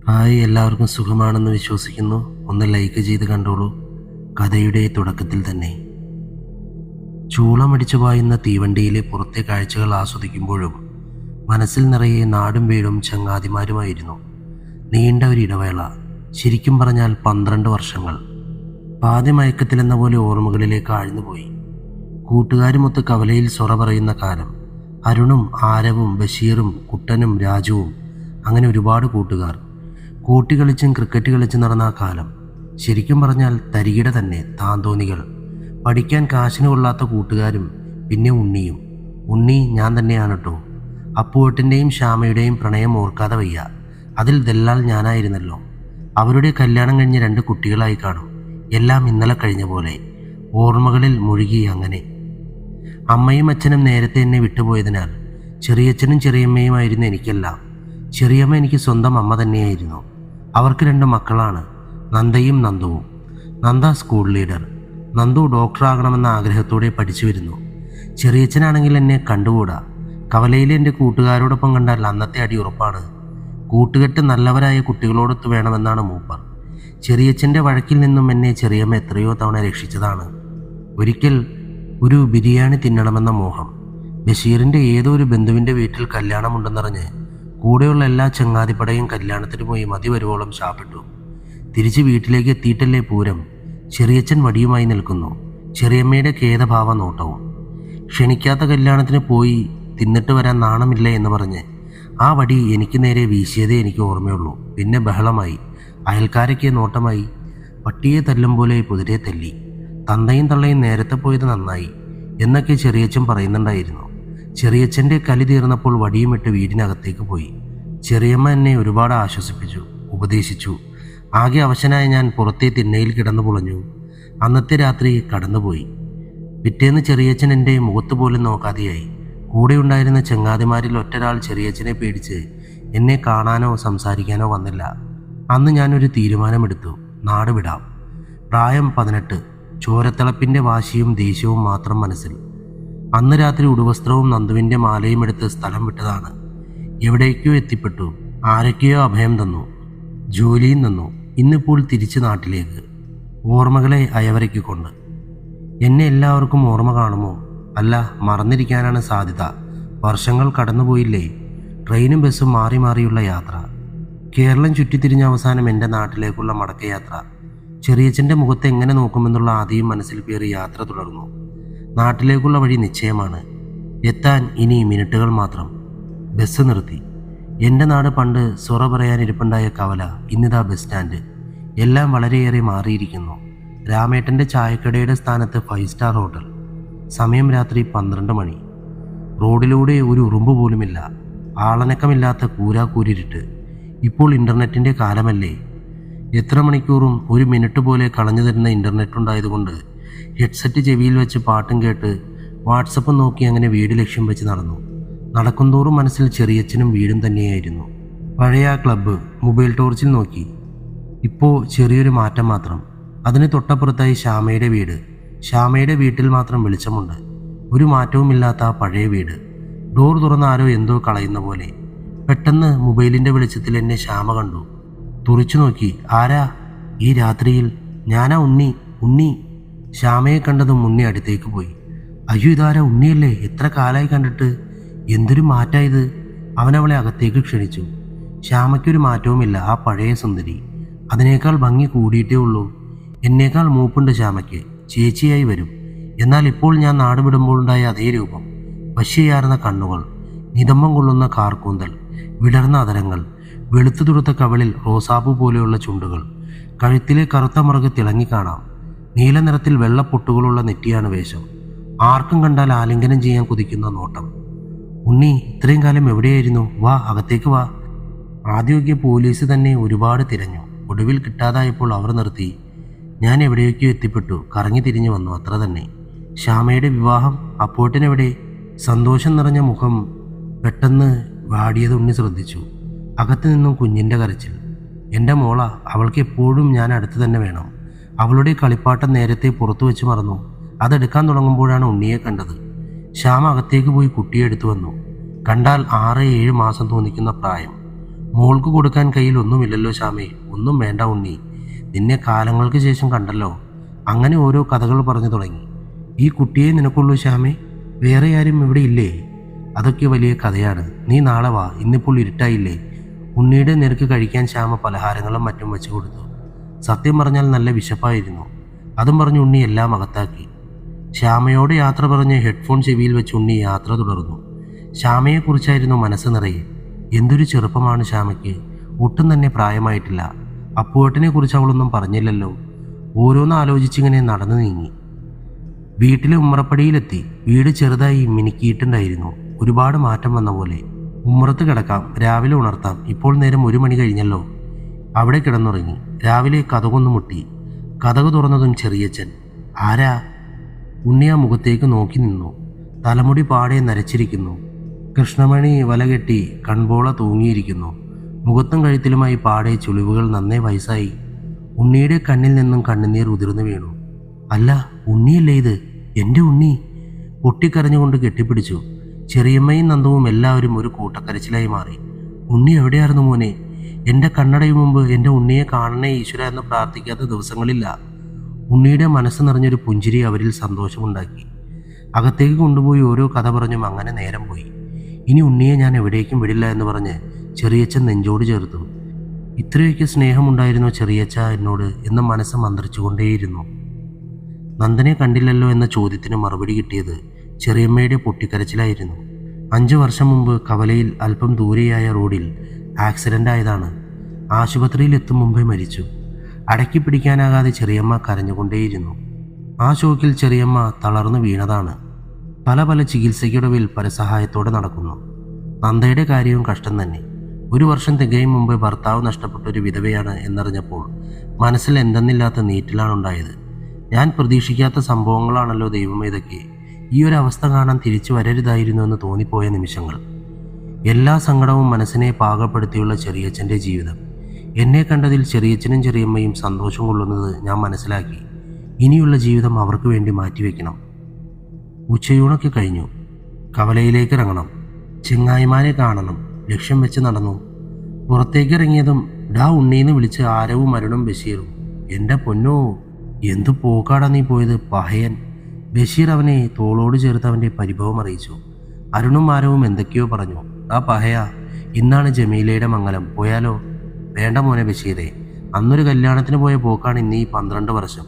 Hi, എല്ലാവർക്കും സുഖമാണെന്ന് വിശ്വസിക്കുന്നു. ഒന്ന് ലൈക്ക് ചെയ്ത് കണ്ടോളൂ. കഥയുടെ തുടക്കത്തിൽ തന്നെ ചൂളമടിച്ചു പായുന്ന തീവണ്ടിയിലെ പുറത്തെ കാഴ്ചകൾ ആസ്വദിക്കുമ്പോഴും മനസ്സിൽ നിറയെ നാടും വീടും ചങ്ങാതിമാരുമായിരുന്നു. നീണ്ട ഒരു ഇടവേള, ശരിക്കും പറഞ്ഞാൽ 12 വർഷങ്ങൾ. പാതി മയക്കത്തിലെന്ന പോലെ ഓർമ്മകളിലേക്ക് ആഴ്ന്നുപോയി. കൂട്ടുകാരുമൊത്ത് കവലയിൽ സൊറ പറയുന്ന കാലം. അരുണും ആരവും ബഷീറും കുട്ടനും രാജുവും, അങ്ങനെ ഒരുപാട് കൂട്ടുകാർ. കൂട്ടിക്കളിച്ചും ക്രിക്കറ്റ് കളിച്ചും നടന്ന ആ കാലം. ശരിക്കും പറഞ്ഞാൽ തരികിട തന്നെ, താന്തോന്നികൾ. പഠിക്കാൻ കാശിന് കൊള്ളാത്ത കൂട്ടുകാരും, പിന്നെ ഉണ്ണിയും. ഉണ്ണി ഞാൻ തന്നെയാണ് കേട്ടോ. അപ്പുവേട്ടൻ്റെയും ശ്യാമയുടെയും പ്രണയം ഓർക്കാതെ വയ്യ. അതിൽ ദല്ലാൽ ഞാനായിരുന്നല്ലോ. അവരുടെ കല്യാണം കഴിഞ്ഞ് 2 കുട്ടികളായി കാണും. എല്ലാം ഇന്നലെ കഴിഞ്ഞ പോലെ ഓർമ്മകളിൽ മുഴുകി. അങ്ങനെ അമ്മയും അച്ഛനും നേരത്തെ എന്നെ വിട്ടുപോയതിനാൽ ചെറിയച്ഛനും ചെറിയമ്മയുമായിരുന്നു എനിക്കെല്ലാം. ചെറിയമ്മ എനിക്ക് സ്വന്തം അമ്മ തന്നെയായിരുന്നു. അവർക്ക് 2 മക്കളാണ്, നന്ദയും നന്ദുവും. നന്ദ സ്കൂൾ ലീഡർ, നന്ദു ഡോക്ടറാകണമെന്ന ആഗ്രഹത്തോടെ പഠിച്ചു വരുന്നു. ചെറിയച്ഛനാണെങ്കിൽ എന്നെ കണ്ടുകൂടാ. കവലയിലെ എൻ്റെ കൂട്ടുകാരോടൊപ്പം കണ്ടാൽ അന്നത്തെ അടി ഉറപ്പാണ്. കൂട്ടുകെട്ട് നല്ലവരായ കുട്ടികളോടൊത്ത് വേണമെന്നാണ് മൂപ്പർ. ചെറിയച്ഛൻ്റെ വഴക്കിൽ നിന്നും എന്നെ ചെറിയമ്മ എത്രയോ തവണ രക്ഷിച്ചതാണ്. ഒരിക്കൽ ഒരു ബിരിയാണി തിന്നണമെന്ന മോഹം. ബഷീറിൻ്റെ ഏതോ ഒരു ബന്ധുവിൻ്റെ വീട്ടിൽ കല്യാണമുണ്ടെന്നറിഞ്ഞ് കൂടെയുള്ള എല്ലാ ചങ്ങാതിപ്പടയും കല്യാണത്തിന് പോയി മതി വരുവോളം ശാപ്പിട്ടു. തിരിച്ച് വീട്ടിലേക്ക് എത്തിയിട്ടല്ലേ പൂരം. ചെറിയച്ഛൻ വടിയുമായി നിൽക്കുന്നു, ചെറിയമ്മയുടെ ഖേദഭാവ നോട്ടവും. ക്ഷണിക്കാത്ത കല്യാണത്തിന് പോയി തിന്നിട്ട് വരാൻ നാണമില്ല എന്ന് പറഞ്ഞ് ആ വടി എനിക്ക് നേരെ വീശിയതേ എനിക്ക് ഓർമ്മയുള്ളൂ. പിന്നെ ബഹളമായി, അയൽക്കാരൊക്കെ നോട്ടമായി. പട്ടിയെ തല്ലും പോലെ കുതിരെ തല്ലി. തന്തയും തള്ളയും നേരത്തെ പോയത് നന്നായി എന്നൊക്കെ ചെറിയച്ഛൻ പറയുന്നുണ്ടായിരുന്നു. ചെറിയച്ഛൻ്റെ കലി തീർന്നപ്പോൾ വടിയുമിട്ട് വീടിനകത്തേക്ക് പോയി. ചെറിയമ്മ എന്നെ ഒരുപാട് ആശ്വസിപ്പിച്ചു, ഉപദേശിച്ചു. ആകെ അവശനായ ഞാൻ പുറത്തെ തിണ്ണയിൽ കിടന്നു പുളഞ്ഞു. അന്നത്തെ രാത്രി കടന്നുപോയി. പിറ്റേന്ന് ചെറിയച്ഛൻ എൻ്റെ മുഖത്ത് പോലും നോക്കാതെയായി. കൂടെ ഉണ്ടായിരുന്ന ചങ്ങാതിമാരിൽ ഒറ്റൊരാൾ ചെറിയച്ഛനെ പേടിച്ച് എന്നെ കാണാനോ സംസാരിക്കാനോ വന്നില്ല. അന്ന് ഞാനൊരു തീരുമാനമെടുത്തു, നാട് വിടാം. പ്രായം 18, ചോരത്തിളപ്പിൻ്റെ വാശിയും ദേഷ്യവും മാത്രം മനസ്സിൽ. അന്ന് രാത്രി ഉടുവസ്ത്രവും നന്ദുവിൻ്റെ മാലയും എടുത്ത് സ്ഥലം വിട്ടതാണ്. എവിടേക്കോ എത്തിപ്പെട്ടു. ആരൊക്കെയോ അഭയം തന്നു, ജോലിയും തന്നു. ഇന്നിപ്പോൾ തിരിച്ച് നാട്ടിലേക്ക്, ഓർമ്മകളെ അയവരയ്ക്കൊണ്ട്. എന്നെ എല്ലാവർക്കും ഓർമ്മ കാണുമോ? അല്ല, മറന്നിരിക്കാനാണ് സാധ്യത. വർഷങ്ങൾ കടന്നുപോയില്ലേ. ട്രെയിനും ബസ്സും മാറി മാറിയുള്ള യാത്ര. കേരളം ചുറ്റിത്തിരിഞ്ഞ അവസാനം എൻ്റെ നാട്ടിലേക്കുള്ള മടക്കയാത്ര. ചെറിയച്ഛൻ്റെ മുഖത്ത് എങ്ങനെ നോക്കുമെന്നുള്ള ആദ്യം മനസ്സിൽ കയറി യാത്ര തുടർന്നു. നാട്ടിലേക്കുള്ള വഴി നിശ്ചയമാണ്. എത്താൻ ഇനി മിനിറ്റുകൾ മാത്രം. ബസ് നിർത്തി. എൻ്റെ നാട് പണ്ട് സൊറ പറയാനിരിപ്പുണ്ടായ കവല, ഇന്നിതാ ബസ് സ്റ്റാൻഡ്. എല്ലാം വളരെയേറെ മാറിയിരിക്കുന്നു. രാമേട്ടൻ്റെ ചായക്കടയുടെ സ്ഥാനത്ത് 5 സ്റ്റാർ ഹോട്ടൽ. സമയം രാത്രി 12 മണി. റോഡിലൂടെ ഒരു ഉറുമ്പ് പോലുമില്ല. ആളനക്കമില്ലാത്ത കൂരാക്കൂരിട്ട്. ഇപ്പോൾ ഇൻ്റർനെറ്റിൻ്റെ കാലമല്ലേ. എത്ര മണിക്കൂറും ഒരു മിനിറ്റ് പോലെ കളഞ്ഞു തരുന്ന ഇൻ്റർനെറ്റ് ഉണ്ടായതുകൊണ്ട് ഹെഡ്സെറ്റ് ചെവിയിൽ വെച്ച് പാട്ടും കേട്ട് വാട്സപ്പ് നോക്കി അങ്ങനെ വീട് ലക്ഷ്യം വെച്ച് നടന്നു. നടക്കുന്തോറും മനസ്സിൽ ചെറിയച്ഛനും വീടും തന്നെയായിരുന്നു. പഴയ ആ ക്ലബ്ബ് മൊബൈൽ ടോർച്ചിൽ നോക്കി. ഇപ്പോൾ ചെറിയൊരു മാറ്റം മാത്രം. അതിന് തൊട്ടപ്പുറത്തായി ശ്യാമയുടെ വീട്. ശ്യാമയുടെ വീട്ടിൽ മാത്രം വെളിച്ചമുണ്ട്. ഒരു മാറ്റവുമില്ലാത്ത ആ പഴയ വീട്. ഡോർ തുറന്ന ആരോ എന്തോ കളയുന്ന പോലെ. പെട്ടെന്ന് മൊബൈലിൻ്റെ വെളിച്ചത്തിൽ എന്നെ ശ്യാമ കണ്ടു. തുറിച്ചു നോക്കി. ആരാ ഈ രാത്രിയിൽ? ഞാനാ, ഉണ്ണി. ഉണ്ണി. ശ്യാമയെ കണ്ടതും ഉണ്ണി അടുത്തേക്ക് പോയി. അയ്യോ, ഇതാരാ? ഉണ്ണിയല്ലേ? എത്ര കാലമായി കണ്ടിട്ട്. എന്തൊരു മാറ്റായത്. അവനവളെ അകത്തേക്ക് ക്ഷണിച്ചു. ശ്യാമയ്ക്കൊരു മാറ്റവുമില്ല. ആ പഴയ സുന്ദരി. അതിനേക്കാൾ ഭംഗി കൂടിയിട്ടേ ഉള്ളൂ. എന്നേക്കാൾ മൂപ്പുണ്ട് ശ്യാമയ്ക്ക്. ചേച്ചിയായി വരും. എന്നാൽ ഇപ്പോൾ ഞാൻ നാട് വിടുമ്പോഴുണ്ടായ അതേ രൂപം. വശ്യയാർന്ന കണ്ണുകൾ, നിതംബം കൊള്ളുന്ന കാർക്കൂന്തൽ, വിടർന്ന അതരങ്ങൾ, വെളുത്തു തുടുത്ത കവളിൽ റോസാപ്പൂ പോലെയുള്ള ചുണ്ടുകൾ, കഴുത്തിലെ കറുത്ത മുറക് തിളങ്ങിക്കാണാം. നീല നിറത്തിൽ വെള്ളപ്പൊട്ടുകളുള്ള നെറ്റിയാണ് വേഷം. ആർക്കും കണ്ടാൽ ആലിംഗനം ചെയ്യാൻ കുതിക്കുന്ന നോട്ടം. ഉണ്ണി, ഇത്രയും കാലം എവിടെയായിരുന്നു? വാ, അകത്തേക്ക് വാ. ആദ്യമൊക്കെ പോലീസ് തന്നെ ഒരുപാട് തിരഞ്ഞു. ഒടുവിൽ കിട്ടാതായപ്പോൾ അവർ നിർത്തി. ഞാൻ എവിടെയൊക്കെയോ എത്തിപ്പെട്ടു. കറങ്ങി തിരിഞ്ഞു വന്നു, അത്ര തന്നെ. ശ്യാമയുടെ വിവാഹം അപ്പോട്ടിനെവിടെ? സന്തോഷം നിറഞ്ഞ മുഖം പെട്ടെന്ന് വാടിയത് ഉണ്ണി ശ്രദ്ധിച്ചു. അകത്തു നിന്നും കുഞ്ഞിൻ്റെ കരച്ചിൽ. എൻ്റെ മോള, അവൾക്ക് എപ്പോഴും ഞാൻ അടുത്ത് തന്നെ വേണം. അവളുടെ കളിപ്പാട്ടം നേരത്തെ പുറത്തു വെച്ച് മറന്നു. അതെടുക്കാൻ തുടങ്ങുമ്പോഴാണ് ഉണ്ണിയെ കണ്ടത്. ശ്യാമ അകത്തേക്ക് പോയി കുട്ടിയെ എടുത്തു വന്നു. കണ്ടാൽ 6-7 മാസം തോന്നിക്കുന്ന പ്രായം. മോൾക്ക് കൊടുക്കാൻ കയ്യിൽ ഒന്നുമില്ലല്ലോ ശ്യാമേ. ഒന്നും വേണ്ട ഉണ്ണി, നിന്നെ കാലങ്ങൾക്ക് ശേഷം കണ്ടല്ലോ. അങ്ങനെ ഓരോ കഥകൾ പറഞ്ഞു തുടങ്ങി. ഈ കുട്ടിയെ നിനക്കുള്ളൂ ശ്യാമേ, വേറെ ആരും ഇവിടെ ഇല്ലേ? അതൊക്കെ വലിയ കഥയാണ്. നീ നാളെ വാ, ഇന്നിപ്പോൾ ഇരുട്ടായില്ലേ. ഉണ്ണിയുടെ നിരക്ക് കഴിക്കാൻ ശ്യാമ പലഹാരങ്ങളും മറ്റും വെച്ചു കൊടുത്തു. സത്യം പറഞ്ഞാൽ നല്ല വിശപ്പായിരുന്നു. അതും പറഞ്ഞ് ഉണ്ണി എല്ലാം അകത്താക്കി. ശ്യാമയോട് യാത്ര പറഞ്ഞ് ഹെഡ്ഫോൺ ചെവിയിൽ വെച്ച് ഉണ്ണി യാത്ര തുടർന്നു. ശ്യാമയെക്കുറിച്ചായിരുന്നു മനസ്സ് നിറയെ. എന്തൊരു ചെറുപ്പമാണ് ശ്യാമയ്ക്ക്, ഒട്ടും തന്നെ പ്രായമായിട്ടില്ല. അപ്പുവേട്ടനെ കുറിച്ച് അവളൊന്നും പറഞ്ഞില്ലല്ലോ. ഓരോന്ന് ആലോചിച്ചിങ്ങനെ നടന്നു നീങ്ങി. വീട്ടിലെ ഉമ്മറപ്പടിയിലെത്തി. വീട് ചെറുതായി മിനുക്കിയിട്ടുണ്ടായിരുന്നു. ഒരുപാട് മാറ്റം വന്ന പോലെ. ഉമ്മറത്ത് കിടക്കാം, രാവിലെ ഉണർത്താം. ഇപ്പോൾ നേരം 1 മണി കഴിഞ്ഞല്ലോ. അവിടെ കിടന്നുറങ്ങി. രാവിലെ കതകൊന്നു മുട്ടി. കതക് തുറന്നതും ചെറിയച്ഛൻ. ആരാ? ഉണ്ണി ആ മുഖത്തേക്ക് നോക്കി നിന്നു. തലമുടി പാടെ നരച്ചിരിക്കുന്നു. കൃഷ്ണമണി വലകെട്ടി കൺപോള തൂങ്ങിയിരിക്കുന്നു. മുഖത്തും കഴുത്തിലുമായി പാടെ ചുളിവുകൾ. നന്നേ വയസ്സായി. ഉണ്ണിയുടെ കണ്ണിൽ നിന്നും കണ്ണുനീർ ഉതിർന്നു വീണു. അല്ല, ഉണ്ണിയല്ലേ ഇത്? എൻ്റെ ഉണ്ണി! പൊട്ടിക്കരഞ്ഞുകൊണ്ട് കെട്ടിപ്പിടിച്ചു. ചെറിയമ്മയും നന്ദവും എല്ലാവരും ഒരു കൂട്ടക്കരച്ചിലായി മാറി. ഉണ്ണി എവിടെയായിരുന്നു മോനെ? എൻ്റെ കണ്ണടയും മുമ്പ് എൻ്റെ ഉണ്ണിയെ കാണണേ ഈശ്വര എന്ന് പ്രാർത്ഥിക്കാത്ത ദിവസങ്ങളില്ല. ഉണ്ണിയുടെ മനസ്സ് നിറഞ്ഞൊരു പുഞ്ചിരി അവരിൽ സന്തോഷമുണ്ടാക്കി. അകത്തേക്ക് കൊണ്ടുപോയി ഓരോ കഥ പറഞ്ഞും അങ്ങനെ നേരം പോയി. ഇനി ഉണ്ണിയെ ഞാൻ എവിടേക്കും വിടില്ല എന്ന് പറഞ്ഞ് ചെറിയച്ഛൻ നെഞ്ചോട് ചേർത്തു. ഇത്രയൊക്കെ സ്നേഹമുണ്ടായിരുന്നോ ചെറിയച്ഛ എന്നോട് എന്ന് മനസ്സ് മന്ത്രിച്ചുകൊണ്ടേയിരുന്നു. നന്ദനെ കണ്ടില്ലല്ലോ എന്ന ചോദ്യത്തിന് മറുപടി കിട്ടിയത് ചെറിയമ്മയുടെ പൊട്ടിക്കരച്ചിലായിരുന്നു. 5 വർഷം മുമ്പ് കവലയിൽ അല്പം ദൂരെയായ റോഡിൽ ആക്സിഡൻ്റ് ആയതാണ്. ആശുപത്രിയിൽ എത്തും മുമ്പേ മരിച്ചു. അടക്കി പിടിക്കാനാകാതെ ചെറിയമ്മ കരഞ്ഞുകൊണ്ടേയിരുന്നു. ആ ഷോക്കിൽ ചെറിയമ്മ തളർന്നു വീണതാണ്. പല ചികിത്സയ്ക്കൊടുവിൽ പരസഹായത്തോടെ നടക്കുന്നു. നന്ദയുടെ കാര്യവും കഷ്ടം തന്നെ. 1 വർഷം തികയും മുമ്പ് ഭർത്താവ് നഷ്ടപ്പെട്ടൊരു വിധവയാണ് എന്നറിഞ്ഞപ്പോൾ മനസ്സിൽ എന്തെന്നില്ലാത്ത നീറ്റിലാണുണ്ടായത്. ഞാൻ പ്രതീക്ഷിക്കാത്ത സംഭവങ്ങളാണല്ലോ ദൈവമേ ഇതൊക്കെ. ഈ ഒരു അവസ്ഥ കാണാൻ തിരിച്ചു വരരുതായിരുന്നു എന്ന് തോന്നിപ്പോയ നിമിഷങ്ങൾ. എല്ലാ സങ്കടവും മനസ്സിനെ പാകപ്പെടുത്തിയുള്ള ചെറിയച്ഛൻ്റെ ജീവിതം. എന്നെ കണ്ടതിൽ ചെറിയച്ഛനും ചെറിയമ്മയും സന്തോഷം കൊള്ളുന്നത് ഞാൻ മനസ്സിലാക്കി. ഇനിയുള്ള ജീവിതം അവർക്ക് വേണ്ടി മാറ്റിവെക്കണം. ഉച്ചയൂണൊക്കെ കഴിഞ്ഞു. കവലയിലേക്ക് ഇറങ്ങണം. ചെങ്ങായിമാരെ കാണണം. ലക്ഷ്യം വെച്ച് നടന്നു. പുറത്തേക്ക് ഇറങ്ങിയതും ഡാ ഉണ്ണീന്ന് വിളിച്ച് ആരവും അരുണും ബഷീറും. എൻ്റെ പൊന്നോ, എന്തു പോക്കാടാ നീ പോയത് പഹയൻ! ബഷീർ അവനെ തോളോട് ചേർത്ത് അവൻ്റെ പരിഭവം അറിയിച്ചു. അരുണും ആരവും എന്തൊക്കെയോ പറഞ്ഞു. ആ പഹയ, ഇന്നാണ് ജമീലയുടെ മംഗലം, പോയാലോ? വേണ്ട മോനെ ബഷീറെ, അന്നൊരു കല്യാണത്തിന് പോയ പോക്കാണ് ഇന്ന് ഈ 12 വർഷം.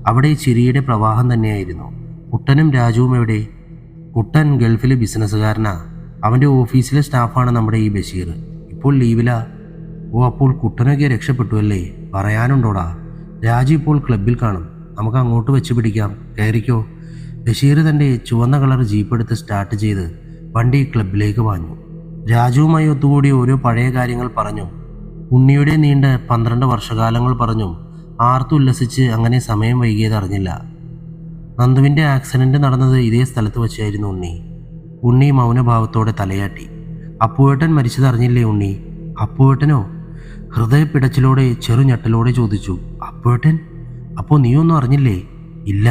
അവിടെ ചിരിയുടെ പ്രവാഹം തന്നെയായിരുന്നു. കുട്ടനും രാജുവും എവിടെ? കുട്ടൻ ഗൾഫിൽ ബിസിനസ്സുകാരനാ. അവൻ്റെ ഓഫീസിലെ സ്റ്റാഫാണ് നമ്മുടെ ഈ ബഷീർ. ഇപ്പോൾ ലീവിലാ. ഓ, അപ്പോൾ കുട്ടനൊക്കെ രക്ഷപ്പെട്ടു അല്ലേ? പറയാനുണ്ടോടാ? രാജു ഇപ്പോൾ ക്ലബിൽ കാണും. നമുക്ക് അങ്ങോട്ട് വെച്ച് പിടിക്കാം. കയറിക്കോ. ബഷീർ തൻ്റെ ചുവന്ന കളർ ജീപ്പ് എടുത്ത് സ്റ്റാർട്ട് ചെയ്ത് വണ്ടി ക്ലബിലേക്ക് വാങ്ങി. രാജുവുമായി ഒത്തുകൂടി ഓരോ പഴയ കാര്യങ്ങൾ പറഞ്ഞു. ഉണ്ണിയുടെ നീണ്ട 12 വർഷകാലങ്ങൾ പറഞ്ഞും ആർത്തുല്ലസിച്ച് അങ്ങനെ സമയം വൈകിയത് അറിഞ്ഞില്ല. നന്ദുവിൻ്റെ ആക്സിഡൻറ്റ് നടന്നത് ഇതേ സ്ഥലത്ത് വെച്ചായിരുന്നു ഉണ്ണി മൗനഭാവത്തോടെ തലയാട്ടി. അപ്പുവേട്ടൻ മരിച്ചതറിഞ്ഞില്ലേ ഉണ്ണി? അപ്പുവേട്ടനോ? ഹൃദയപ്പിടച്ചിലോടെ ചെറുഞെട്ടലോടെ ചോദിച്ചു. അപ്പുവേട്ടൻ? അപ്പോൾ നീയൊന്നും അറിഞ്ഞില്ലേ? ഇല്ല,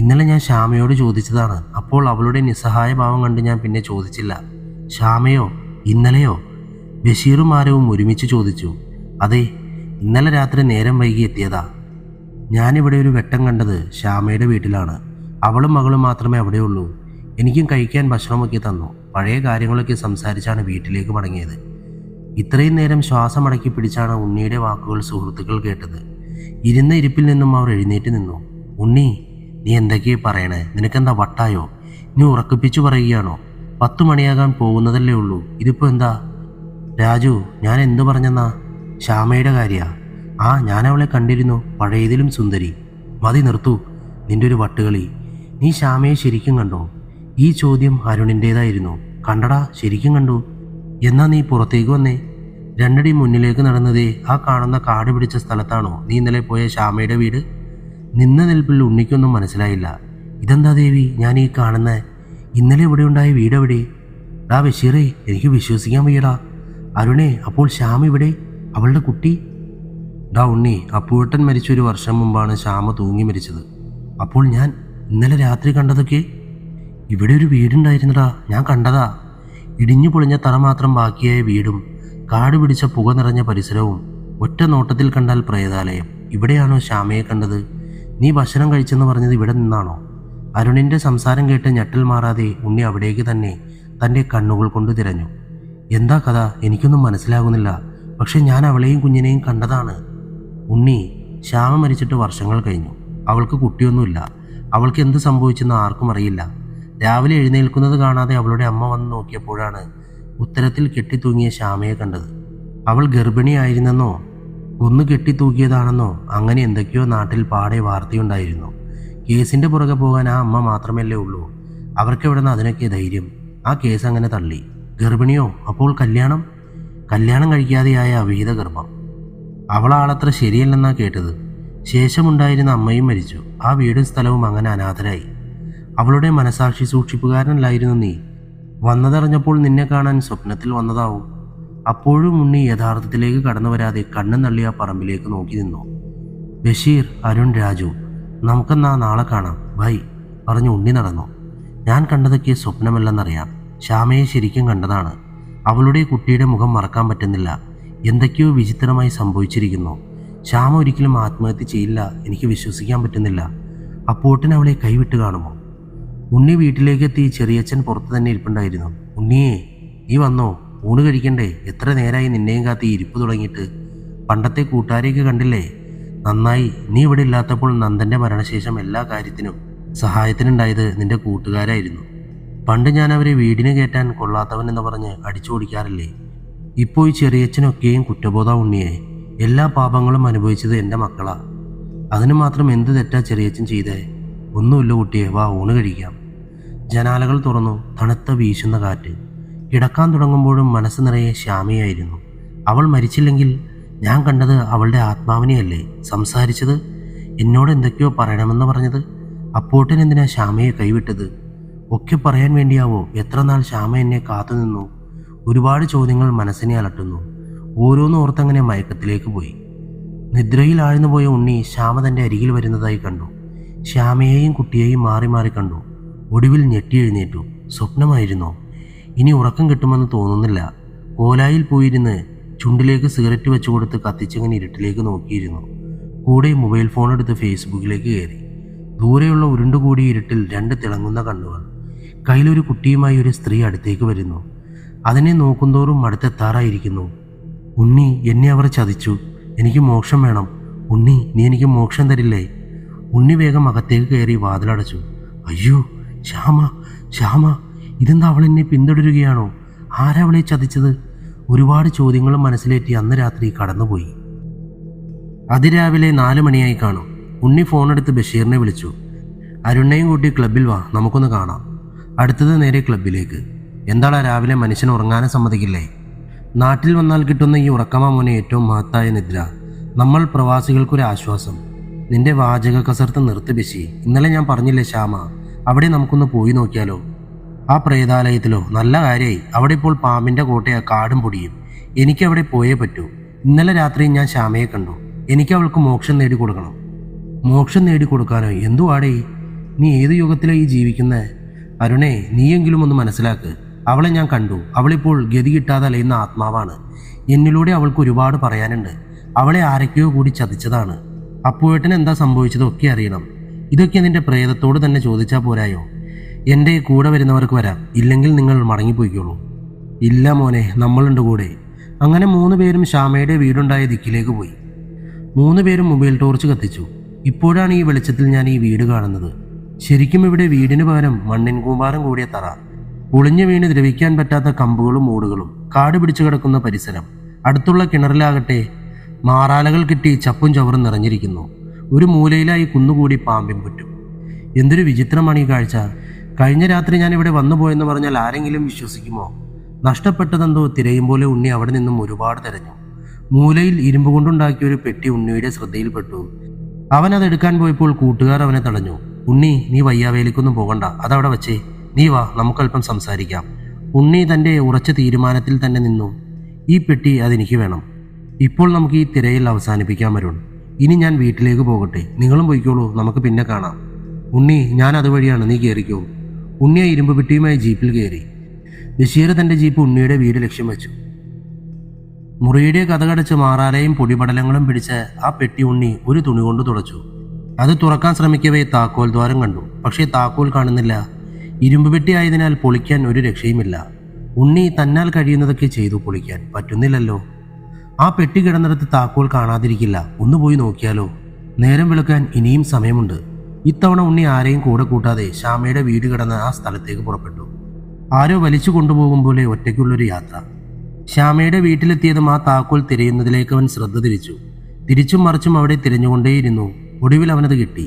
ഇന്നലെ ഞാൻ ശ്യാമയോട് ചോദിച്ചതാണ്. അപ്പോൾ അവളുടെ നിസ്സഹായ ഭാവം കണ്ട് ഞാൻ പിന്നെ ചോദിച്ചില്ല. ശ്യാമയോ? ഇന്നലെയോ? ബഷീറും ആരവും ഒരുമിച്ച് ചോദിച്ചു. അതെ, ഇന്നലെ രാത്രി നേരം വൈകി എത്തിയതാ. ഞാനിവിടെ ഒരു വെട്ടം കണ്ടത് ശ്യാമയുടെ വീട്ടിലാണ്. അവളും മകളും മാത്രമേ അവിടെയുള്ളൂ. എനിക്കും കഴിക്കാൻ ഭക്ഷണമൊക്കെ തന്നു. പഴയ കാര്യങ്ങളൊക്കെ സംസാരിച്ചാണ് വീട്ടിലേക്ക് മടങ്ങിയത്. ഇത്രയും നേരം ശ്വാസം അടക്കി പിടിച്ചാണ് ഉണ്ണിയുടെ വാക്കുകൾ സുഹൃത്തുക്കൾ കേട്ടത്. ഇരുന്ന ഇരിപ്പിൽ നിന്നും അവർ എഴുന്നേറ്റ് നിന്നു. ഉണ്ണി, നീ എന്തൊക്കെയാ പറയണേ? നിനക്കെന്താ വട്ടായോ? നീ ഉറക്കിപ്പിച്ചു പറയുകയാണോ? 10 മണിയാകാൻ പോകുന്നതല്ലേ ഉള്ളൂ. ഇതിപ്പോൾ എന്താ? രാജു, ഞാൻ എന്തു പറഞ്ഞെന്നാ? ശ്യാമയുടെ കാര്യാ? ആ, ഞാൻ അവളെ കണ്ടിരുന്നു. പഴയതിലും സുന്ദരി. മതി, നിർത്തൂ നിന്റെ ഒരു വട്ടുകളി. നീ ശ്യാമയെ ശരിക്കും കണ്ടോ? ഈ ചോദ്യം അരുണിൻ്റേതായിരുന്നു. കണ്ടടാ, ശരിക്കും കണ്ടു. എന്നാ നീ പുറത്തേക്ക് വന്നേ. 2 അടി മുന്നിലേക്ക് നടന്നതേ ആ കാണുന്ന കാട് പിടിച്ച സ്ഥലത്താണോ നീ ഇന്നലെ പോയ ശ്യാമയുടെ വീട്? നിന്ന നിൽപ്പിൽ ഉണ്ണിക്കൊന്നും മനസ്സിലായില്ല. ഇതെന്താ ദേവി ഞാൻ ഈ കാണുന്ന? ഇന്നലെ ഇവിടെ ഉണ്ടായ വീടെവിടെ? ഡാ ബഷീറേ, എനിക്ക് വിശ്വസിക്കാൻ വയ്യടാ. അരുണേ, അപ്പോൾ ശ്യാമ ഇവിടെ? അവളുടെ കുട്ടി? ഡാ ഉണ്ണി, അപ്പുവേട്ടൻ മരിച്ച 1 വർഷം മുമ്പാണ് ശ്യാമ തൂങ്ങി മരിച്ചത്. അപ്പോൾ ഞാൻ ഇന്നലെ രാത്രി കണ്ടതൊക്കെ? ഇവിടെ ഒരു വീടുണ്ടായിരുന്നടാ, ഞാൻ കണ്ടതാ. ഇടിഞ്ഞു പൊളിഞ്ഞ തറ മാത്രം ബാക്കിയായ വീടും കാട് പിടിച്ച പുക നിറഞ്ഞ പരിസരവും ഒറ്റ നോട്ടത്തിൽ കണ്ടാൽ പ്രേതാലയം. ഇവിടെയാണോ ശ്യാമയെ കണ്ടത്? നീ ഭക്ഷണം കഴിച്ചെന്ന് പറഞ്ഞത് ഇവിടെ നിന്നാണോ? അരുണിൻ്റെ സംസാരം കേട്ട് ഞെട്ടൽ മാറാതെ ഉണ്ണി അവിടേക്ക് തന്നെ തൻ്റെ കണ്ണുകൾ കൊണ്ട് തിരഞ്ഞു. എന്താ കഥ? എനിക്കൊന്നും മനസ്സിലാകുന്നില്ല. പക്ഷെ ഞാൻ അവളെയും കുഞ്ഞിനെയും കണ്ടതാണ്. ഉണ്ണി, ശ്യാമ മരിച്ചിട്ട് വർഷങ്ങൾ കഴിഞ്ഞു. അവൾക്ക് കുട്ടിയൊന്നുമില്ല. അവൾക്ക് എന്ത് സംഭവിച്ചെന്ന് ആർക്കും അറിയില്ല. രാവിലെ എഴുന്നേൽക്കുന്നത് കാണാതെ അവളുടെ അമ്മ വന്ന് നോക്കിയപ്പോഴാണ് ഉത്തരത്തിൽ കെട്ടിത്തൂങ്ങിയ ശ്യാമയെ കണ്ടത്. അവൾ ഗർഭിണിയായിരുന്നെന്നോ ഒന്ന് കെട്ടിത്തൂക്കിയതാണെന്നോ അങ്ങനെ എന്തൊക്കെയോ നാട്ടിൽ പാടെ വാർത്തയുണ്ടായിരുന്നു. കേസിൻ്റെ പുറകെ പോകാൻ ആ അമ്മ മാത്രമല്ലേ ഉള്ളൂ. അവർക്കെവിടെ നിന്ന് അതിനൊക്കെ ധൈര്യം? ആ കേസ് അങ്ങനെ തള്ളി. ഗർഭിണിയോ? അപ്പോൾ കല്യാണം കഴിക്കാതെയായ അവിഹിത ഗർഭം. അവളാളത്ര ശരിയല്ലെന്നാ കേട്ടത്. ശേഷമുണ്ടായിരുന്ന അമ്മയും മരിച്ചു. ആ വീടും സ്ഥലവും അങ്ങനെ അനാഥരായി. അവളുടെ മനസാക്ഷി സൂക്ഷിപ്പുകാരനല്ലായിരുന്നു നീ. വന്നതറിഞ്ഞപ്പോൾ നിന്നെ കാണാൻ സ്വപ്നത്തിൽ വന്നതാവും. അപ്പോഴും ഉണ്ണി യഥാർത്ഥത്തിലേക്ക് കടന്നു വരാതെ കണ്ണും തള്ളി ആ പറമ്പിലേക്ക് നോക്കി നിന്നു. ബഷീർ, അരുൺ, രാജു, നമുക്കെന്നാ നാളെ കാണാം, ബൈ പറഞ്ഞു ഉണ്ണി നടന്നു. ഞാൻ കണ്ടതൊക്കെ സ്വപ്നമല്ലെന്നറിയാം. ശ്യാമയെ ശരിക്കും കണ്ടതാണ്. അവളുടെ കുട്ടിയുടെ മുഖം മറക്കാൻ പറ്റുന്നില്ല. എന്തൊക്കെയോ വിചിത്രമായി സംഭവിച്ചിരിക്കുന്നു. ശ്യാമ ഒരിക്കലും ആത്മഹത്യ ചെയ്യില്ല. എനിക്ക് വിശ്വസിക്കാൻ പറ്റുന്നില്ല. അപ്പോട്ടിന് അവളെ കൈവിട്ട് കാണുമോ? ഉണ്ണി വീട്ടിലേക്കെത്തി ചെറിയച്ഛൻ പുറത്ത് തന്നെ ഇരിപ്പുണ്ടായിരുന്നു. ഉണ്ണിയേ, നീ വന്നോ? ഊണ് കഴിക്കണ്ടേ? എത്ര നേരമായി നിന്നെയും കാത്തി ഇരിപ്പ് തുടങ്ങിയിട്ട്. പണ്ടത്തെ കൂട്ടുകാരെയൊക്കെ കണ്ടില്ലേ? നന്നായി. നീ ഇവിടെ ഇല്ലാത്തപ്പോൾ നന്ദൻ്റെ മരണശേഷം എല്ലാ കാര്യത്തിനും സഹായത്തിനുണ്ടായത് നിന്റെ കൂട്ടുകാരായിരുന്നു. പണ്ട് ഞാൻ അവരെ വീടിന് കയറ്റാൻ കൊള്ളാത്തവൻ എന്ന് പറഞ്ഞ് അടിച്ചോടിക്കാറില്ലേ? ഇപ്പോൾ ഈ ചെറിയച്ഛനൊക്കെയും കുറ്റബോധ ഉണ്ണിയെ. എല്ലാ പാപങ്ങളും അനുഭവിച്ചത് എൻ്റെ മക്കളാ. അതിന് മാത്രം എന്ത് തെറ്റാ ചെറിയച്ഛൻ ചെയ്തേ? ഒന്നുമില്ല കുട്ടിയെ, വാ ഊണ് കഴിക്കാം. ജനാലകൾ തുറന്നു. തണുത്ത വീശുന്ന കാറ്റ്. കിടക്കാൻ തുടങ്ങുമ്പോഴും മനസ്സ് നിറയെ ശ്യാമയായിരുന്നു. അവൾ മരിച്ചില്ലെങ്കിൽ ഞാൻ കണ്ടത് അവളുടെ ആത്മാവിനെയല്ലേ? സംസാരിച്ചത് എന്നോട് എന്തൊക്കെയോ പറയണമെന്ന് പറഞ്ഞത്. അപ്പോട്ടിനെന്തിനാ ശ്യാമയെ കൈവിട്ടത്? ഒക്കെ പറയാൻ വേണ്ടിയാവോ എത്ര നാൾ ശ്യാമ എന്നെ കാത്തുനിന്നു? ഒരുപാട് ചോദ്യങ്ങൾ മനസ്സിനെ അലട്ടുന്നു. ഓരോന്നും ഓർത്തങ്ങനെ മയക്കത്തിലേക്ക് പോയി. നിദ്രയിൽ ആഴ്ന്നുപോയ ഉണ്ണി ശ്യാമ തൻ്റെ അരികിൽ വരുന്നതായി കണ്ടു. ശ്യാമയെയും കുട്ടിയെയും മാറി മാറി കണ്ടു. ഒടുവിൽ ഞെട്ടി എഴുന്നേറ്റു. സ്വപ്നമായിരുന്നോ? ഇനി ഉറക്കം കിട്ടുമെന്ന് തോന്നുന്നില്ല. കോലായിൽ പോയിരുന്ന് ചുണ്ടിലേക്ക് സിഗരറ്റ് വെച്ചു കൊടുത്ത് കത്തിച്ചങ്ങനെ ഇരുട്ടിലേക്ക് നോക്കിയിരുന്നു. കൂടെ മൊബൈൽ ഫോണെടുത്ത് ഫേസ്ബുക്കിലേക്ക് കയറി. ദൂരെയുള്ള ഉരുണ്ടുകൂടിയ ഇരുട്ടിൽ രണ്ട് തിളങ്ങുന്ന കണ്ണുകൾ. കയ്യിലൊരു കുട്ടിയുമായി ഒരു സ്ത്രീ അടുത്തേക്ക് വരുന്നു. അതിനെ നോക്കുന്തോറും അടുത്തെത്താറായിരിക്കുന്നു. ഉണ്ണി, എന്നെ അവർ ചതിച്ചു. എനിക്ക് മോക്ഷം വേണം. ഉണ്ണി, നീ എനിക്ക് മോക്ഷം തരില്ലേ? ഉണ്ണി വേഗം അകത്തേക്ക് കയറി വാതിലടച്ചു. അയ്യോ, ശ്യാമ, ഇതെന്താ? അവൾ എന്നെ പിന്തുടരുകയാണോ? ആരാ അവളെ ചതിച്ചത്? ഒരുപാട് ചോദ്യങ്ങളും മനസ്സിലേറ്റി അന്ന് രാത്രി കടന്നുപോയി. അതിരാവിലെ 4 മണിയായി കാണും. ഉണ്ണി ഫോണെടുത്ത് ബഷീറിനെ വിളിച്ചു. അരുണിനെയും കൂട്ടി ക്ലബ്ബിൽ വാ, നമുക്കൊന്ന് കാണാം. അടുത്തത് നേരെ ക്ലബ്ബിലേക്ക്. എന്താടാ രാവിലെ മനുഷ്യൻ ഉറങ്ങാനും സമ്മതിക്കില്ലേ? നാട്ടിൽ വന്നാൽ കിട്ടുന്ന ഈ ഉറക്കമാ മോനെ ഏറ്റവും മഹത്തായ നിദ്ര. നമ്മൾ പ്രവാസികൾക്കൊരു ആശ്വാസം. നിന്റെ വാചക കസർത്ത് നിർത്തി ബഷി. ഇന്നലെ ഞാൻ പറഞ്ഞില്ലേ ശ്യാമ, അവിടെ നമുക്കൊന്ന് പോയി നോക്കിയാലോ? ആ പ്രേതാലയത്തിലോ? നല്ല കാര്യമായി. അവിടെ ഇപ്പോൾ പാമ്പിൻ്റെ കോട്ടയാ, കാടും പൊടിയും. എനിക്കവിടെ പോയേ പറ്റൂ. ഇന്നലെ രാത്രി ഞാൻ ശ്യാമയെ കണ്ടു. എനിക്ക് അവൾക്ക് മോക്ഷം നേടിക്കൊടുക്കണം. മോക്ഷം നേടിക്കൊടുക്കാനോ? എന്തുവാടേ? നീ ഏത് യുഗത്തിലാണ് ഈ ജീവിക്കുന്നത്? അരുണേ, നീയെങ്കിലും ഒന്ന് മനസ്സിലാക്ക്. അവളെ ഞാൻ കണ്ടു. അവളിപ്പോൾ ഗതി കിട്ടാതെ അലയുന്ന ആത്മാവാണ്. എന്നിലൂടെ അവൾക്ക് ഒരുപാട് പറയാനുണ്ട്. അവളെ ആരൊക്കെയോ കൂടി ചതിച്ചതാണ്. അപ്പോഴേട്ടന് എന്താ സംഭവിച്ചതൊക്കെ അറിയണം. ഇതൊക്കെ നിന്റെ പ്രേതത്തോട് തന്നെ ചോദിച്ചാൽ പോരായോ? എൻ്റെ കൂടെ വരുന്നവർക്ക് വരാം, ഇല്ലെങ്കിൽ നിങ്ങൾ മടങ്ങിപ്പോയിക്കോളൂ. ഇല്ല മോനെ, നമ്മളുണ്ട് കൂടെ. അങ്ങനെ 3 പേരും ശ്യാമയുടെ വീടുണ്ടായ ദിക്കിലേക്ക് പോയി. 3 പേരും മൊബൈൽ ടോർച്ച് കത്തിച്ചു. ഇപ്പോഴാണ് ഈ വെളിച്ചത്തിൽ ഞാൻ ഈ വീട് കാണുന്നത്. ശരിക്കും ഇവിടെ വീടിന് പകരം മണ്ണിൻ കൂമ്പാരം കൂടിയ തറ, ഒളിഞ്ഞു വീണ് ദ്രവിക്കാൻ പറ്റാത്ത കമ്പുകളും മൂടുകളും, കാട് പിടിച്ചു കിടക്കുന്ന പരിസരം. അടുത്തുള്ള കിണറിലാകട്ടെ മാറാലകൾ കിട്ടി ചപ്പും ചവറും നിറഞ്ഞിരിക്കുന്നു. ഒരു മൂലയിലായി കുന്നുകൂടി പാമ്പിൻ പുറ്റും. എന്തൊരു വിചിത്രമാണ് ഈ കാഴ്ച. കഴിഞ്ഞ രാത്രി ഞാൻ ഇവിടെ വന്നുപോയെന്ന് പറഞ്ഞാൽ ആരെങ്കിലും വിശ്വസിക്കുമോ? നഷ്ടപ്പെട്ടതെന്തോ തിരയും പോലെ ഉണ്ണി അവിടെ നിന്നും ഒരുപാട് തിരഞ്ഞു. മൂലയിൽ ഇരുമ്പ് കൊണ്ടുണ്ടാക്കിയ ഒരു പെട്ടി ഉണ്ണിയുടെ ശ്രദ്ധയിൽപ്പെട്ടു. അവൻ അതെടുക്കാൻ പോയപ്പോൾ കൂട്ടുകാർ അവനെ തടഞ്ഞു. ഉണ്ണി, നീ വയ്യാവേലിക്കൊന്നും പോകണ്ട, അതവിടെ വച്ചേ. നീ വാ, നമുക്കല്പം സംസാരിക്കാം. ഉണ്ണി തൻ്റെ ഉറച്ച തീരുമാനത്തിൽ തന്നെ നിന്നു. ഈ പെട്ടി അതെനിക്ക് വേണം. ഇപ്പോൾ നമുക്ക് ഈ തിരയിൽ അവസാനിപ്പിക്കാൻ വരുൺ. ഇനി ഞാൻ വീട്ടിലേക്ക് പോകട്ടെ, നിങ്ങളും പോയിക്കോളൂ, നമുക്ക് പിന്നെ കാണാം. ഉണ്ണി, ഞാൻ അതുവഴിയാണ്, നീ കയറിക്കോ. ഉണ്ണി ആ ഇരുമ്പ് പെട്ടിയുമായി ജീപ്പിൽ കയറി. ബഷീർ തൻ്റെ ജീപ്പ് ഉണ്ണിയുടെ വീട് ലക്ഷ്യം വെച്ചു. മുറിയുടെ കതകടച്ച് മാറാലയും പൊടിപടലങ്ങളും പിടിച്ച് ആ പെട്ടി ഉണ്ണി ഒരു തുണി കൊണ്ട് തുടച്ചു. അത് തുറക്കാൻ ശ്രമിക്കവേ താക്കോൽ ദ്വാരം കണ്ടു. പക്ഷേ താക്കോൽ കാണുന്നില്ല. ഇരുമ്പ് പെട്ടി ആയതിനാൽ പൊളിക്കാൻ ഒരു രക്ഷയുമില്ല. ഉണ്ണി തന്നാൽ കഴിയുന്നതൊക്കെ ചെയ്തു, പൊളിക്കാൻ പറ്റുന്നില്ലല്ലോ. ആ പെട്ടി കിടന്നിടത്ത് താക്കോൽ കാണാതിരിക്കില്ല. ഒന്ന് പോയി നോക്കിയാലോ? നേരം വെളുക്കാൻ ഇനിയും സമയമുണ്ട്. ഇത്തവണ ഉണ്ണി ആരെയും കൂടെ കൂട്ടാതെ ശ്യാമയുടെ വീട് കിടന്ന ആ സ്ഥലത്തേക്ക് പുറപ്പെട്ടു. ആരോ വലിച്ചു കൊണ്ടുപോകും പോലെ ഒറ്റയ്ക്കുള്ളൊരു യാത്ര. ശ്യാമയുടെ വീട്ടിലെത്തിയതും ആ താക്കോൽ തിരയുന്നതിലേക്ക് അവൻ ശ്രദ്ധ തിരിച്ചു. തിരിച്ചും മറിച്ചും അവിടെ തിരഞ്ഞുകൊണ്ടേയിരുന്നു. ഒടുവിൽ അവനത് കിട്ടി.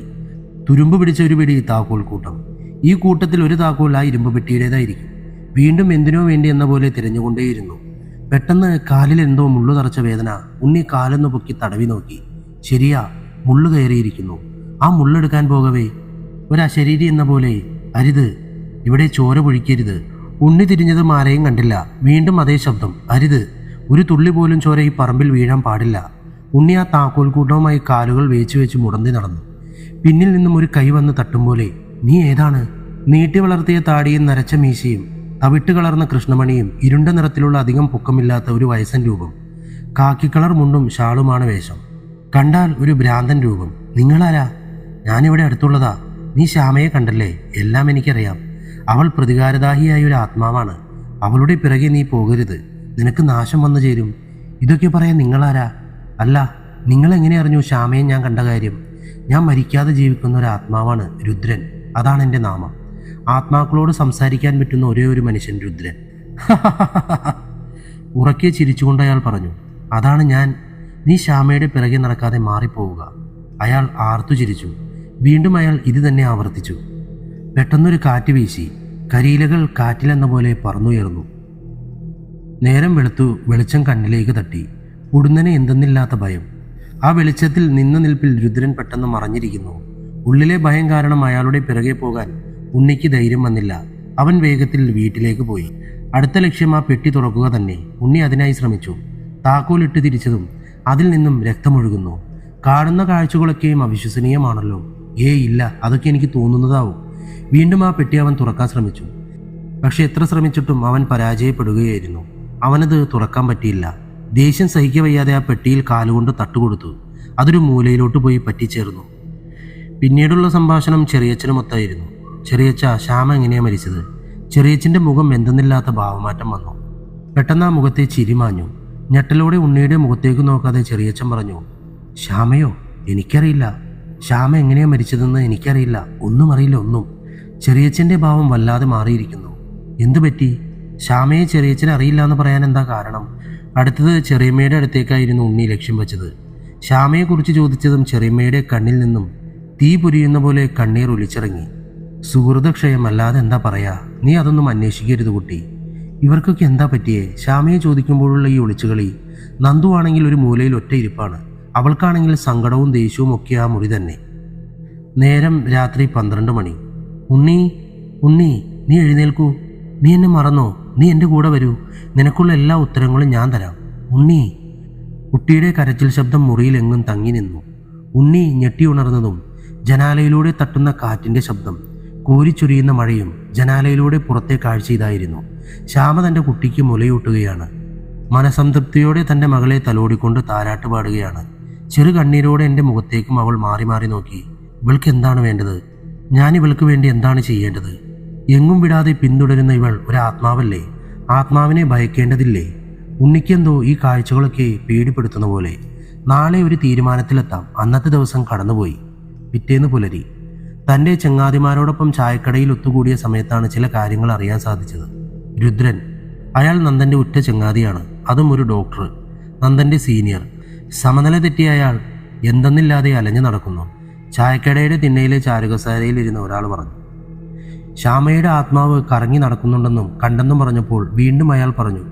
തുരുമ്പ് പിടിച്ച ഒരു പിടി താക്കോൽ കൂട്ടം. ഈ കൂട്ടത്തിൽ ഒരു താക്കോൽ ആ ഇരുമ്പ് പെട്ടിയുടേതായിരിക്കും. വീണ്ടും എന്തിനോ വേണ്ടി എന്ന പോലെ തിരഞ്ഞുകൊണ്ടേയിരുന്നു. പെട്ടെന്ന് കാലിൽ എന്തോ മുള്ളു തറച്ച വേദന. ഉണ്ണി കാലൊന്ന് പൊക്കി തടവി നോക്കി. ശരിയാ, മുള്ളു കയറിയിരിക്കുന്നു. ആ മുള്ളെടുക്കാൻ പോകവേ ഒരശരീരി എന്ന പോലെ, അരുത്, ഇവിടെ ചോര പൊഴിക്കരുത്. ഉണ്ണി തിരിഞ്ഞതും ആരെയും കണ്ടില്ല. വീണ്ടും അതേ ശബ്ദം, അരുത്, ഒരു തുള്ളി പോലും ചോര ഈ പറമ്പിൽ വീഴാൻ പാടില്ല. ഉണ്ണി ആ താക്കോൽ കൂട്ടവുമായി കാലുകൾ വേച്ചു വെച്ച് മുടന്തി നടന്നു. പിന്നിൽ നിന്നും ഒരു കൈ വന്ന് തട്ടും പോലെ. നീ ഏതാണ്? നീട്ടി വളർത്തിയ താടിയും നരച്ച മീശയും തവിട്ട് കളർന്ന കൃഷ്ണമണിയും ഇരുണ്ട നിറത്തിലുള്ള അധികം പൊക്കമില്ലാത്ത ഒരു വയസ്സൻ രൂപം. കാക്കിക്കളർ മുണ്ടും ഷാളുമാണ് വേഷം. കണ്ടാൽ ഒരു ഭ്രാന്തൻ രൂപം. നിങ്ങളാരാ? ഞാനിവിടെ അടുത്തുള്ളതാ. നീ ശ്യാമയെ കണ്ടല്ലേ? എല്ലാം എനിക്കറിയാം. അവൾ പ്രതികാരദാഹിയായ ഒരു ആത്മാവാണ്. അവളുടെ പിറകെ നീ പോകരുത്. നിനക്ക് നാശം വന്നു ചേരും. ഇതൊക്കെ പറയാൻ നിങ്ങളാരാ? അല്ല, നിങ്ങളെങ്ങനെ അറിഞ്ഞു ശ്യാമയെ ഞാൻ കണ്ട കാര്യം? ഞാൻ മരിക്കാതെ ജീവിക്കുന്ന ഒരു ആത്മാവാണ്, രുദ്രൻ. അതാണ് എൻ്റെ നാമം. ആത്മാക്കളോട് സംസാരിക്കാൻ പറ്റുന്ന ഒരേ ഒരു മനുഷ്യൻ, രുദ്രൻ. ഉറക്കെ ചിരിച്ചുകൊണ്ട് അയാൾ പറഞ്ഞു. അതാണ് ഞാൻ. നീ ശ്യാമയുടെ പിറകെ നടക്കാതെ മാറിപ്പോവുക. അയാൾ ആർത്തു ചിരിച്ചു. വീണ്ടും അയാൾ ഇത് തന്നെ ആവർത്തിച്ചു. പെട്ടെന്നൊരു കാറ്റ് വീശി. കരിയിലകൾ കാറ്റിലെന്ന പോലെ പറന്നുയർന്നു. നേരം വെളുത്തു. വെളിച്ചം കണ്ണിലേക്ക് തട്ടി. ഉടുന്നനെ എന്തെന്നില്ലാത്ത ഭയം. ആ വെളിച്ചത്തിൽ നിന്ന നിൽപ്പിൽ രുദ്രൻ പെട്ടെന്ന് മറഞ്ഞിരിക്കുന്നു. ഉള്ളിലെ ഭയം കാരണം അയാളുടെ പിറകെ പോകാൻ ഉണ്ണിക്ക് ധൈര്യം വന്നില്ല. അവൻ വേഗത്തിൽ വീട്ടിലേക്ക് പോയി. അടുത്ത ലക്ഷ്യം ആ പെട്ടി തുറക്കുക തന്നെ. ഉണ്ണി അതിനായി ശ്രമിച്ചു. താക്കോലിട്ട് തിരിച്ചതും അതിൽ നിന്നും രക്തമൊഴുകുന്നു. കാണുന്ന കാഴ്ചകളൊക്കെയും അവിശ്വസനീയമാണല്ലോ. ഇല്ല, അതൊക്കെ എനിക്ക് തോന്നുന്നതാവും. വീണ്ടും ആ പെട്ടി അവൻ തുറക്കാൻ ശ്രമിച്ചു. പക്ഷെ എത്ര ശ്രമിച്ചിട്ടും അവൻ പരാജയപ്പെടുകയായിരുന്നു. അവനത് തുറക്കാൻ പറ്റിയില്ല. ദേഷ്യം സഹിക്കവയ്യാതെ ആ പെട്ടിയിൽ കാലുകൊണ്ട് തട്ടുകൊടുത്തു. അതൊരു മൂലയിലോട്ട് പോയി പറ്റിച്ചേർന്നു. പിന്നീടുള്ള സംഭാഷണം ചെറിയച്ഛനുമൊത്തായിരുന്നു. ചെറിയച്ഛ, ശ്യാമ എങ്ങനെയാ മരിച്ചത്? ചെറിയച്ഛൻ്റെ മുഖം എന്തെന്നില്ലാത്ത ഭാവമാറ്റം വന്നു. പെട്ടെന്ന് ആ മുഖത്തെ ചിരിമാഞ്ഞു. ഞെട്ടലോടെ ഉണ്ണിയുടെ മുഖത്തേക്ക് നോക്കാതെ ചെറിയച്ഛൻ പറഞ്ഞു, ശ്യാമയോ? എനിക്കറിയില്ല. ശ്യാമ എങ്ങനെയാ മരിച്ചതെന്ന് എനിക്കറിയില്ല. ഒന്നും അറിയില്ല, ഒന്നും. ചെറിയച്ഛൻ്റെ ഭാവം വല്ലാതെ മാറിയിരിക്കുന്നു. എന്തു പറ്റി? ശ്യാമയെ ചെറിയച്ഛനെ അറിയില്ല എന്ന് പറയാൻ എന്താ കാരണം? അടുത്തത് ചെറിയമ്മയുടെ അടുത്തേക്കായിരുന്നു ഉണ്ണി ലക്ഷ്യം വെച്ചത്. ശ്യാമയെക്കുറിച്ച് ചോദിച്ചതും ചെറിയമ്മയുടെ കണ്ണിൽ നിന്നും തീ പൊരിയുന്ന പോലെ കണ്ണീർ ഒലിച്ചിറങ്ങി. സുഹൃതക്ഷയം, അല്ലാതെ എന്താ പറയാ? നീ അതൊന്നും അന്വേഷിക്കരുത് കുട്ടി. ഇവർക്കൊക്കെ എന്താ പറ്റിയേ? ശ്യാമയെ ചോദിക്കുമ്പോഴുള്ള ഈ ഒളിച്ചുകളി. നന്ദു ആണെങ്കിൽ ഒരു മൂലയിൽ ഒറ്റ ഇരിപ്പാണ്. അവൾക്കാണെങ്കിൽ സങ്കടവും ദേഷ്യവും ഒക്കെ ആ മുറി തന്നെ. നേരം രാത്രി 12 മണി. ഉണ്ണി, ഉണ്ണി, നീ എഴുന്നേൽക്കൂ. നീ എന്നെ മറന്നോ? നീ എൻ്റെ കൂടെ വരൂ. നിനക്കുള്ള എല്ലാ ഉത്തരങ്ങളും ഞാൻ തരാം. ഉണ്ണി. കുട്ടിയുടെ കരച്ചിൽ ശബ്ദം മുറിയിലെങ്ങും തങ്ങി നിന്നു. ഉണ്ണി ഞെട്ടി ഉണർന്നതും ജനാലയിലൂടെ തട്ടുന്ന കാറ്റിൻ്റെ ശബ്ദം, കോരിച്ചൊരിയുന്ന മഴയും ജനാലയിലൂടെ പുറത്തെ കാഴ്ച ഇതായിരുന്നു. ശ്യാമ തൻ്റെ കുട്ടിക്ക് മുലയൂട്ടുകയാണ്. മനസംതൃപ്തിയോടെ തൻ്റെ മകളെ തലോടിക്കൊണ്ട് താരാട്ട് പാടുകയാണ്. ചെറു കണ്ണീരോടെ എൻ്റെ മുഖത്തേക്കും അവൾ മാറി മാറി നോക്കി. ഇവൾക്ക് എന്താണ് വേണ്ടത്? ഞാൻ ഇവൾക്ക് വേണ്ടി എന്താണ് ചെയ്യേണ്ടത്? എങ്ങും വിടാതെ പിന്തുടരുന്ന ഇവൾ ഒരു ആത്മാവല്ലേ? ആത്മാവിനെ ഭയക്കേണ്ടതില്ലേ? ഉണ്ണിക്കെന്തോ ഈ കാഴ്ചകളൊക്കെ പേടിപ്പെടുത്തുന്ന പോലെ. നാളെ ഒരു തീരുമാനത്തിലെത്താം. അന്നത്തെ ദിവസം കടന്നുപോയി. പിറ്റേന്ന് പുലരി. തൻ്റെ ചങ്ങാതിമാരോടൊപ്പം ചായക്കടയിൽ ഒത്തുകൂടിയ സമയത്താണ് ചില കാര്യങ്ങൾ അറിയാൻ സാധിച്ചത്. രുദ്രൻ, അയാൾ നന്ദൻ്റെ ഉറ്റ ചങ്ങാതിയാണ്. അതും ഒരു ഡോക്ടർ, നന്ദൻ്റെ സീനിയർ. സമനില തെറ്റിയ അയാൾ എന്തെന്നില്ലാതെ അലഞ്ഞു നടക്കുന്നു. ചായക്കടയുടെ തിണ്ണയിലെ ചാരുകസാരയിലിരുന്ന ഒരാൾ പറഞ്ഞു. ശ്യാമയുടെ ആത്മാവ് കറങ്ങി നടക്കുന്നുണ്ടെന്നും കണ്ടെന്നും പറഞ്ഞപ്പോൾ വീണ്ടും അയാൾ പറഞ്ഞു,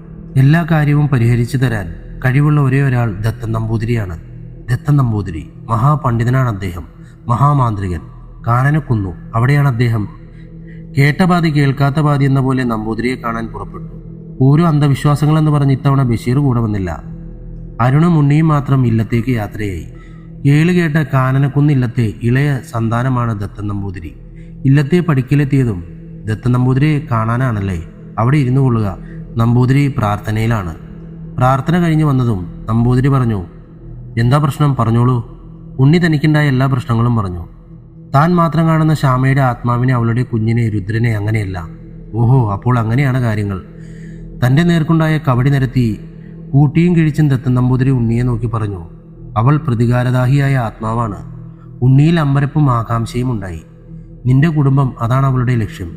എല്ലാ കാര്യവും പരിഹരിച്ചു തരാൻ കഴിവുള്ള ഒരേ ഒരാൾ ദത്തൻ നമ്പൂതിരിയാണ്. ദത്തൻ നമ്പൂതിരി മഹാപണ്ഡിതനാണ്. അദ്ദേഹം മഹാമാന്ത്രികൻ. കാനനക്കുന്നു, അവിടെയാണ് അദ്ദേഹം. കേട്ട പാതി കേൾക്കാത്ത പാതി എന്ന പോലെ നമ്പൂതിരിയെ കാണാൻ പുറപ്പെട്ടു. ഓരോ അന്ധവിശ്വാസങ്ങളെന്ന് പറഞ്ഞ് ഇത്തവണ ബഷീർ കൂടെ വന്നില്ല. അരുണും ഉണ്ണിയും മാത്രം ഇല്ലത്തേക്ക് യാത്രയായി. കേട്ട് കാനനക്കുന്ന് ഇല്ലത്തെ ഇളയ സന്താനമാണ് ദത്തൻ നമ്പൂതിരി. ഇല്ലത്തെ പടിക്കലെത്തിയതും ദത്തൻ നമ്പൂതിരിയെ കാണാനാണല്ലേ? അവിടെ ഇരുന്നു കൊള്ളുക. നമ്പൂതിരി പ്രാർത്ഥനയിലാണ്. പ്രാർത്ഥന കഴിഞ്ഞ് വന്നതും നമ്പൂതിരി പറഞ്ഞു, എന്താ പ്രശ്നം, പറഞ്ഞോളൂ. ഉണ്ണി തനിക്കുണ്ടായ എല്ലാ പ്രശ്നങ്ങളും പറഞ്ഞു. താൻ മാത്രം കാണുന്ന ശ്യാമയുടെ ആത്മാവിനെ, അവളുടെ കുഞ്ഞിനെ, രുദ്രനെ അങ്ങനെയല്ല. ഓഹോ, അപ്പോൾ അങ്ങനെയാണ് കാര്യങ്ങൾ. തൻ്റെ നേർക്കുണ്ടായ കബടി നിരത്തി കൂട്ടിയും കിഴിച്ചും ദത്തൻ നമ്പൂതിരി ഉണ്ണിയെ നോക്കി പറഞ്ഞു, അവൾ പ്രതികാരദാഹിയായ ആത്മാവാണ്. ഉണ്ണിയിൽ അമ്പരപ്പും ആകാംക്ഷയും ഉണ്ടായി. നിന്റെ കുടുംബം, അതാണ് അവളുടെ ലക്ഷ്യം.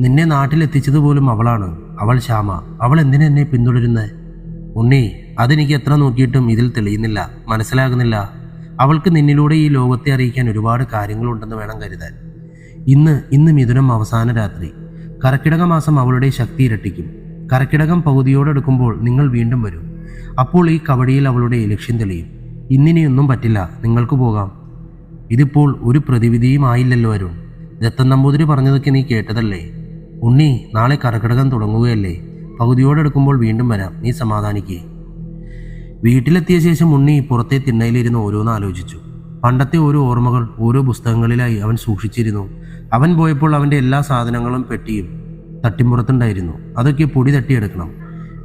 നിന്നെ നാട്ടിലെത്തിച്ചതുപോലും അവളാണ്. അവൾ ശ്യാമ. അവൾ എന്തിനെന്നെ പിന്തുടരുന്നത്? ഉണ്ണി, അതെനിക്ക് എത്ര നോക്കിയിട്ടും ഇതിൽ തെളിയുന്നില്ല, മനസ്സിലാകുന്നില്ല. അവൾക്ക് നിന്നിലൂടെ ഈ ലോകത്തെ അറിയിക്കാൻ ഒരുപാട് കാര്യങ്ങളുണ്ടെന്ന് വേണം കരുതാൻ. ഇന്ന് മിഥുനം അവസാന രാത്രി. കർക്കിടക മാസം അവളുടെ ശക്തി ഇരട്ടിക്കും. കർക്കിടകം പകുതിയോടെടുക്കുമ്പോൾ നിങ്ങൾ വീണ്ടും വരും. അപ്പോൾ ഈ കബഡിയിൽ അവളുടെ ലക്ഷ്യം തെളിയും. ഇന്നിനിയൊന്നും പറ്റില്ല, നിങ്ങൾക്ക് പോകാം. ഇതിപ്പോൾ ഒരു പ്രതിവിധിയും ആയില്ലല്ലോ അരുൺ. ദത്തൻ നമ്പൂതിരി പറഞ്ഞതൊക്കെ നീ കേട്ടതല്ലേ? ഉണ്ണി, നാളെ കർക്കിടകം തുടങ്ങുകയല്ലേ? പകുതിയോടെടുക്കുമ്പോൾ വീണ്ടും വരാം, നീ സമാധാനിക്കേ. വീട്ടിലെത്തിയ ശേഷം ഉണ്ണി പുറത്തെ തിണ്ണയിലിരുന്ന് ഓരോന്ന് ആലോചിച്ചു. പണ്ടത്തെ ഓരോ ഓർമ്മകൾ ഓരോ പുസ്തകങ്ങളിലായി അവൻ സൂക്ഷിച്ചിരുന്നു. അവൻ പോയപ്പോൾ അവൻ്റെ എല്ലാ സാധനങ്ങളും പെട്ടിയും തട്ടിമ്പുറത്തുണ്ടായിരുന്നു. അതൊക്കെ പൊടി തട്ടിയെടുക്കണം.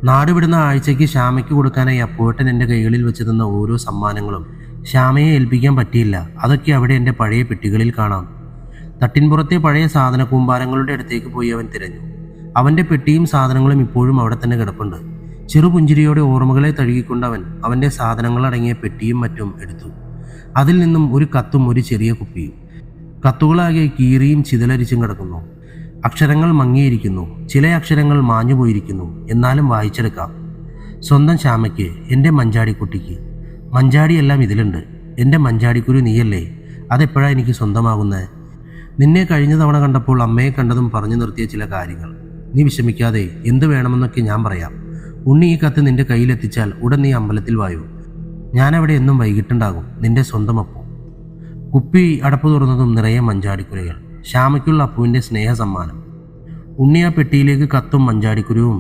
നാട് വിടുന്ന ആഴ്ചയ്ക്ക് ശ്യാമയ്ക്ക് കൊടുക്കാനായി അപ്പുവേട്ടൻ എൻ്റെ കൈകളിൽ വെച്ച് തന്ന ഓരോ സമ്മാനങ്ങളും ശ്യാമയെ ഏൽപ്പിക്കാൻ പറ്റിയില്ല. അതൊക്കെ അവിടെ എൻ്റെ പഴയ പെട്ടികളിൽ കാണാം. തട്ടിൻപുറത്തെ പഴയ സാധന കൂമ്പാരങ്ങളുടെ അടുത്തേക്ക് പോയി അവൻ തിരഞ്ഞു. അവൻ്റെ പെട്ടിയും സാധനങ്ങളും ഇപ്പോഴും അവിടെ തന്നെ കിടപ്പുണ്ട്. ചെറുപുഞ്ചിരിയോടെ ഓർമ്മകളെ തഴുകിക്കൊണ്ട് അവൻ്റെ സാധനങ്ങളടങ്ങിയ പെട്ടിയും മറ്റും എടുത്തു. അതിൽ നിന്നും ഒരു കത്തും ഒരു ചെറിയ കുപ്പിയും. കത്തുകളാകെ കീറിയും ചിതലരിച്ചും കിടക്കുന്നു. അക്ഷരങ്ങൾ മങ്ങിയിരിക്കുന്നു. ചില അക്ഷരങ്ങൾ മാഞ്ഞു പോയിരിക്കുന്നു. എന്നാലും വായിച്ചെടുക്കാം. സ്വന്തം ശ്യാമയ്ക്ക്, എൻ്റെ മഞ്ചാടിക്കുട്ടിക്ക്. മഞ്ചാടിയെല്ലാം ഇതിലുണ്ട്. എൻ്റെ മഞ്ചാടിക്കുരു നീയല്ലേ? അതെപ്പോഴാണ് എനിക്ക് സ്വന്തമാകുന്നത്? നിന്നെ കഴിഞ്ഞ തവണ കണ്ടപ്പോൾ അമ്മയെ കണ്ടതും പറഞ്ഞു നിർത്തിയ ചില കാര്യങ്ങൾ. നീ വിഷമിക്കാതെ, എന്ത് വേണമെന്നൊക്കെ ഞാൻ പറയാം. ഉണ്ണി ഈ കത്ത് നിന്റെ കയ്യിലെത്തിച്ചാൽ ഉടൻ നീ അമ്പലത്തിൽ വായു. ഞാനവിടെ എന്നും വൈകിട്ടുണ്ടാകും. നിന്റെ സ്വന്തം അപ്പു. കുപ്പി അടപ്പ് തുറന്നതും നിറയെ മഞ്ചാടിക്കുരകൾ. ശ്യാമയ്ക്കുള്ള അപ്പുവിൻ്റെ സ്നേഹ സമ്മാനം. ഉണ്ണി ആ പെട്ടിയിലേക്ക് കത്തും മഞ്ചാടിക്കുരുവും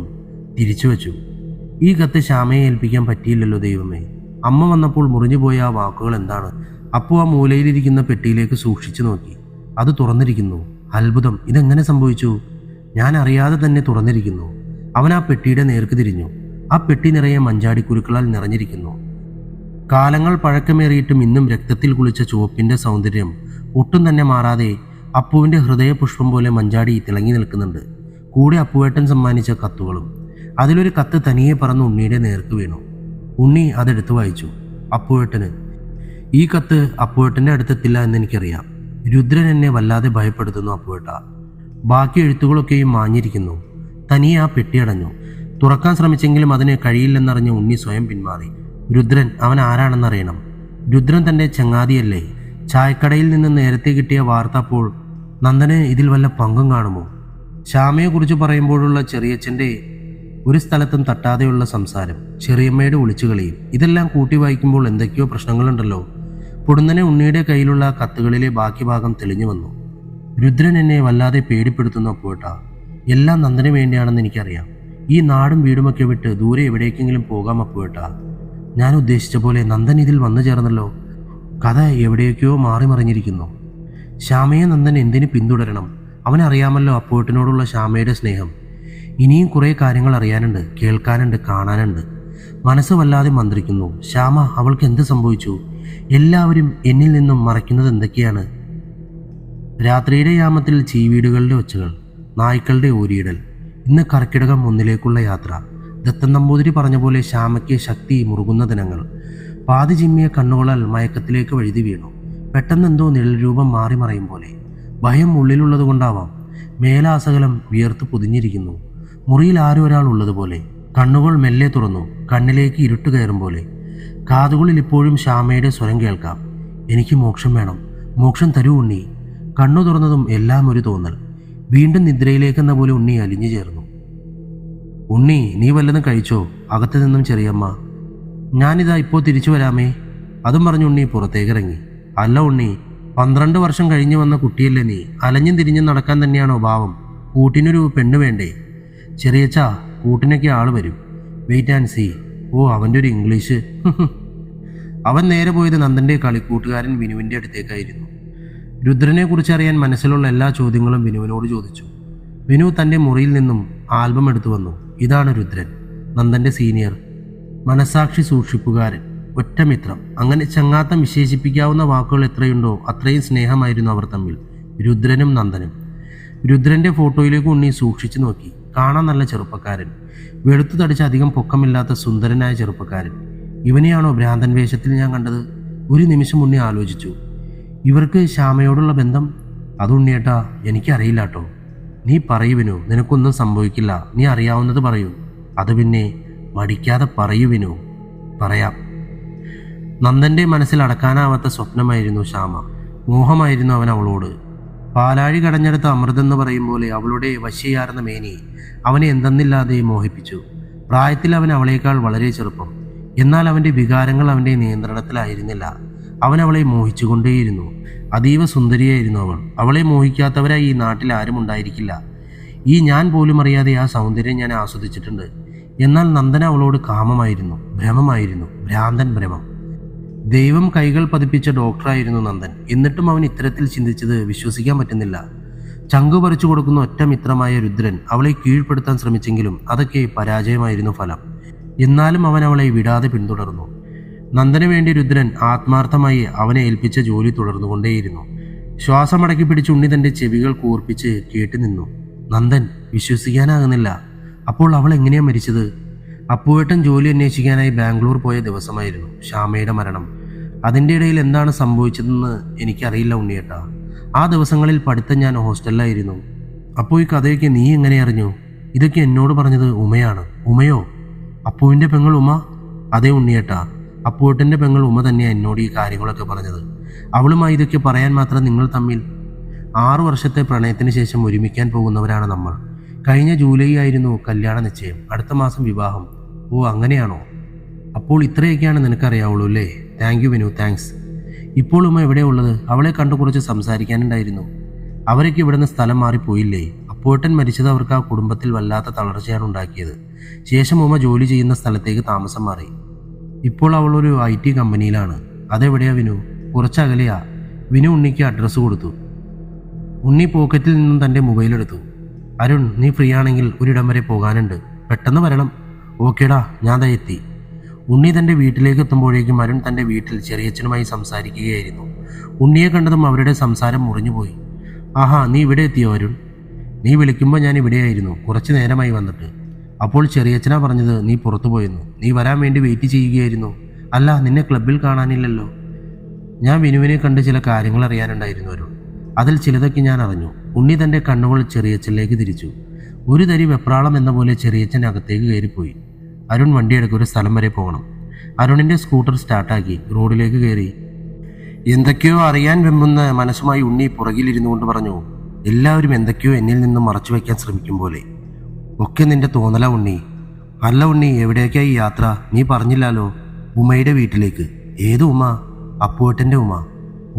തിരിച്ചു വെച്ചു. ഈ കത്ത് ശ്യാമയെ ഏൽപ്പിക്കാൻ പറ്റിയില്ലല്ലോ ദൈവമേ. അമ്മ വന്നപ്പോൾ മുറിഞ്ഞുപോയ ആ വാക്കുകൾ എന്താണ്? അപ്പു ആ മൂലയിലിരിക്കുന്ന പെട്ടിയിലേക്ക് സൂക്ഷിച്ചു നോക്കി. അത് തുറന്നിരിക്കുന്നു. അത്ഭുതം! ഇതെങ്ങനെ സംഭവിച്ചു? ഞാൻ അറിയാതെ തന്നെ തുറന്നിരിക്കുന്നു. അവൻ ആ പെട്ടിയുടെ നേർക്ക് തിരിഞ്ഞു. ആ പെട്ടി നിറയെ മഞ്ചാടിക്കുരുക്കളാൽ നിറഞ്ഞിരിക്കുന്നു. കാലങ്ങൾ പഴക്കമേറിയിട്ടും ഇന്നും രക്തത്തിൽ കുളിച്ച ചുവപ്പിൻ്റെ സൗന്ദര്യം ഒട്ടും തന്നെ മാറാതെ അപ്പുവിൻ്റെ ഹൃദയപുഷ്പം പോലെ മഞ്ചാടി തിളങ്ങി നിൽക്കുന്നുണ്ട്. കൂടെ അപ്പുവേട്ടൻ സമ്മാനിച്ച കത്തുകളും. അതിലൊരു കത്ത് തനിയെ പറന്ന് ഉണ്ണിയുടെ നേർക്ക് വീണു. ഉണ്ണി അതെടുത്ത് വായിച്ചു. അപ്പുവേട്ടന്. ഈ കത്ത് അപ്പുവേട്ടൻ്റെ അടുത്തെത്തില്ല എന്നെനിക്കറിയാം. രുദ്രൻ എന്നെ വല്ലാതെ ഭയപ്പെടുത്തുന്നു അപ്പുവേട്ട. ബാക്കി എഴുത്തുകളൊക്കെയും മാഞ്ഞിരിക്കുന്നു. തനിയെ ആ പെട്ടി അടഞ്ഞു. തുറക്കാൻ ശ്രമിച്ചെങ്കിലും അതിന് കഴിയില്ലെന്നറിഞ്ഞ് ഉണ്ണി സ്വയം പിന്മാറി. രുദ്രൻ, അവൻ ആരാണെന്നറിയണം. രുദ്രൻ തൻ്റെ ചങ്ങാതിയല്ലേ? ചായക്കടയിൽ നിന്ന് നേരത്തെ കിട്ടിയ വാർത്ത. അപ്പോൾ നന്ദന് ഇതിൽ വല്ല പങ്കും കാണുമോ? ശ്യാമയെക്കുറിച്ച് പറയുമ്പോഴുള്ള ചെറിയച്ഛൻ്റെ ഒരു സ്ഥലത്തും തട്ടാതെയുള്ള സംസാരം, ചെറിയമ്മയുടെ ഒളിച്ചുകളിയും ഇതെല്ലാം കൂട്ടി വായിക്കുമ്പോൾ എന്തൊക്കെയോ പ്രശ്നങ്ങളുണ്ടല്ലോ. പൊടുന്നനെ ഉണ്ണിയുടെ കയ്യിലുള്ള കത്തുകളിലെ ബാക്കി ഭാഗം തെളിഞ്ഞു വന്നു. രുദ്രൻ എന്നെ വല്ലാതെ പേടിപ്പെടുത്തുന്നു അപ്പോട്ടാ. എല്ലാം നന്ദന് വേണ്ടിയാണെന്ന് എനിക്കറിയാം. ഈ നാടും വീടുമൊക്കെ വിട്ട് ദൂരെ എവിടേക്കെങ്കിലും പോകാം അപ്പോട്ടാ. ഞാൻ ഉദ്ദേശിച്ച പോലെ നന്ദൻ ഇതിൽ വന്നു ചേർന്നല്ലോ. കഥ എവിടേക്കോ മാറി മറിഞ്ഞിരിക്കുന്നു. ശ്യാമയെ നന്ദൻ എന്തിന് പിന്തുടരണം? അവനറിയാമല്ലോ അപ്പോട്ടിനോടുള്ള ശ്യാമയുടെ സ്നേഹം. ഇനിയും കുറേ കാര്യങ്ങൾ അറിയാനുണ്ട്, കേൾക്കാനുണ്ട്, കാണാനുണ്ട്. മനസ്സ് വല്ലാതെ മന്ത്രിക്കുന്നു. ശ്യാമ, അവൾക്ക് എന്ത് സംഭവിച്ചു? എല്ലാവരും എന്നിൽ നിന്നും മറയ്ക്കുന്നത് എന്തൊക്കെയാണ്? രാത്രിയുടെ യാമത്തിൽ ചീവീടുകളുടെ ഒച്ചകൾ, നായ്ക്കളുടെ ഓരിയിടൽ. ഇന്ന് കർക്കിടകം 1 യാത്ര. ദത്തൻ നമ്പൂതിരി പറഞ്ഞ പോലെ ശ്യാമയ്ക്ക് ശക്തി മുറുകുന്ന ദിനങ്ങൾ. പാതി ചിമ്മിയ കണ്ണുകളാൽ മയക്കത്തിലേക്ക് വഴുതി വീണു. പെട്ടെന്നെന്തോ നിഴൽ രൂപം മാറി മറയും പോലെ. ഭയം ഉള്ളിലുള്ളത് കൊണ്ടാവാം. മേലാസകലം വിയർത്ത് പൊതിഞ്ഞിരിക്കുന്നു. മുറിയിൽ ആരും ഒരാൾ ഉള്ളതുപോലെ. കണ്ണുകൾ മെല്ലെ തുറന്നു. കണ്ണിലേക്ക് ഇരുട്ട് കയറും പോലെ. കാതുകളിൽ ഇപ്പോഴും ശ്യാമയുടെ സ്വരം കേൾക്കാം. എനിക്ക് മോക്ഷം വേണം, മോക്ഷം തരൂ ഉണ്ണി. കണ്ണു തുറന്നതും എല്ലാം ഒരു തോന്നൽ. വീണ്ടും നിദ്രയിലേക്കെന്ന പോലെ ഉണ്ണി അലിഞ്ഞു ചേർന്നു. ഉണ്ണി, നീ വല്ലതും കഴിച്ചോ? അകത്തു നിന്നും ചെറിയമ്മ. ഞാനിതാ ഇപ്പോൾ തിരിച്ചു വരാമേ. അതും പറഞ്ഞു ഉണ്ണി പുറത്തേക്കിറങ്ങി. അല്ല ഉണ്ണി, 12 വർഷം കഴിഞ്ഞു വന്ന കുട്ടിയല്ലേ നീ? അലഞ്ഞും തിരിഞ്ഞും നടക്കാൻ തന്നെയാണോ ഭാവം? കൂട്ടിനൊരു പെണ്ണ് വേണ്ടേ? ചെറിയച്ചാ, കൂട്ടിനൊക്കെ ആള് വരും. Wait and see. ഓ, അവൻ്റെ ഒരു ഇംഗ്ലീഷ്. അവൻ നേരെ പോയത് നന്ദൻ്റെ കളിക്കൂട്ടുകാരൻ വിനുവിൻ്റെ അടുത്തേക്കായിരുന്നു. രുദ്രനെ കുറിച്ച് അറിയാൻ മനസ്സിലുള്ള എല്ലാ ചോദ്യങ്ങളും വിനുവിനോട് ചോദിച്ചു. വിനു തൻ്റെ മുറിയിൽ നിന്നും ആൽബം എടുത്തു വന്നു. ഇതാണ് രുദ്രൻ, നന്ദൻ്റെ സീനിയർ. മനസാക്ഷി സൂക്ഷിപ്പുകാരൻ, ഒറ്റമിത്രം, അങ്ങനെ ചങ്ങാത്തം വിശേഷിപ്പിക്കാവുന്ന വാക്കുകൾ എത്രയുണ്ടോ അത്രയും സ്നേഹമായിരുന്നു അവർ തമ്മിൽ, രുദ്രനും നന്ദനും. രുദ്രന്റെ ഫോട്ടോയിലേക്ക് ഉണ്ണി സൂക്ഷിച്ചു നോക്കി. കാണാൻ നല്ല ചെറുപ്പക്കാരൻ, വെളുത്തു തടിച്ച് അധികം പൊക്കമില്ലാത്ത സുന്ദരനായ ചെറുപ്പക്കാരൻ. ഇവനെയാണോ ഭ്രാന്തൻ വേഷത്തിൽ ഞാൻ കണ്ടത്? ഒരു നിമിഷം ഉണ്ണി ആലോചിച്ചു. ഇവർക്ക് ശ്യാമയോടുള്ള ബന്ധം? അതുണ്ണിയേട്ടാ, എനിക്കറിയില്ല കേട്ടോ. നീ പറയുവിനു, നിനക്കൊന്നും സംഭവിക്കില്ല. നീ അറിയാവുന്നത് പറയൂ. അത് പിന്നെ മടിക്കാതെ പറയുവിനു. പറയാം. നന്ദന്റെ മനസ്സിൽ അടക്കാനാവാത്ത സ്വപ്നമായിരുന്നു ശ്യാമ. മോഹമായിരുന്നു അവൻ അവളോട്. പാലാഴി കടഞ്ഞെടുത്ത അമൃതെന്ന് പറയും പോലെ അവളുടെ വശ്യയാർന്ന മേനി അവനെ എന്തെന്നില്ലാതെ മോഹിപ്പിച്ചു. പ്രായത്തിൽ അവൻ അവളേക്കാൾ വളരെ ചെറുപ്പം. എന്നാൽ അവൻ്റെ വികാരങ്ങൾ അവൻ്റെ നിയന്ത്രണത്തിലായിരുന്നില്ല. അവൻ അവളെ മോഹിച്ചുകൊണ്ടേയിരുന്നു. അതീവ സുന്ദരിയായിരുന്നു അവൾ. അവളെ മോഹിക്കാത്തവരായി ഈ നാട്ടിൽ ആരും ഉണ്ടായിരിക്കില്ല. ഈ ഞാൻ പോലും അറിയാതെ ആ സൗന്ദര്യം ഞാൻ ആസ്വദിച്ചിട്ടുണ്ട്. എന്നാൽ നന്ദന അവളോട് കാമമായിരുന്നു, ഭ്രമമായിരുന്നു, ഭ്രാന്തൻ ഭ്രമം. ദൈവം കൈകൾ പതിപ്പിച്ച ഡോക്ടറായിരുന്നു നന്ദൻ. എന്നിട്ടും അവൻ ഇത്തരത്തിൽ ചിന്തിച്ചത് വിശ്വസിക്കാൻ പറ്റുന്നില്ല. ചങ്കു പറിച്ചു കൊടുക്കുന്ന ഒറ്റ മിത്രമായ രുദ്രൻ അവളെ കീഴ്പ്പെടുത്താൻ ശ്രമിച്ചെങ്കിലും അതൊക്കെ പരാജയമായിരുന്നു ഫലം. എന്നാലും അവൻ അവളെ വിടാതെ പിന്തുടർന്നു. നന്ദന് വേണ്ടി രുദ്രൻ ആത്മാർത്ഥമായി അവനെ ഏൽപ്പിച്ച ജോലി തുടർന്നുകൊണ്ടേയിരുന്നു. ശ്വാസമടക്കി പിടിച്ച് ഉണ്ണി തൻ്റെ ചെവികൾ കൂർപ്പിച്ച് കേട്ടുനിന്നു. നന്ദൻ, വിശ്വസിക്കാനാകുന്നില്ല. അപ്പോൾ അവൾ എങ്ങനെയാ മരിച്ചത്? അപ്പുവേട്ടൻ ജോലി അന്വേഷിക്കാനായി ബാംഗ്ലൂർ പോയ ദിവസമായിരുന്നു ശ്യാമയുടെ മരണം. അതിൻ്റെ ഇടയിൽ എന്താണ് സംഭവിച്ചതെന്ന് എനിക്കറിയില്ല ഉണ്ണിയേട്ടാ. ആ ദിവസങ്ങളിൽ പഠിത്തം ഞാൻ ഹോസ്റ്റലിലായിരുന്നു. അപ്പോൾ ഈ കഥയൊക്കെ നീ എങ്ങനെ അറിഞ്ഞു? ഇതൊക്കെ എന്നോട് പറഞ്ഞത് ഉമയാണ്. ഉമയോ? അപ്പുവിൻ്റെ പെങ്ങൾ ഉമ? അതേ ഉണ്ണിയേട്ടാ, അപ്പുവേട്ടൻ്റെ പെങ്ങൾ ഉമ തന്നെയാണ് എന്നോട് ഈ കാര്യങ്ങളൊക്കെ പറഞ്ഞത്. അവളുമായി ഇതൊക്കെ പറയാൻ മാത്രം നിങ്ങൾ തമ്മിൽ 6 വർഷത്തെ പ്രണയത്തിന് ശേഷം ഒരുമിക്കാൻ പോകുന്നവരാണ് നമ്മൾ. കഴിഞ്ഞ ജൂലൈ ആയിരുന്നു കല്യാണ നിശ്ചയം. അടുത്ത മാസം വിവാഹം. ഓ, അങ്ങനെയാണോ? അപ്പോൾ ഇത്രയൊക്കെയാണ് നിനക്കറിയാവുള്ളൂ അല്ലേ? Thank you Vinu, thanks. ഇപ്പോൾ ഉമ്മ എവിടെയുള്ളത്? അവളെ കണ്ടു കുറച്ച് സംസാരിക്കാനുണ്ടായിരുന്നു. അവരൊക്കെ ഇവിടുന്ന് സ്ഥലം മാറിപ്പോയില്ലേ? അപ്പോട്ടൻ മരിച്ചത് അവർക്ക് ആ കുടുംബത്തിൽ വല്ലാത്ത തളർച്ചയാണ് ഉണ്ടാക്കിയത്. ശേഷം ഉമ്മ ജോലി ചെയ്യുന്ന സ്ഥലത്തേക്ക് താമസം മാറി. ഇപ്പോൾ അവളൊരു IT കമ്പനിയിലാണ്. അതെവിടെയാ വിനു? കുറച്ചകലെയാ. വിനു ഉണ്ണിക്ക് അഡ്രസ്സ് കൊടുത്തു. ഉണ്ണി പോക്കറ്റിൽ നിന്നും തൻ്റെ മൊബൈലെടുത്തു. അരുൺ, നീ ഫ്രീ ആണെങ്കിൽ ഒരിടം വരെ പോകാനുണ്ട്. പെട്ടെന്ന് വരണം. ഓക്കേടാ, ഞാൻ ദാ എത്തി. ഉണ്ണി തൻ്റെ വീട്ടിലേക്ക് എത്തുമ്പോഴേക്കും അരുൺ തൻ്റെ വീട്ടിൽ ചെറിയച്ഛനുമായി സംസാരിക്കുകയായിരുന്നു. ഉണ്ണിയെ കണ്ടതും അവരുടെ സംസാരം മുറിഞ്ഞുപോയി. ആഹാ, നീ ഇവിടെ എത്തിയോ അരുൺ? നീ വിളിക്കുമ്പോൾ ഞാൻ ഇവിടെയായിരുന്നു. കുറച്ച് നേരമായി വന്നിട്ട്. അപ്പോൾ ചെറിയച്ഛനാ പറഞ്ഞത് നീ പുറത്തു പോയെന്നു. നീ വരാൻ വേണ്ടി വെയിറ്റ് ചെയ്യുകയായിരുന്നു. അല്ല, നിന്നെ ക്ലബ്ബിൽ കാണാനില്ലല്ലോ. ഞാൻ വിനുവിനെ കണ്ട് ചില കാര്യങ്ങൾ അറിയാനുണ്ടായിരുന്നു അരുൺ. അതിൽ ചിലതൊക്കെ ഞാൻ അറിഞ്ഞു. ഉണ്ണി തൻ്റെ കണ്ണുകൾ ചെറിയച്ഛനിലേക്ക് തിരിച്ചു. ഒരു തരി വെപ്രാളം എന്ന പോലെ ചെറിയച്ഛൻ അകത്തേക്ക് കയറിപ്പോയി. അരുൺ വണ്ടിയെടുക്കുക, ഒരു സ്ഥലം വരെ പോകണം. അരുണിൻ്റെ സ്കൂട്ടർ സ്റ്റാർട്ടാക്കി റോഡിലേക്ക് കയറി. എന്തൊക്കെയോ അറിയാൻ വെമ്പുന്ന മനസ്സുമായി ഉണ്ണി പുറകിലിരുന്നു കൊണ്ട് പറഞ്ഞു, എല്ലാവരും എന്തൊക്കെയോ എന്നിൽ നിന്നും മറച്ചു വയ്ക്കാൻ ശ്രമിക്കും പോലെ. ഒക്കെ നിന്റെ തോന്നല ഉണ്ണി. അല്ല ഉണ്ണി, എവിടേക്കായി യാത്ര? നീ പറഞ്ഞില്ലാലോ. ഉമയുടെ വീട്ടിലേക്ക്. ഏത് ഉമ? അപ്പുവേട്ടൻ്റെ ഉമ.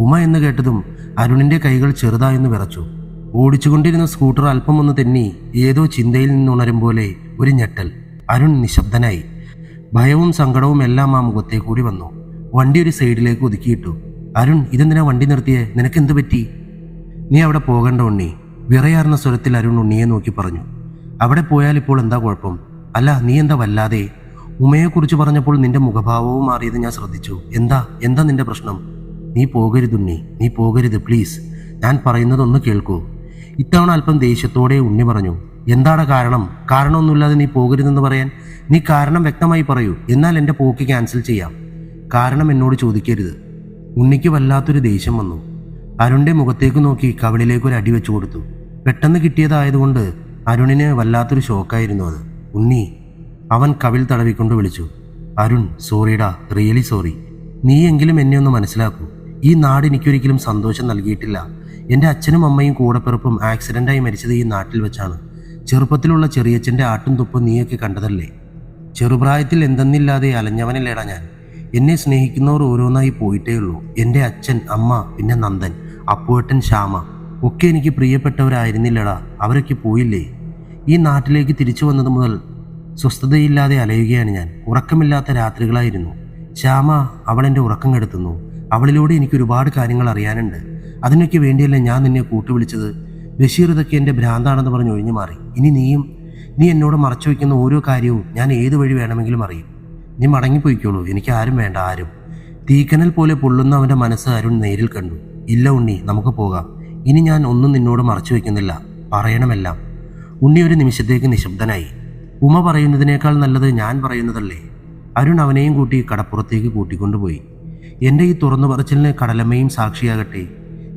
ഉമ എന്ന് കേട്ടതും അരുണിൻ്റെ കൈകൾ ചെറുതായൊന്ന് വിറച്ചു. ഓടിച്ചുകൊണ്ടിരുന്ന സ്കൂട്ടർ അല്പം ഒന്ന് തെന്നി ഏതോ ചിന്തയിൽ നിന്നുണരും പോലെ ഒരു ഞെട്ടൽ. അരുൺ നിശബ്ദനായി. ഭയവും സങ്കടവും എല്ലാം ആ മുഖത്തെ കൂടി വന്നു. വണ്ടി ഒരു സൈഡിലേക്ക് ഒതുക്കിയിട്ടു. അരുൺ, ഇതെന്തിനാ വണ്ടി നിർത്തിയേ? നിനക്കെന്ത് പറ്റി? നീ അവിടെ പോകണ്ട ഉണ്ണി. വിറയാർന്ന സ്വരത്തിൽ അരുൺ ഉണ്ണിയെ നോക്കി പറഞ്ഞു. അവിടെ പോയാൽ ഇപ്പോൾ എന്താ കുഴപ്പം? അല്ല, നീ എന്താ വല്ലാതെ? ഉമയെക്കുറിച്ച് പറഞ്ഞപ്പോൾ നിന്റെ മുഖഭാവവും മാറിയത് ഞാൻ ശ്രദ്ധിച്ചു. എന്താ നിന്റെ പ്രശ്നം? നീ പോകരുതുണ്ണി, നീ പോകരുത്, പ്ലീസ്. ഞാൻ പറയുന്നതൊന്ന് കേൾക്കൂ. ഇത്തവണ അല്പം ദേഷ്യത്തോടെ ഉണ്ണി പറഞ്ഞു. എന്താണ് കാരണം? കാരണമൊന്നുമില്ലാതെ നീ പോകരുതെന്ന് പറയാൻ? നീ കാരണം വ്യക്തമായി പറയൂ, എന്നാൽ എൻ്റെ പോക്ക് ക്യാൻസൽ ചെയ്യാം. കാരണം എന്നോട് ചോദിക്കരുത്. ഉണ്ണിക്ക് വല്ലാത്തൊരു ദേഷ്യം വന്നു. അരുണിൻ്റെ മുഖത്തേക്ക് നോക്കി കവിളിലേക്ക് ഒരു അടി വെച്ചു കൊടുത്തു. പെട്ടെന്ന് കിട്ടിയതായതുകൊണ്ട് അരുണിന് വല്ലാത്തൊരു ഷോക്കായിരുന്നു അത്. ഉണ്ണി, അവൻ കവിൾ തടവിക്കൊണ്ട് വിളിച്ചു. അരുൺ, സോറിടാ, റിയലി സോറി. നീയെങ്കിലും എന്നെ ഒന്ന് മനസ്സിലാക്കൂ. ഈ നാട് എനിക്കൊരിക്കലും സന്തോഷം നൽകിയിട്ടില്ല. എൻ്റെ അച്ഛനും അമ്മയും കൂടപ്പിറപ്പും ആക്സിഡൻ്റായി മരിച്ചത് ഈ നാട്ടിൽ വെച്ചാണ്. ചെറുപ്പത്തിലുള്ള ചെറിയച്ഛൻ്റെ ആട്ടും തുപ്പും നീയൊക്കെ കണ്ടതല്ലേ? ചെറുപ്രായത്തിൽ എന്തെന്നില്ലാതെ അലഞ്ഞവനല്ലേടാ ഞാൻ. എന്നെ സ്നേഹിക്കുന്നവർ ഓരോന്നായി പോയിട്ടേ ഉള്ളൂ. എൻ്റെ അച്ഛൻ, അമ്മ, പിന്നെ നന്ദൻ, അപ്പുവേട്ടൻ, ശ്യാമ ഒക്കെ എനിക്ക് പ്രിയപ്പെട്ടവരായിരുന്നില്ലടാ. അവരൊക്കെ പോയില്ലേ? ഈ നാട്ടിലേക്ക് തിരിച്ചു വന്നത് മുതൽ സ്വസ്ഥതയില്ലാതെ അലയുകയാണ് ഞാൻ. ഉറക്കമില്ലാത്ത രാത്രികളായിരുന്നു. ശ്യാമ, അവളെൻ്റെ ഉറക്കം കെടുത്തുന്നു. അവളിലൂടെ എനിക്ക് ഒരുപാട് കാര്യങ്ങൾ അറിയാനുണ്ട്. അതിനൊക്കെ വേണ്ടിയല്ലേ ഞാൻ നിന്നെ കൂട്ടുവിളിച്ചത്. ബഷീർ ഇതൊക്കെ എൻ്റെ ഭ്രാന്താണെന്ന് പറഞ്ഞ് ഒഴിഞ്ഞു മാറി. ഇനി നീ എന്നോട് മറച്ചു വയ്ക്കുന്ന ഓരോ കാര്യവും ഞാൻ ഏത് വഴി വേണമെങ്കിലും അറിയും. നീ മടങ്ങിപ്പോയിക്കോളൂ, എനിക്ക് ആരും വേണ്ട, ആരും. തീക്കനൽ പോലെ പൊള്ളുന്ന അവൻ്റെ മനസ്സ് അരുൺ നേരിൽ കണ്ടു. ഇല്ല ഉണ്ണി, നമുക്ക് പോകാം. ഇനി ഞാൻ ഒന്നും നിന്നോട് മറച്ചു വയ്ക്കുന്നില്ല, പറയണമെല്ലാം. ഉണ്ണി ഒരു നിമിഷത്തേക്ക് നിശബ്ദനായി. ഉമ പറയുന്നതിനേക്കാൾ നല്ലത് ഞാൻ പറയുന്നതല്ലേ? അരുൺ അവനെയും കൂട്ടി കടപ്പുറത്തേക്ക് കൂട്ടിക്കൊണ്ടുപോയി. എൻ്റെ ഈ തുറന്നു പറച്ചിലിന് കടലമ്മയും സാക്ഷിയാകട്ടെ.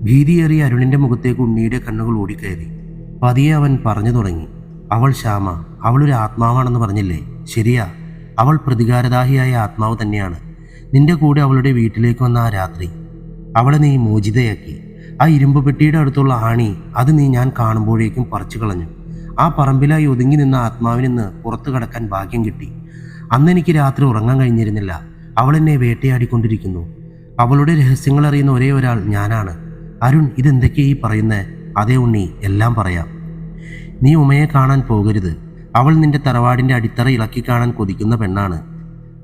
ഭീതിയേറിയ അരുണിൻ്റെ മുഖത്തേക്ക് ഉണ്ണിയുടെ കണ്ണുകൾ ഓടിക്കയറി. പതിയെ അവൻ പറഞ്ഞു തുടങ്ങി. അവൾ ശ്യാമ, അവളൊരു ആത്മാവാണെന്ന് പറഞ്ഞില്ലേ? ശരിയാ, അവൾ പ്രതികാരദാഹിയായ ആത്മാവ് തന്നെയാണ്. നിന്റെ കൂടെ അവളുടെ വീട്ടിലേക്ക് വന്ന ആ രാത്രി അവളെ നീ മോചിതയാക്കി. ആ ഇരുമ്പ് പെട്ടിയുടെ അടുത്തുള്ള ആണി, അത് നീ ഞാൻ കാണുമ്പോഴേക്കും പറിച്ചു കളഞ്ഞു. ആ പറമ്പിലായി ഒതുങ്ങി നിന്ന ആത്മാവിനിന്ന് പുറത്തു കടക്കാൻ ഭാഗ്യം കിട്ടി. അന്ന് എനിക്ക് രാത്രി ഉറങ്ങാൻ കഴിഞ്ഞിരുന്നില്ല. അവൾ എന്നെ വേട്ടയാടിക്കൊണ്ടിരിക്കുന്നു. അവളുടെ രഹസ്യങ്ങൾ അറിയുന്ന ഒരേ ഒരാൾ ഞാനാണ്. അരുൺ, ഇതെന്തൊക്കെയാ ഈ പറയുന്നത്? അതേ ഉണ്ണി, എല്ലാം പറയാം. നീ ഉമയെ കാണാൻ പോകരുത്. അവൾ നിന്റെ തറവാടിൻ്റെ അടിത്തറ ഇളക്കി കാണാൻ കൊതിക്കുന്ന പെണ്ണാണ്.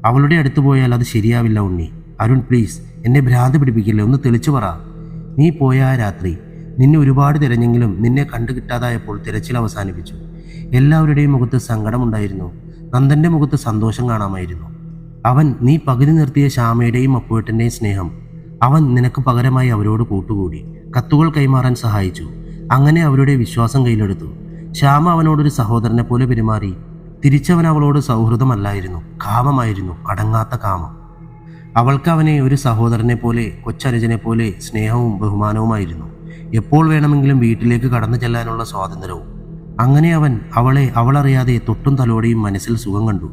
അവളുടെ അടുത്ത് പോയാൽ അത് ശരിയാവില്ല ഉണ്ണി. അരുൺ പ്ലീസ്, എന്നെ ഭ്രാന്ത് പിടിപ്പിക്കില്ലേ, ഒന്ന് തെളിച്ചു പറ. നീ പോയ ആ രാത്രി നിന്നെ ഒരുപാട് തിരഞ്ഞെങ്കിലും നിന്നെ കണ്ടു കിട്ടാതായപ്പോൾ തിരച്ചിൽ അവസാനിപ്പിച്ചു. എല്ലാവരുടെയും മുഖത്ത് സങ്കടമുണ്ടായിരുന്നു. നന്ദൻ്റെ മുഖത്ത് സന്തോഷം കാണാമായിരുന്നു. അവൻ നീ പകുതി നിർത്തിയ ശ്യാമയുടെയും അപ്പുവേട്ടൻ്റെയും സ്നേഹം അവൻ നിനക്ക് പകരമായി അവരോട് കൂട്ടുകൂടി. കത്തുകൾ കൈമാറാൻ സഹായിച്ചു. അങ്ങനെ അവരുടെ വിശ്വാസം കയ്യിലെടുത്തു. ശ്യാമ അവനോടൊരു സഹോദരനെ പോലെ പെരുമാറി. തിരിച്ചവൻ അവളോട് സൗഹൃദമല്ലായിരുന്നു, കാമമായിരുന്നു, അടങ്ങാത്ത കാമം. അവൾക്ക് അവനെ ഒരു സഹോദരനെ പോലെ, കൊച്ചനുജനെ പോലെ സ്നേഹവും ബഹുമാനവുമായിരുന്നു. എപ്പോൾ വേണമെങ്കിലും വീട്ടിലേക്ക് കടന്നു ചെല്ലാനുള്ള സ്വാതന്ത്ര്യവും. അങ്ങനെ അവളറിയാതെ തൊട്ടും തലോടെയും മനസ്സിൽ സുഖം കണ്ടു.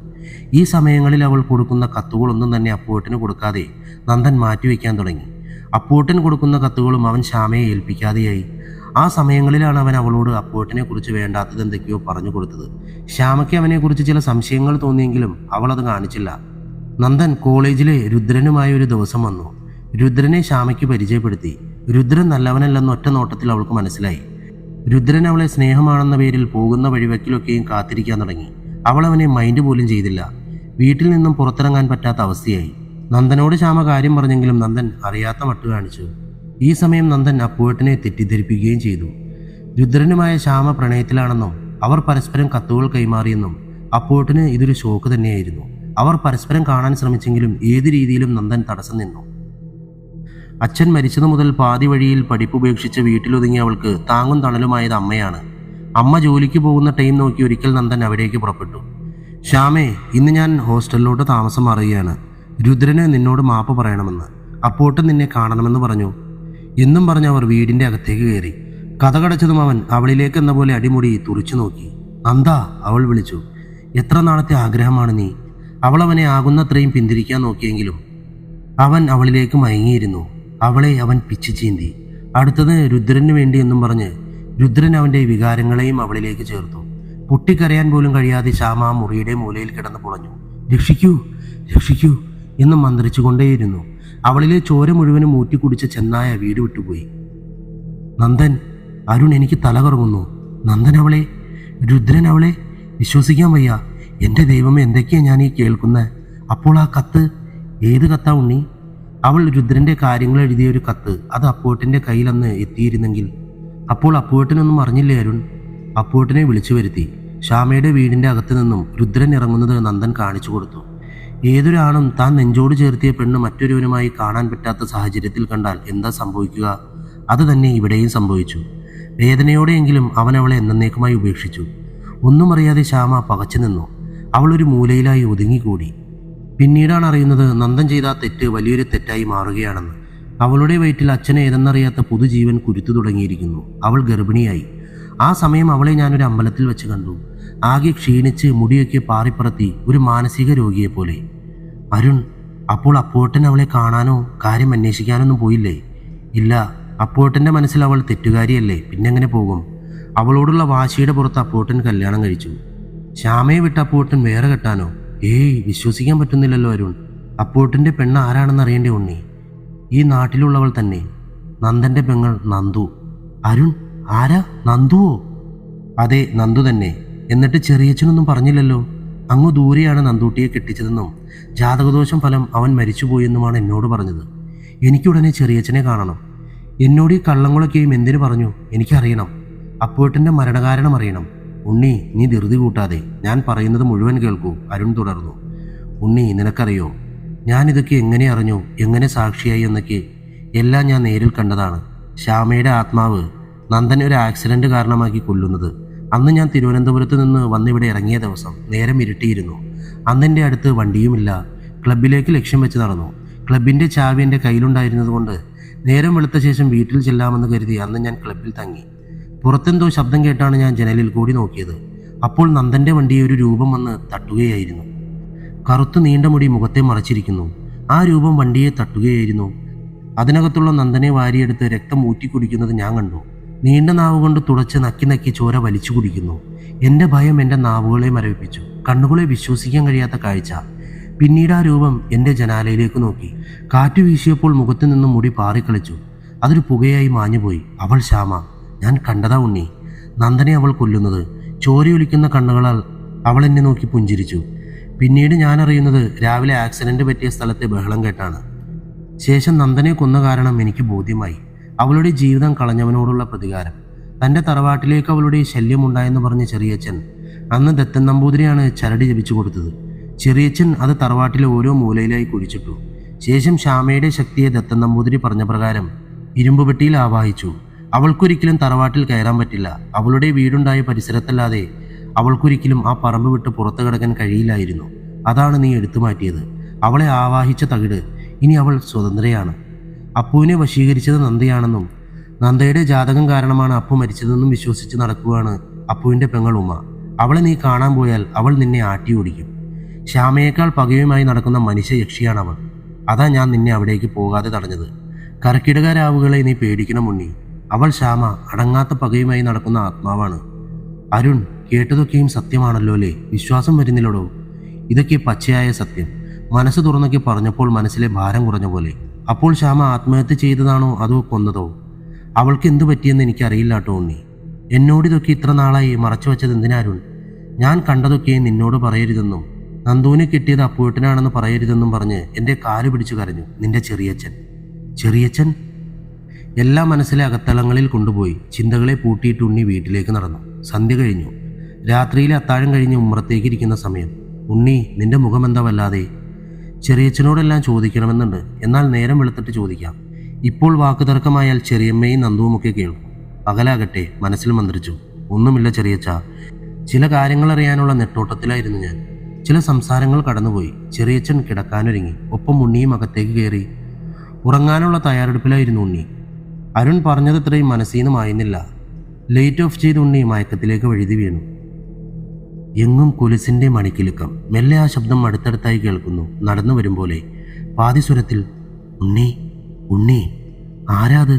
ഈ സമയങ്ങളിൽ അവൾ കൊടുക്കുന്ന കത്തുകളൊന്നും തന്നെ അപ്പൂട്ടന് കൊടുക്കാതെ നന്ദൻ മാറ്റിവെക്കാൻ തുടങ്ങി. അപ്പൂട്ടൻ കൊടുക്കുന്ന കത്തുകളും അവൻ ശ്യാമയെ ഏൽപ്പിക്കാതെയായി. ആ സമയങ്ങളിലാണ് അവൻ അവളോട് അപ്പൂട്ടനെ കുറിച്ച് വേണ്ടാത്തത് എന്തൊക്കെയോ പറഞ്ഞു കൊടുത്തത്. ശ്യാമയ്ക്ക് അവനെക്കുറിച്ച് ചില സംശയങ്ങൾ തോന്നിയെങ്കിലും അവൾ അത് കാണിച്ചില്ല. നന്ദൻ കോളേജിലെ രുദ്രനുമായ ഒരു ദിവസം വന്നു. രുദ്രനെ ശ്യാമയ്ക്ക് പരിചയപ്പെടുത്തി. രുദ്രൻ നല്ലവനല്ലെന്ന് ഒറ്റ നോട്ടത്തിൽ അവൾക്ക് മനസ്സിലായി. രുദ്രൻ അവളെ സ്നേഹമാണെന്ന പേരിൽ പോകുന്ന വഴിവെക്കിലൊക്കെയും കാത്തിരിക്കാൻ തുടങ്ങി. അവൾ അവനെ മൈൻഡ് പോലും ചെയ്തില്ല. വീട്ടിൽ നിന്നും പുറത്തിറങ്ങാൻ പറ്റാത്ത അവസ്ഥയായി. നന്ദനോട് ശ്യാമ കാര്യം പറഞ്ഞെങ്കിലും നന്ദൻ അറിയാത്ത മട്ട് കാണിച്ചു. ഈ സമയം നന്ദൻ അപ്പുവേട്ടനെ തെറ്റിദ്ധരിപ്പിക്കുകയും ചെയ്തു. രുദ്രനുമായ ശ്യാമ പ്രണയത്തിലാണെന്നും അവർ പരസ്പരം കത്തുകൾ കൈമാറിയെന്നും അപ്പുവേട്ടന് ഇതൊരു ഷോക്ക് തന്നെയായിരുന്നു. അവർ പരസ്പരം കാണാൻ ശ്രമിച്ചെങ്കിലും ഏത് രീതിയിലും നന്ദൻ തടസ്സം നിന്നു. അച്ഛൻ മരിച്ചതു മുതൽ പാതി വഴിയിൽ പഠിപ്പുപേക്ഷിച്ച് വീട്ടിലൊതുങ്ങി അവൾക്ക് താങ്ങും തണലുമായത് അമ്മയാണ്. അമ്മ ജോലിക്ക് പോകുന്ന ടൈം നോക്കി ഒരിക്കൽ നന്ദൻ അവിടേക്ക് പുറപ്പെട്ടു. ശ്യാമേ, ഇന്ന് ഞാൻ ഹോസ്റ്റലിലോട്ട് താമസം മാറുകയാണ്. രുദ്രന് നിന്നോട് മാപ്പ് പറയണമെന്ന്. അപ്പോട്ടും നിന്നെ കാണണമെന്ന് പറഞ്ഞു എന്നും പറഞ്ഞ് അവർ വീടിൻ്റെ അകത്തേക്ക് കയറി. കഥകടച്ചതും അവൻ അവളിലേക്ക് എന്ന പോലെ അടിമുടി തുറിച്ചു നോക്കി. നന്ദ, അവൾ വിളിച്ചു. എത്ര നാളത്തെ ആഗ്രഹമാണ് നീ? അവൾ അവനെ ആകുന്നത്രയും പിന്തിരിക്കാൻ നോക്കിയെങ്കിലും അവൻ അവളിലേക്ക് മയങ്ങിയിരുന്നു. അവളെ അവൻ പിച്ചു ചീന്തി. അടുത്തത് രുദ്രന് വേണ്ടി എന്നും പറഞ്ഞ് രുദ്രൻ അവൻ്റെ വികാരങ്ങളെയും അവളിലേക്ക് ചേർത്തു. പൊട്ടിക്കരയാൻ പോലും കഴിയാതെ ശ്യാമ ആ മുറിയുടെ മൂലയിൽ കിടന്ന് പുളഞ്ഞു. രക്ഷിക്കൂ, രക്ഷിക്കൂ എന്നും മന്ത്രിച്ചുകൊണ്ടേയിരുന്നു. അവളിലെ ചോര മുഴുവനും ഊറ്റിക്കുടിച്ച ചെന്നായ വീട് വിട്ടുപോയി. നന്ദൻ, അരുൺ, എനിക്ക് തല കറങ്ങുന്നു. നന്ദൻ അവളെ, രുദ്രൻ അവളെ, വിശ്വസിക്കാൻ വയ്യ. എൻ്റെ ദൈവമേ, എന്തൊക്കെയാണ് ഞാൻ ഈ കേൾക്കുന്നത്? അപ്പോൾ ആ കത്ത്, ഏത് കത്താ ഉണ്ണി? അവൾ രുദ്രൻ്റെ കാര്യങ്ങൾ എഴുതിയ ഒരു കത്ത്. അത് അപ്പുവേട്ടൻ്റെ കയ്യിലന്ന് എത്തിയിരുന്നെങ്കിൽ. അപ്പോൾ അപ്പുവേട്ടനൊന്നും അറിഞ്ഞില്ലേ അരുൺ? അപ്പുവേട്ടനെ വിളിച്ചു വരുത്തി. ശ്യാമയുടെ വീടിൻ്റെ അകത്ത് നിന്നും രുദ്രൻ ഇറങ്ങുന്നത് നന്ദൻ കാണിച്ചു കൊടുത്തു. ഏതൊരാണും താൻ നെഞ്ചോട് ചേർത്തിയ പെണ്ണ് മറ്റൊരുവനുമായി കാണാൻ പറ്റാത്ത സാഹചര്യത്തിൽ കണ്ടാൽ എന്താ സംഭവിക്കുക? അത് തന്നെ ഇവിടെയും സംഭവിച്ചു. വേദനയോടെയെങ്കിലും അവൻ അവളെ എന്നേക്കുമായി ഉപേക്ഷിച്ചു. ഒന്നും അറിയാതെ ശ്യാമ പകച്ചു നിന്നു. അവളൊരു മൂലയിലായി ഒതുങ്ങിക്കൂടി. പിന്നീടാണ് അറിയുന്നത് നന്ദൻ ചെയ്ത ആ തെറ്റ് വലിയൊരു തെറ്റായി മാറുകയാണെന്ന്. അവളുടെ വയറ്റിൽ അച്ഛനെ ഏതെന്നറിയാത്ത പുതുജീവൻ കുരുത്തു തുടങ്ങിയിരിക്കുന്നു. അവൾ ഗർഭിണിയായി. ആ സമയം അവളെ ഞാനൊരു അമ്പലത്തിൽ വെച്ച് കണ്ടു. ആകെ ക്ഷീണിച്ച് മുടിയൊക്കെ പാറിപ്പറത്തി ഒരു മാനസിക രോഗിയെപ്പോലെ. അരുൺ, അപ്പോൾ അപ്പുവേട്ടൻ അവളെ കാണാനോ കാര്യം അന്വേഷിക്കാനൊന്നും പോയില്ലേ? ഇല്ല, അപ്പുവേട്ടൻ്റെ മനസ്സിൽ അവൾ തെറ്റുകാരിയല്ലേ, പിന്നെങ്ങനെ പോകും? അവളോടുള്ള വാശിയുടെ പുറത്ത് അപ്പുവേട്ടൻ കല്യാണം കഴിച്ചു. ശ്യാമയെ വിട്ട് അപ്പുവേട്ടൻ വേറെ കെട്ടാനോ? ഏയ്, വിശ്വസിക്കാൻ പറ്റുന്നില്ലല്ലോ അരുൺ. അപ്പുവേട്ടൻ്റെ പെണ്ണ് ആരാണെന്ന് അറിയേണ്ടേ ഉണ്ണി? ഈ നാട്ടിലുള്ളവൾ തന്നെ, നന്ദൻ്റെ പെങ്ങൾ നന്ദു. അരുൺ, ആരാ? നന്ദുവോ? അതെ, നന്ദു തന്നെ. എന്നിട്ട് ചെറിയച്ഛനൊന്നും പറഞ്ഞില്ലല്ലോ. അങ്ങ് ദൂരെയാണ് നന്ദൂട്ടിയെ കെട്ടിച്ചതെന്നും ജാതകദോഷം ഫലം അവൻ മരിച്ചുപോയെന്നുമാണ് എന്നോട് പറഞ്ഞത്. എനിക്കുടനെ ചെറിയച്ഛനെ കാണണം. എന്നോട് ഈ കള്ളങ്ങളൊക്കെയും എന്തിനു പറഞ്ഞു? എനിക്കറിയണം. അപ്പുവേട്ടൻ്റെ മരണകാരണം അറിയണം. ഉണ്ണി, നീ ധൃതി കൂട്ടാതെ ഞാൻ പറയുന്നത് മുഴുവൻ കേൾക്കൂ, അരുൺ തുടർന്നു. ഉണ്ണി, നിനക്കറിയോ, ഞാനിതൊക്കെ എങ്ങനെ അറിഞ്ഞു, എങ്ങനെ സാക്ഷിയായി എന്നൊക്കെ എല്ലാം ഞാൻ നേരിൽ കണ്ടതാണ്. ശ്യാമയുടെ ആത്മാവ് നന്ദനെ ഒരു ആക്സിഡന്റ് കാരണമാക്കി കൊല്ലുന്നത്. അന്ന് ഞാൻ തിരുവനന്തപുരത്ത് നിന്ന് വന്നിവിടെ ഇറങ്ങിയ ദിവസം നേരം ഇരുട്ടിയിരുന്നു. അന്നെൻ്റെ അടുത്ത് വണ്ടിയുമില്ല. ക്ലബിലേക്ക് ലക്ഷ്യം വെച്ച് നടന്നു. ക്ലബിൻ്റെ ചാവി എൻ്റെ കയ്യിലുണ്ടായിരുന്നത് കൊണ്ട് നേരം വെളുത്ത ശേഷം വീട്ടിൽ ചെല്ലാമെന്ന് കരുതി അന്ന് ഞാൻ ക്ലബിൽ തങ്ങി. പുറത്തെന്തോ ശബ്ദം കേട്ടാണ് ഞാൻ ജനലിൽ കൂടി നോക്കിയത്. അപ്പോൾ നന്ദൻ്റെ വണ്ടിയെ ഒരു രൂപം വന്ന് തട്ടുകയായിരുന്നു. കറുത്ത് നീണ്ട മുടി മുഖത്തെ മറച്ചിരിക്കുന്നു. ആ രൂപം വണ്ടിയെ തട്ടുകയായിരുന്നു. അതിനകത്തുള്ള നന്ദനെ വാരിയെടുത്ത് രക്തം ഊറ്റി കുടിക്കുന്നത് ഞാൻ കണ്ടു. നീണ്ട നാവ് കൊണ്ട് തുടച്ച് നക്കി നക്കി ചോര വലിച്ചു കുടിക്കുന്നു. എൻ്റെ ഭയം എൻ്റെ നാവുകളെ മരവിപ്പിച്ചു. കണ്ണുകളെ വിശ്വസിക്കാൻ കഴിയാത്ത കാഴ്ച. പിന്നീട് ആ രൂപം എൻ്റെ ജനാലയിലേക്ക് നോക്കി. കാറ്റ് വീശിയപ്പോൾ മുഖത്തു നിന്നും മുടി പാറിക്കളിച്ചു. അതൊരു പുകയായി മാഞ്ഞുപോയി. അവൾ ശ്യാമ. ഞാൻ കണ്ടതാ ഉണ്ണി, നന്ദനെ അവൾ കൊല്ലുന്നത്. ചോരയൊലിക്കുന്ന കണ്ണുകളാൽ അവൾ എന്നെ നോക്കി പുഞ്ചിരിച്ചു. പിന്നീട് ഞാൻ അറിയുന്നത് രാവിലെ ആക്സിഡന്റ് പറ്റിയ സ്ഥലത്തെ ബഹളം കേട്ടാണ്. ശേഷം നന്ദനെ കൊന്ന കാരണം എനിക്ക് ബോധ്യമായി. അവളുടെ ജീവിതം കളഞ്ഞവനോടുള്ള പ്രതികാരം. തൻ്റെ തറവാട്ടിലേക്ക് അവളുടെ ശല്യമുണ്ടായെന്ന് പറഞ്ഞ ചെറിയച്ഛൻ അന്ന് ദത്തൻ നമ്പൂതിരിയാണ് ചരടി ജപിച്ചു കൊടുത്തത്. ചെറിയച്ഛൻ അത് തറവാട്ടിലെ ഓരോ മൂലയിലായി കുഴിച്ചിട്ടു. ശേഷം ശ്യാമയുടെ ശക്തിയെ ദത്തൻ നമ്പൂതിരി പറഞ്ഞ പ്രകാരം ഇരുമ്പുപെട്ടിയിൽ ആവാഹിച്ചു. അവൾക്കൊരിക്കലും തറവാട്ടിൽ കയറാൻ പറ്റില്ല. അവളുടെ വീടുണ്ടായ പരിസരത്തല്ലാതെ അവൾക്കൊരിക്കലും ആ പറമ്പ് വിട്ട് പുറത്തു കിടക്കാൻ കഴിയില്ലായിരുന്നു. അതാണ് നീ എടുത്തു മാറ്റിയത്. അവളെ ആവാഹിച്ച തകിട്. ഇനി അവൾ സ്വതന്ത്രയാണ്. അപ്പുവിനെ വശീകരിച്ചത് നന്ദയാണെന്നും നന്ദയുടെ ജാതകം കാരണമാണ് അപ്പു മരിച്ചതെന്നും വിശ്വസിച്ച് നടക്കുകയാണ് അപ്പുവിൻ്റെ പെങ്ങൾ ഉമ്മ. അവളെ നീ കാണാൻ പോയാൽ അവൾ നിന്നെ ആട്ടി ഓടിക്കും. ശ്യാമയേക്കാൾ പകയുമായി നടക്കുന്ന മനുഷ്യ യക്ഷിയാണവൾ. അതാ ഞാൻ നിന്നെ അവിടേക്ക് പോകാതെ തടഞ്ഞത്. കർക്കിടകരാവുകളെ നീ പേടിക്കണം ഉണ്ണി. അവൾ ശ്യാമ അടങ്ങാത്ത പകയുമായി നടക്കുന്ന ആത്മാവാണ്. അരുൺ, കേട്ടതൊക്കെയും സത്യമാണല്ലോ അല്ലേ? വിശ്വാസം വരുന്നില്ലടോ. ഇതൊക്കെ പച്ചയായ സത്യം. മനസ്സ് തുറന്നൊക്കെ പറഞ്ഞപ്പോൾ മനസ്സിലെ ഭാരം കുറഞ്ഞ പോലെ. അപ്പോൾ ശ്യാമ ആത്മഹത്യ ചെയ്തതാണോ അതോ കൊന്നതോ? അവൾക്ക് എന്തു പറ്റിയെന്ന് എനിക്കറിയില്ല കേട്ടോ ഉണ്ണി. എന്നോടിതൊക്കെ ഇത്ര നാളായി മറച്ചു വെച്ചത് എന്തിനാരുൺ? ഞാൻ കണ്ടതൊക്കെ നിന്നോട് പറയരുതെന്നും നന്ദുവിനെ കിട്ടിയത് അപ്പൂട്ടനാണെന്ന് പറയരുതെന്നും പറഞ്ഞ് എൻ്റെ കാല് പിടിച്ചു കരഞ്ഞു നിന്റെ ചെറിയച്ഛൻ. ചെറിയച്ഛൻ എല്ലാ മനസ്സിലെ അകത്തളങ്ങളിൽ കൊണ്ടുപോയി ചിന്തകളെ പൂട്ടിയിട്ട് ഉണ്ണി വീട്ടിലേക്ക് നടന്നു. സന്ധ്യ കഴിഞ്ഞു. രാത്രിയിലെ അത്താഴം കഴിഞ്ഞ് ഉമ്മറത്തേക്ക് ഇരിക്കുന്ന സമയം. ഉണ്ണി, നിന്റെ മുഖം എന്താ വല്ലാതെ? ചെറിയച്ഛനോടെല്ലാം ചോദിക്കണമെന്നുണ്ട്. എന്നാൽ നേരം വെളുത്തിട്ട് ചോദിക്കാം. ഇപ്പോൾ വാക്കുതർക്കമായാൽ ചെറിയമ്മയും നന്ദുവുമൊക്കെ കേൾക്കും. പകലാകട്ടെ മനസ്സിൽ മന്ത്രിച്ചു. ഒന്നുമില്ല ചെറിയച്ഛ. ചില കാര്യങ്ങൾ അറിയാനുള്ള നെട്ടോട്ടത്തിലായിരുന്നു ഞാൻ. ചില സംസാരങ്ങൾ കടന്നുപോയി. ചെറിയച്ഛൻ കിടക്കാനൊരുങ്ങി. ഒപ്പം ഉണ്ണിയും അകത്തേക്ക് കയറി. ഉറങ്ങാനുള്ള തയ്യാറെടുപ്പിലായിരുന്നു ഉണ്ണി. അരുൺ പറഞ്ഞതത്രയും മനസ്സീനമായിരുന്നില്ല. ലൈറ്റ് ഓഫ് ചെയ്ത് ഉണ്ണി മയക്കത്തിലേക്ക് വഴുതി വീണു. എങ്ങും കുലിസിൻ്റെ മണിക്കിലുക്കം. മെല്ലെ ആ ശബ്ദം അടുത്തടുത്തായി കേൾക്കുന്നു. നടന്നു വരും പോലെ പാതിസ്വരത്തിൽ. ഉണ്ണി, ഉണ്ണി, ആരാത്?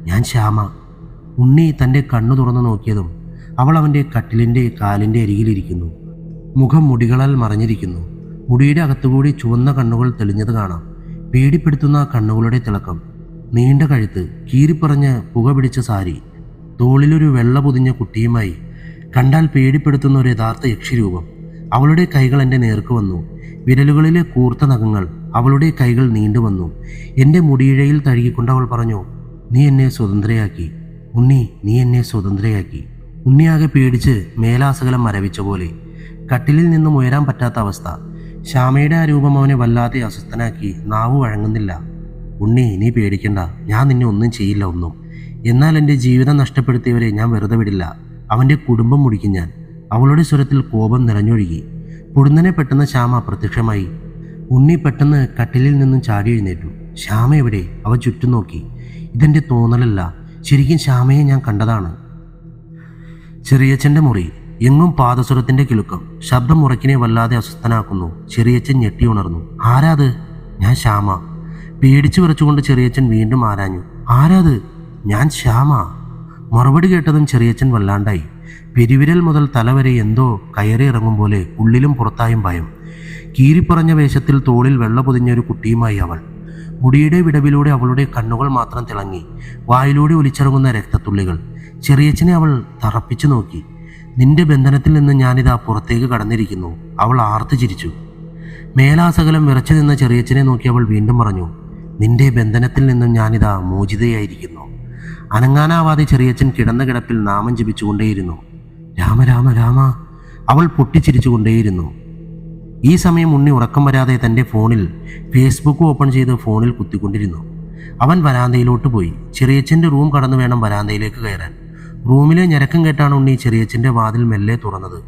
ഞാൻ ശ്യാമ. ഉണ്ണി തൻ്റെ കണ്ണു തുറന്നു നോക്കിയതും അവൾ അവൻ്റെ കട്ടിലിൻ്റെ കാലിൻ്റെ അരികിലിരിക്കുന്നു. മുഖം മുടികളാൽ മറഞ്ഞിരിക്കുന്നു. മുടിയുടെ അകത്തുകൂടി ചുവന്ന കണ്ണുകൾ തെളിഞ്ഞത് കാണാം. പേടിപ്പെടുത്തുന്ന കണ്ണുകളുടെ തിളക്കം. നീണ്ട കഴുത്ത്, കീറിപ്പറഞ്ഞ് പുക പിടിച്ച സാരി, തോളിലൊരു വെള്ള പൊതിഞ്ഞ കുട്ടിയുമായി. കണ്ടാൽ പേടിപ്പെടുത്തുന്ന ഒരു യഥാർത്ഥ യക്ഷിരൂപം. അവളുടെ കൈകൾ എൻ്റെ നേർക്ക് വന്നു. വിരലുകളിലെ കൂർത്ത നഖങ്ങൾ. അവളുടെ കൈകൾ നീണ്ടുവന്നു. എൻ്റെ മുടിയിഴയിൽ തഴുകിക്കൊണ്ട് അവൾ പറഞ്ഞു, നീ എന്നെ സ്വതന്ത്രയാക്കി ഉണ്ണി, നീ എന്നെ സ്വതന്ത്രയാക്കി. ഉണ്ണിയാകെ പേടിച്ച് മേലാസകലം മരവിച്ച പോലെ. കട്ടിലിൽ നിന്നും ഉയരാൻ പറ്റാത്ത അവസ്ഥ. ശ്യാമയുടെ ആ രൂപം അവനെ വല്ലാതെ അസ്വസ്ഥനാക്കി. നാവ് വഴങ്ങുന്നില്ല. ഉണ്ണി, നീ പേടിക്കണ്ട. ഞാൻ നിന്നെ ഒന്നും ചെയ്യില്ല, ഒന്നും. എന്നാൽ എൻ്റെ ജീവിതം നഷ്ടപ്പെടുത്തിയവരെ ഞാൻ വെറുതെ വിടില്ല. അവൻ്റെ കുടുംബം മുടിക്കും ഞാൻ. അവളുടെ സ്വരത്തിൽ കോപം നിറഞ്ഞൊഴുകി. പൊടുന്നനെ പെട്ടെന്ന് ശ്യാമ അപ്രത്യക്ഷമായി. ഉണ്ണി പെട്ടെന്ന് കട്ടിലിൽ നിന്നും ചാടി എഴുന്നേറ്റു. ശ്യാമ എവിടെ? അവ ചുറ്റും നോക്കി. ഇതെൻ്റെ തോന്നലല്ല, ശരിക്കും ശ്യാമയെ ഞാൻ കണ്ടതാണ്. ചെറിയച്ഛൻ്റെ മുറി. എങ്ങും പാദസ്വരത്തിൻ്റെ കിലുക്കം. ശബ്ദം ഉറക്കിനെ വല്ലാതെ അസ്വസ്ഥനാക്കുന്നു. ചെറിയച്ഛൻ ഞെട്ടി ഉണർന്നു. ആരാത്? ഞാൻ ശ്യാമ. പേടിച്ചു വിറച്ചുകൊണ്ട് ചെറിയച്ഛൻ വീണ്ടും ആരാഞ്ഞു. ആരാത്? ഞാൻ ശ്യാമ. മറുപടി കേട്ടതും ചെറിയച്ഛൻ വല്ലാണ്ടായി. പെരുവിരൽ മുതൽ തലവരെ എന്തോ കയറി ഇറങ്ങും പോലെ ഉള്ളിലും പുറത്തായും ഭയം. കീറിപ്പറഞ്ഞ വേഷത്തിൽ തോളിൽ വെള്ള പൊതിഞ്ഞൊരു കുട്ടിയുമായി അവൾ. മുടിയുടെ വിടവിലൂടെ അവളുടെ കണ്ണുകൾ മാത്രം തിളങ്ങി. വായിലൂടെ ഒലിച്ചിറങ്ങുന്ന രക്തത്തുള്ളികൾ. ചെറിയച്ഛനെ അവൾ തറപ്പിച്ചു നോക്കി. നിന്റെ ബന്ധനത്തിൽ നിന്ന് ഞാനിതാ പുറത്തേക്ക് കടന്നിരിക്കുന്നു. അവൾ ആർത്തു ചിരിച്ചു. മേലാസകലം വിറച്ചു നിന്ന ചെറിയച്ഛനെ നോക്കി അവൾ വീണ്ടും പറഞ്ഞു, നിന്റെ ബന്ധനത്തിൽ നിന്നും ഞാനിതാ മോചിതയായിരിക്കുന്നു. അനങ്ങാനാവാതെ ചെറിയച്ഛൻ കിടന്ന കിടപ്പിൽ നാമം ജപിച്ചുകൊണ്ടേയിരുന്നു. രാമ രാമ രാമ. അവൾ പൊട്ടിച്ചിരിച്ചുകൊണ്ടേയിരുന്നു. ഈ സമയം ഉണ്ണി ഉറക്കം വരാതെ തൻ്റെ ഫോണിൽ ഫേസ്ബുക്ക് ഓപ്പൺ ചെയ്ത് ഫോണിൽ കുത്തിക്കൊണ്ടിരുന്നു. അവൻ വരാന്തയിലോട്ട് പോയി. ചെറിയച്ഛൻ്റെ റൂം കടന്നു വേണം വരാന്തയിലേക്ക് കയറാൻ. റൂമിലെ ഞരക്കം കേട്ടാണ് ഉണ്ണി ചെറിയച്ഛൻ്റെ വാതിൽ മെല്ലെ തുറന്നത്.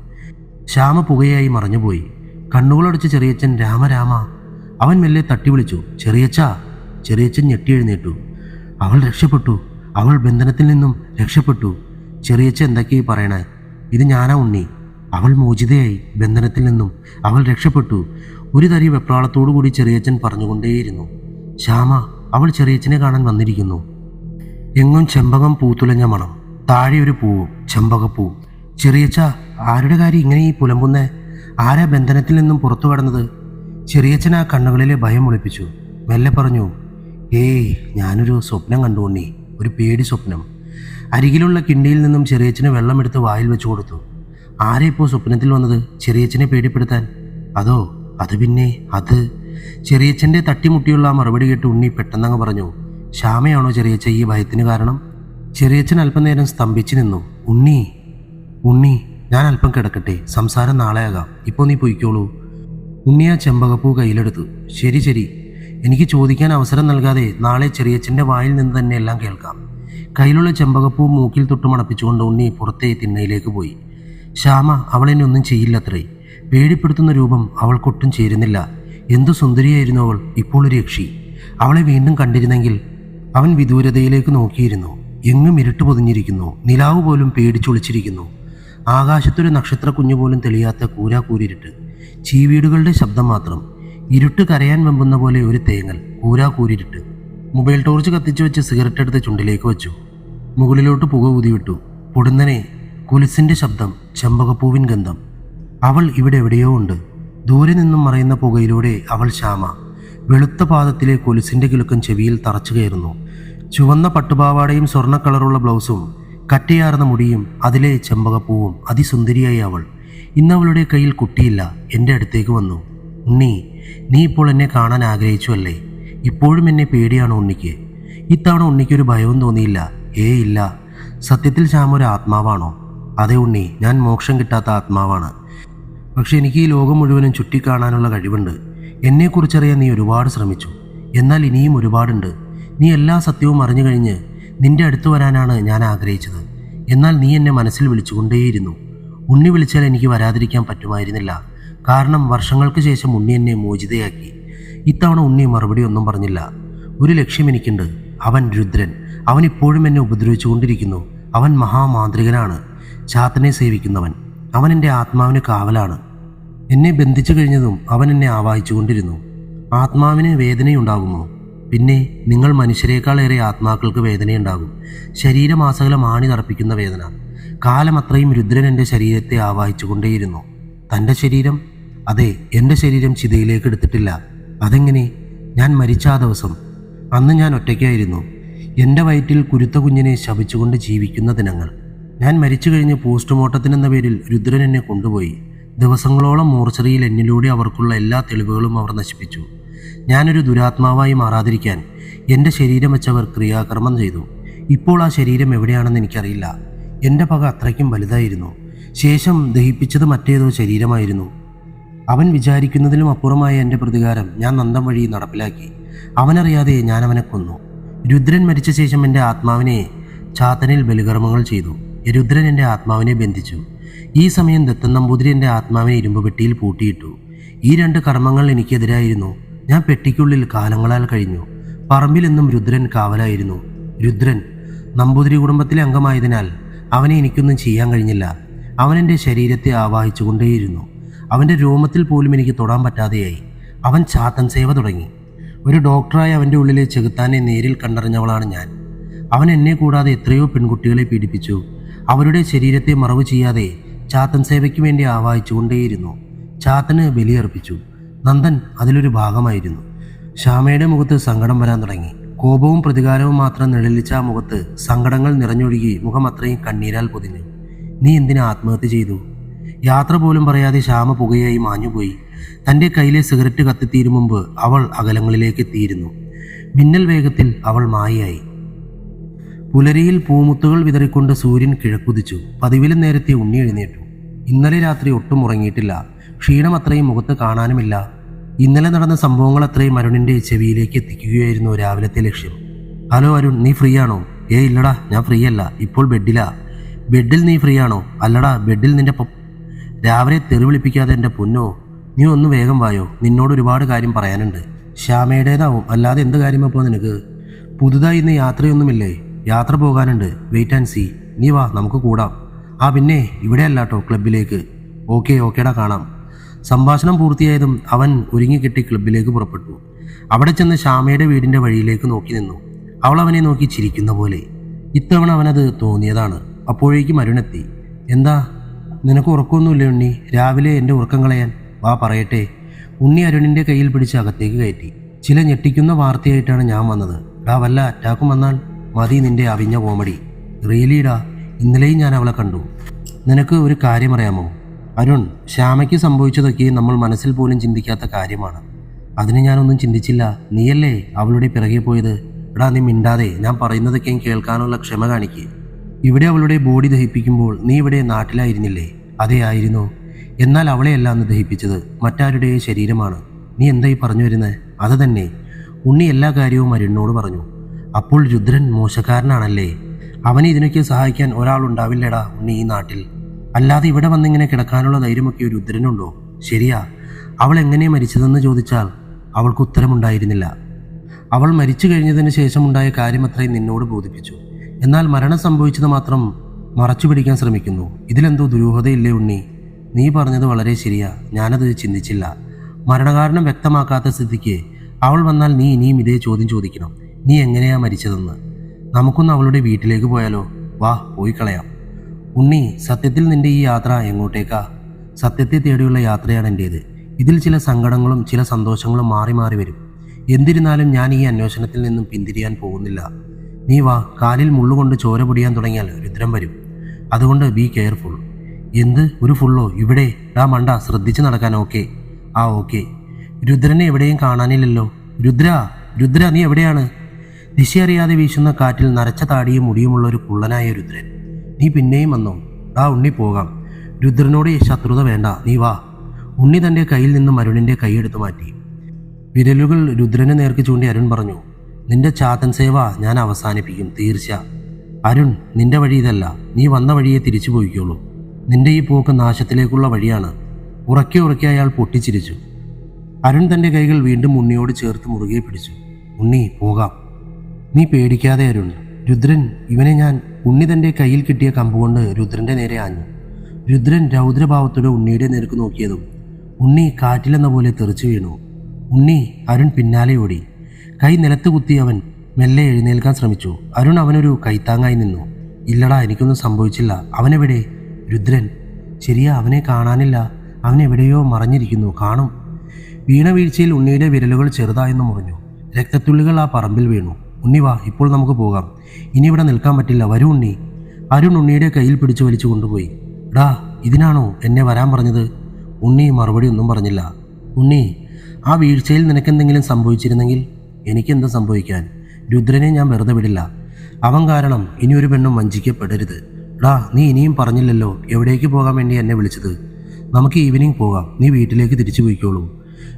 ശ്യാമ പുകയായി മറഞ്ഞുപോയി. കണ്ണുകളടച്ച് ചെറിയച്ഛൻ രാമ രാമ. അവൻ മെല്ലെ തട്ടി വിളിച്ചു, ചെറിയച്ഛാ. ചെറിയച്ഛൻ ഞെട്ടി എഴുന്നേറ്റു. അവൾ രക്ഷപ്പെട്ടു, അവൾ ബന്ധനത്തിൽ നിന്നും രക്ഷപ്പെട്ടു. ചെറിയച്ഛൻ എന്തൊക്കെയായി പറയണേ? ഇത് ഞാനാ ഉണ്ണി. അവൾ മോചിതയായി, ബന്ധനത്തിൽ നിന്നും അവൾ രക്ഷപ്പെട്ടു. ഒരു തരി വെപ്രാളത്തോടു കൂടി ചെറിയച്ഛൻ പറഞ്ഞുകൊണ്ടേയിരുന്നു. ശ്യാമ, അവൾ ചെറിയച്ഛനെ കാണാൻ വന്നിരിക്കുന്നു. എങ്ങും ചെമ്പകം പൂത്തുലഞ്ഞ മണം, താഴെ ഒരു പൂവും, ചെമ്പകപ്പൂ. ചെറിയച്ഛ, ആരുടെ കാര്യം ഇങ്ങനെ ഈ പുലമ്പുന്നേ? ആരാ ബന്ധനത്തിൽ നിന്നും പുറത്തു കടന്നത്? ചെറിയച്ഛൻ ആ കണ്ണുകളിലെ ഭയം ഒളിപ്പിച്ചു. മെല്ലെ പറഞ്ഞു, ഏയ്, ഞാനൊരു സ്വപ്നം കണ്ടു ഉണ്ണി, ഒരു പേടി സ്വപ്നം. അരികിലുള്ള കിണ്ടിയിൽ നിന്നും ചെറിയച്ഛന് വെള്ളമെടുത്ത് വായിൽ വെച്ചു കൊടുത്തു. ആരെ ഇപ്പോൾ സ്വപ്നത്തിൽ വന്നത് ചെറിയച്ഛനെ പേടിപ്പെടുത്താൻ? അത് പിന്നെ അത്. ചെറിയച്ഛൻ്റെ തട്ടിമുട്ടിയുള്ള ആ മറുപടി കേട്ട് ഉണ്ണി പെട്ടെന്നങ്ങ് പറഞ്ഞു, ശ്യാമയാണോ ചെറിയച്ഛ ഈ ഭയത്തിന് കാരണം? ചെറിയച്ഛൻ അല്പനേരം സ്തംഭിച്ചു നിന്നു. ഉണ്ണി, ഞാൻ അല്പം കിടക്കട്ടെ, സംസാരം നാളെ ആകാം, ഇപ്പോൾ നീ പൊയ്ക്കോളൂ. ഉണ്ണി ആ ചെമ്പകപ്പൂ കയ്യിലെടുത്തു. ശരി, എനിക്ക് ചോദിക്കാൻ അവസരം നൽകാതെ നാളെ ചെറിയച്ഛൻ്റെ വായിൽ നിന്ന് തന്നെ എല്ലാം കേൾക്കാം. കയ്യിലുള്ള ചെമ്പകപ്പൂ മൂക്കിൽ തൊട്ട് മണപ്പിച്ചുകൊണ്ട് ഉണ്ണി പുറത്തെ തിണ്ണയിലേക്ക് പോയി. ശ്യാമ അവളെന്നെ ഒന്നും ചെയ്യില്ലത്രേ. പേടിപ്പെടുത്തുന്ന രൂപം അവൾക്കൊട്ടും ചേരുന്നില്ല. എന്തു സുന്ദരിയായിരുന്നു അവൾ, ഇപ്പോൾ ഒരു യക്ഷി. അവളെ വീണ്ടും കണ്ടിരുന്നെങ്കിൽ. അവൻ വിദൂരതയിലേക്ക് നോക്കിയിരുന്നു. എങ്ങും ഇരുട്ട് പൊതിഞ്ഞിരിക്കുന്നു. നിലാവ് പോലും പേടിച്ചൊളിച്ചിരിക്കുന്നു. ആകാശത്തൊരു നക്ഷത്ര കുഞ്ഞുപോലും തെളിയാത്ത കൂരിരുട്ട്. ചീവീടുകളുടെ ശബ്ദം മാത്രം. ഇരുട്ട് കരയാൻ വെമ്പുന്ന പോലെ ഒരു തേങ്ങൽ. കൂരിരുട്ട്. മൊബൈൽ ടോർച്ച് കത്തിച്ചു വെച്ച് സിഗരറ്റ് എടുത്ത് ചുണ്ടിലേക്ക് വെച്ചു. മുകളിലോട്ട് പുക ഊതിവിട്ടു. പൊടുന്നനെ കുലിസിന്റെ ശബ്ദം, ചെമ്പകപ്പൂവിൻ ഗന്ധം. അവൾ ഇവിടെ എവിടെയോ ഉണ്ട്. ദൂരെ നിന്നും മറയുന്ന പുകയിലൂടെ അവൾ ശ്യാമ. വെളുത്ത പാദത്തിലെ കൊലുസിന്റെ കിലുക്കം ചെവിയിൽ തറച്ചു കയറുന്നു. ചുവന്ന പട്ടുപാവാടയും സ്വർണ്ണ കളറുള്ള ബ്ലൗസും കട്ടിയാർന്ന മുടിയും അതിലെ ചെമ്പകപ്പൂവും. അതിസുന്ദരിയായി അവൾ. ഇന്നവളുടെ കയ്യിൽ കുട്ടിയില്ല. എൻ്റെ അടുത്തേക്ക് വന്നു. ഉണ്ണി, നീ ഇപ്പോൾ എന്നെ കാണാൻ ആഗ്രഹിച്ചു അല്ലേ? ഇപ്പോഴും എന്നെ പേടിയാണോ ഉണ്ണിക്ക്? ഇത്തവണ ഉണ്ണിക്കൊരു ഭയവും തോന്നിയില്ല. ഇല്ല. സത്യത്തിൽ ശ്യാമ ഒരു ആത്മാവാണോ? അതെ ഉണ്ണി, ഞാൻ മോക്ഷം കിട്ടാത്ത ആത്മാവാണ്. പക്ഷെ എനിക്ക് ഈ ലോകം മുഴുവനും ചുറ്റിക്കാണാനുള്ള കഴിവുണ്ട്. എന്നെക്കുറിച്ചറിയാൻ നീ ഒരുപാട് ശ്രമിച്ചു. എന്നാൽ ഇനിയും ഒരുപാടുണ്ട്. നീ എല്ലാ സത്യവും അറിഞ്ഞു കഴിഞ്ഞ് നിന്റെ അടുത്ത് വരാനാണ് ഞാൻ ആഗ്രഹിച്ചത്. എന്നാൽ നീ എന്നെ മനസ്സിൽ വിളിച്ചുകൊണ്ടേയിരുന്നു. ഉണ്ണി വിളിച്ചാൽ എനിക്ക് വരാതിരിക്കാൻ പറ്റുമായിരുന്നില്ല. കാരണം വർഷങ്ങൾക്ക് ശേഷം ഉണ്ണി എന്നെ മോചിതയാക്കി. ഇത്തവണ ഉണ്ണി മറുപടി ഒന്നും പറഞ്ഞില്ല. ഒരു ലക്ഷ്യം എനിക്കുണ്ട്. അവൻ രുദ്രൻ. അവൻ ഇപ്പോഴും എന്നെ ഉപദ്രവിച്ചുകൊണ്ടിരിക്കുന്നു. അവൻ മഹാമാന്ത്രികനാണ്, ചാത്തനെ സേവിക്കുന്നവൻ. അവൻ എൻ്റെ ആത്മാവിന് കാവലാണ്. എന്നെ ബന്ധിച്ചു കഴിഞ്ഞതും അവൻ എന്നെ ആവാഹിച്ചുകൊണ്ടിരുന്നു. ആത്മാവിന് വേദനയുണ്ടാകുമോ? പിന്നെ നിങ്ങൾ മനുഷ്യരെക്കാളേറെ ആത്മാക്കൾക്ക് വേദനയുണ്ടാകും. ശരീരമാസകലം ആണി തറപ്പിക്കുന്ന വേദന. കാലം അത്രയും രുദ്രൻ എൻ്റെ ശരീരത്തെ ആവാഹിച്ചുകൊണ്ടേയിരുന്നു. തൻ്റെ ശരീരം? അതെ, എൻ്റെ ശരീരം ചിതയിലേക്ക് എടുത്തിട്ടില്ല. അതെങ്ങനെ? ഞാൻ മരിച്ച ആ ദിവസം, അന്ന് ഞാൻ ഒറ്റയ്ക്കായിരുന്നു. എൻ്റെ വയറ്റിൽ കുരുത്ത കുഞ്ഞിനെ ശപിച്ചുകൊണ്ട് ജീവിക്കുന്ന ദിനങ്ങൾ. ഞാൻ മരിച്ചു കഴിഞ്ഞ് പോസ്റ്റ്മോർട്ടത്തിനെന്ന പേരിൽ രുദ്രൻ എന്നെ കൊണ്ടുപോയി. ദിവസങ്ങളോളം മോർച്ചറിയിൽ എന്നിലൂടെ അവർക്കുള്ള എല്ലാ തെളിവുകളും അവർ നശിപ്പിച്ചു. ഞാനൊരു ദുരാത്മാവായി മാറാതിരിക്കാൻ എൻ്റെ ശരീരം വെച്ചവർ ക്രിയാകർമ്മം ചെയ്തു. ഇപ്പോൾ ആ ശരീരം എവിടെയാണെന്ന് എനിക്കറിയില്ല. എൻ്റെ പക അത്രയ്ക്കും വലുതായിരുന്നു. ശേഷം ദഹിപ്പിച്ചത് മറ്റേതോ ശരീരമായിരുന്നു. അവൻ വിചാരിക്കുന്നതിലും അപ്പുറമായ എൻ്റെ പ്രതികാരം ഞാൻ നന്ദം വഴി നടപ്പിലാക്കി. അവനറിയാതെ ഞാൻ അവനെ കൊന്നു. രുദ്രൻ മരിച്ച ശേഷം എൻ്റെ ആത്മാവിനെ ചാത്തനിൽ ബലികർമ്മങ്ങൾ ചെയ്തു. രുദ്രൻ എൻ്റെ ആത്മാവിനെ ബന്ധിച്ചു. ഈ സമയം ദത്തൻ നമ്പൂതിരി എൻ്റെ ആത്മാവിനെ ഇരുമ്പ് പെട്ടിയിൽ പൂട്ടിയിട്ടു. ഈ രണ്ട് കർമ്മങ്ങൾ എനിക്കെതിരായിരുന്നു. ഞാൻ പെട്ടിക്കുള്ളിൽ കാലങ്ങളാൽ കഴിഞ്ഞു. പറമ്പിലെന്നും രുദ്രൻ കാവലായിരുന്നു. രുദ്രൻ നമ്പൂതിരി കുടുംബത്തിലെ അംഗമായതിനാൽ അവനെ എനിക്കൊന്നും ചെയ്യാൻ കഴിഞ്ഞില്ല. അവൻ എൻ്റെ ശരീരത്തെ ആവാഹിച്ചുകൊണ്ടേയിരുന്നു. അവൻ്റെ രോമത്തിൽ പോലും എനിക്ക് തൊടാൻ പറ്റാതെയായി. അവൻ ചാത്തൻ സേവ തുടങ്ങി. ഒരു ഡോക്ടറായി അവൻ്റെ ഉള്ളിലെ ചെകുത്താനെ നേരിൽ കണ്ടറിഞ്ഞവളാണ് ഞാൻ. അവൻ എന്നെ കൂടാതെ എത്രയോ പെൺകുട്ടികളെ പീഡിപ്പിച്ചു. അവരുടെ ശരീരത്തെ മറവ് ചെയ്യാതെ ചാത്തൻ സേവയ്ക്ക് വേണ്ടി ആവാഹിച്ചുകൊണ്ടേയിരുന്നു. ചാത്തന് ബലിയർപ്പിച്ചു. നന്ദൻ അതിലൊരു ഭാഗമായിരുന്നു. ശ്യാമയുടെ മുഖത്ത് സങ്കടം വരാൻ തുടങ്ങി. കോപവും പ്രതികാരവും മാത്രം നിഴലിച്ച ആ മുഖത്ത് സങ്കടങ്ങൾ നിറഞ്ഞൊഴുകി മുഖം അത്രയും കണ്ണീരാൽ പൊതിഞ്ഞു. നീ എന്തിനാ ആത്മഹത്യ ചെയ്തു? യാത്ര പോലും പറയാതെ ശ്യാമ പുകയായി മാഞ്ഞുപോയി. തൻ്റെ കയ്യിലെ സിഗരറ്റ് കത്തിത്തീരും മുമ്പ് അവൾ അകലങ്ങളിലേക്ക് എത്തിയിരുന്നു. മിന്നൽ വേഗത്തിൽ അവൾ മായയായി. പുലരിയിൽ പൂമുത്തുകൾ വിതറിക്കൊണ്ട് സൂര്യൻ കിഴക്കുതിച്ചു. പതിവിലും നേരത്തെ ഉണ്ണി എഴുന്നേറ്റു. ഇന്നലെ രാത്രി ഒട്ടും ഉറങ്ങിയിട്ടില്ല. ക്ഷീണം അത്രയും മുഖത്ത് കാണാനുമില്ല. ഇന്നലെ നടന്ന സംഭവങ്ങൾ അത്രയും അരുണിൻ്റെ ചെവിയിലേക്ക് എത്തിക്കുകയായിരുന്നു രാവിലത്തെ ലക്ഷ്യം. ഹലോ അരുൺ, നീ ഫ്രീ ആണോ? ഇല്ലടാ, ഞാൻ ഫ്രീ അല്ല, ഇപ്പോൾ ബെഡിലാ. ബെഡിൽ നീ ഫ്രീ ആണോ? അല്ലടാ, ബെഡിൽ നിന്റെ രാവിലെ തെറി വിളിപ്പിക്കാതെ എൻ്റെ പൊന്നോ, നീ ഒന്ന് വേഗം വായോ, നിന്നോട് ഒരുപാട് കാര്യം പറയാനുണ്ട്. ശ്യാമയുടേതാവും, അല്ലാതെ എന്ത് കാര്യം ഇപ്പോൾ നിനക്ക്? പുതുതായി ഇന്ന് യാത്രയൊന്നുമില്ലേ? യാത്ര പോകാനുണ്ട്, വെയിറ്റ് ആൻഡ് സീ. നീ വാ, നമുക്ക് കൂടാം. പിന്നെ ഇവിടെ അല്ലാട്ടോ, ക്ലബിലേക്ക്. ഓക്കേടാ, കാണാം. സംഭാഷണം പൂർത്തിയായതും അവൻ ഒരുങ്ങിക്കെട്ടി ക്ലബിലേക്ക് പുറപ്പെട്ടു. അവിടെ ചെന്ന് ശ്യാമയുടെ വീടിൻ്റെ വഴിയിലേക്ക് നോക്കി നിന്നു. അവൾ അവനെ നോക്കി ചിരിക്കുന്ന പോലെ. ഇത്തവണ അവനത് തോന്നിയതാണ്. അപ്പോഴേക്കും അരുണെത്തി. എന്താ, നിനക്ക് ഉറക്കമൊന്നുമില്ലേ ഉണ്ണി? രാവിലെ എൻ്റെ ഉറക്കം കളയാൻ? വാ പറയട്ടെ. ഉണ്ണി അരുണിൻ്റെ കയ്യിൽ പിടിച്ച് അകത്തേക്ക് കയറ്റി. ചില ഞെട്ടിക്കുന്ന വാർത്തയായിട്ടാണ് ഞാൻ വന്നത്. വല്ല അറ്റാക്കും വന്നാൽ മതി നിന്റെ അവിഞ്ഞ കോമഡി. റിയലിടാ, ഇന്നലെയും ഞാൻ അവളെ കണ്ടു. നിനക്ക് ഒരു കാര്യം അറിയാമോ അരുൺ? ശ്യാമയ്ക്ക് സംഭവിച്ചതൊക്കെ നമ്മൾ മനസ്സിൽ പോലും ചിന്തിക്കാത്ത കാര്യമാണ്. അതിന് ഞാനൊന്നും ചിന്തിച്ചില്ല. നീയല്ലേ അവളുടെ പിറകെ പോയത്? നീ മിണ്ടാതെ, ഞാൻ പറയുന്നതൊക്കെയും കേൾക്കാനുള്ള ക്ഷമ കാണിക്കുക. ഇവിടെ അവളുടെ ബോഡി ദഹിപ്പിക്കുമ്പോൾ നീ ഇവിടെ നാട്ടിലായിരുന്നില്ലേ? അതെ, ആയിരുന്നു. എന്നാൽ അവളെയല്ല അന്ന് ദഹിപ്പിച്ചത്, മറ്റാരുടെ ശരീരമാണ്. നീ എന്തായി പറഞ്ഞു വരുന്നത്? അത് തന്നെ. ഉണ്ണി എല്ലാ കാര്യവും അരുണിനോട് പറഞ്ഞു. അപ്പോൾ രുദ്രൻ മോശക്കാരനാണല്ലേ? അവനെ ഇതിനൊക്കെ സഹായിക്കാൻ ഒരാളുണ്ടാവില്ലടാ ഉണ്ണി ഈ നാട്ടിൽ. അല്ലാതെ ഇവിടെ വന്നിങ്ങനെ കിടക്കാനുള്ള ധൈര്യമൊക്കെ രുദ്രനുണ്ടോ? ശരിയാ, അവൾ എങ്ങനെ മരിച്ചതെന്ന് ചോദിച്ചാൽ അവൾക്ക് ഉത്തരമുണ്ടായിരുന്നില്ല. അവൾ മരിച്ചു കഴിഞ്ഞതിന് ശേഷമുണ്ടായ കാര്യമത്രയും നിന്നോട് ബോധിപ്പിച്ചു. എന്നാൽ മരണം സംഭവിച്ചത് മാത്രം മറച്ചു പിടിക്കാൻ ശ്രമിക്കുന്നു. ഇതിലെന്തോ ദുരൂഹതയില്ലേ ഉണ്ണി? നീ പറഞ്ഞത് വളരെ ശരിയാ, ഞാനത് ചിന്തിച്ചില്ല. മരണകാരണം വ്യക്തമാക്കാത്ത സ്ഥിതിക്ക് അവൾ വന്നാൽ നീ ഇനിയും ഇതേ ചോദ്യം ചോദിക്കണം. നീ എങ്ങനെയാ മരിച്ചതെന്ന്. നമുക്കൊന്ന് അവളുടെ വീട്ടിലേക്ക് പോയാലോ? വാ, പോയി കളയാം. ഉണ്ണി, സത്യത്തിൽ നിന്റെ ഈ യാത്ര എങ്ങോട്ടേക്കാ? സത്യത്തെ തേടിയുള്ള യാത്രയാണ് എൻ്റേത്. ഇതിൽ ചില സങ്കടങ്ങളും ചില സന്തോഷങ്ങളും മാറി മാറി വരും. എന്തിരുന്നാലും ഞാൻ ഈ അന്വേഷണത്തിൽ നിന്നും പിന്തിരിയാൻ പോകുന്നില്ല. നീ വാ. കാലിൽ മുള്ളുകൊണ്ട് ചോര പൊടിയാൻ തുടങ്ങിയാൽ രുദ്രം വരും. അതുകൊണ്ട് ബി കെയർഫുൾ. എന്ത് ഒരു ഫുള്ളോ? ഇവിടെ മണ്ട, ശ്രദ്ധിച്ച് നടക്കാൻ. ഓക്കെ. രുദ്രനെ എവിടെയും കാണാനില്ലല്ലോ. രുദ്ര, നീ എവിടെയാണ്? ദിശയറിയാതെ വീശുന്ന കാറ്റിൽ നരച്ച താടിയും മുടിയുമുള്ള ഒരു കുള്ളനായ രുദ്രൻ. നീ പിന്നെയും വന്നോ? ഉണ്ണി, പോകാം. രുദ്രനോട് ശത്രുത വേണ്ട, നീ വാ. ഉണ്ണി തൻ്റെ കയ്യിൽ നിന്നും അരുണിൻ്റെ കൈയെടുത്തു മാറ്റി. വിരലുകൾ രുദ്രന് നേർക്ക് ചൂണ്ടി അരുൺ പറഞ്ഞു, നിന്റെ ചാത്തൻ സേവ ഞാൻ അവസാനിപ്പിക്കും, തീർച്ച. അരുൺ, നിന്റെ വഴി ഇതല്ല. നീ വന്ന വഴിയെ തിരിച്ചു പോയിക്കോളൂ. നിന്റെ ഈ പോക്ക് നാശത്തിലേക്കുള്ള വഴിയാണ്. ഉറക്കെ അയാൾ പൊട്ടിച്ചിരിച്ചു. അരുൺ തൻ്റെ കൈകൾ വീണ്ടും ഉണ്ണിയോട് ചേർത്ത് മുറുകെ പിടിച്ചു. ഉണ്ണി, പോകാം. നീ പേടിക്കാതെ അരുൺ. രുദ്രൻ, ഇവനെ ഞാൻ. ഉണ്ണി തൻ്റെ കയ്യിൽ കിട്ടിയ കമ്പുകൊണ്ട് രുദ്രൻ്റെ നേരെ ആഞ്ഞു. രുദ്രൻ രൗദ്രഭാവത്തോടെ ഉണ്ണിയുടെ നേർക്ക് നോക്കിയതും ഉണ്ണി കാറ്റിലെന്ന പോലെ തെറിച്ചു വീണു. ഉണ്ണി, അരുൺ പിന്നാലെ ഓടി. കൈ നിലത്ത് കുത്തി അവൻ മെല്ലെ എഴുന്നേൽക്കാൻ ശ്രമിച്ചു. അരുൺ അവനൊരു കൈത്താങ്ങായി നിന്നു. ഇല്ലടാ, എനിക്കൊന്നും സംഭവിച്ചില്ല. അവനെവിടെ? രുദ്രൻ, ശരിയാ, അവനെ കാണാനില്ല. അവനെവിടെയോ മറഞ്ഞിരിക്കുന്നു. കാണും. വീണ വീഴ്ചയിൽ ഉണ്ണിയുടെ വിരലുകൾ ചെറുതായെന്ന് മുറിഞ്ഞു. രക്തത്തുള്ളികൾ ആ പറമ്പിൽ വീണു. ഉണ്ണി വാ, ഇപ്പോൾ നമുക്ക് പോകാം. ഇനി ഇവിടെ നിൽക്കാൻ പറ്റില്ല, വരൂ ഉണ്ണി. അരുൺ ഉണ്ണിയുടെ കയ്യിൽ പിടിച്ചു വലിച്ചു കൊണ്ടുപോയി. ഇതിനാണോ എന്നെ വരാൻ പറഞ്ഞത്? ഉണ്ണി മറുപടി ഒന്നും പറഞ്ഞില്ല. ഉണ്ണി, ആ വീഴ്ചയിൽ നിനക്കെന്തെങ്കിലും സംഭവിച്ചിരുന്നെങ്കിൽ? എനിക്കെന്ത് സംഭവിക്കാൻ? രുദ്രനെ ഞാൻ വെറുതെ വിടില്ല. അവൻ കാരണം ഇനിയൊരു പെണ്ണും വഞ്ചിക്കപ്പെടരുത്. നീ ഇനിയും പറഞ്ഞില്ലല്ലോ എവിടേക്ക് പോകാൻ വേണ്ടി എന്നെ വിളിച്ചത്. നമുക്ക് ഈവനിങ് പോകാം. നീ വീട്ടിലേക്ക് തിരിച്ചു പോയിക്കോളൂ.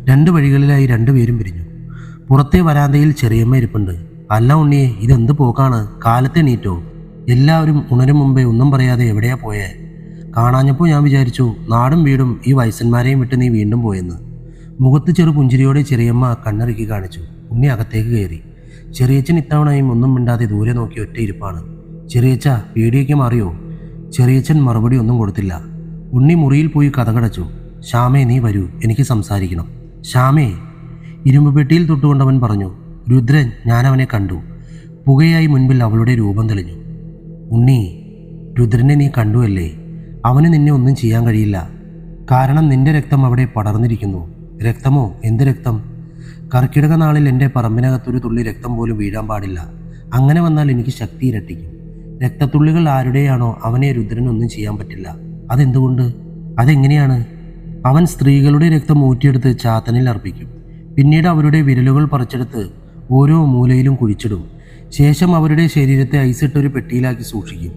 2 വഴികളിലായി 2 പേരും പിരിഞ്ഞു. പുറത്തെ വരാന്തയിൽ ചെറിയമ്മ ഇരിപ്പുണ്ട്. അല്ല ഉണ്ണിയെ, ഇതെന്ത് പോക്കാണ്? കാലത്തെ നീറ്റോ? എല്ലാവരും ഉണരും മുമ്പേ ഒന്നും പറയാതെ എവിടെയാ പോയേ? കാണാഞ്ഞപ്പോൾ ഞാൻ വിചാരിച്ചു നാടും വീടും ഈ വയസ്സന്മാരെയും വിട്ട് നീ വീണ്ടും പോയെന്ന്. മുഖത്ത് ചെറു പുഞ്ചിരിയോടെ ചെറിയമ്മ കണ്ണിറുക്കി കാണിച്ചു. ഉണ്ണി അകത്തേക്ക് കയറി. ചെറിയച്ചൻ ഇത്തവണയും ഒന്നും മിണ്ടാതെ ദൂരെ നോക്കി ഒറ്റ ഇരിപ്പാണ്. ചെറിയച്ച, പേടിയൊക്കെ മാറിയോ? ചെറിയച്ചൻ മറുപടി ഒന്നും കൊടുത്തില്ല. ഉണ്ണി മുറിയിൽ പോയി കതകടച്ചു. ശ്യാമേ, നീ വരൂ, എനിക്ക് സംസാരിക്കണം. ശ്യാമേ, ഇരുമ്പ് പെട്ടിയിൽ തൊട്ടുകൊണ്ടവൻ പറഞ്ഞു. രുദ്രൻ, ഞാനവനെ കണ്ടു. പുകയായി മുൻപിൽ അവളുടെ രൂപം തെളിഞ്ഞു. ഉണ്ണി, രുദ്രനെ നീ കണ്ടുവല്ലേ? അവന് നിന്നെ ഒന്നും ചെയ്യാൻ കഴിയില്ല. കാരണം നിന്റെ രക്തം അവിടെ പടർന്നിരിക്കുന്നു. രക്തമോ? എന്ത് രക്തം? കർക്കിടക നാളിൽ എൻ്റെ പറമ്പിനകത്തൊരു തുള്ളി രക്തം പോലും വീഴാൻ പാടില്ല. അങ്ങനെ വന്നാൽ എനിക്ക് ശക്തി ഇരട്ടിക്കും. രക്തത്തുള്ളികൾ ആരുടെയാണോ അവനെ രുദ്രനൊന്നും ചെയ്യാൻ പറ്റില്ല. അതെന്തുകൊണ്ട്? അതെങ്ങനെയാണ്? അവൻ സ്ത്രീകളുടെ രക്തം ഊറ്റിയെടുത്ത് ചാത്തനിൽ അർപ്പിക്കും. പിന്നീട് അവരുടെ വിരലുകൾ പറിച്ചെടുത്ത് ഓരോ മൂലയിലും കുഴിച്ചിടും. ശേഷം അവരുടെ ശരീരത്തെ ഐസിട്ടൊരു പെട്ടിയിലാക്കി സൂക്ഷിക്കും.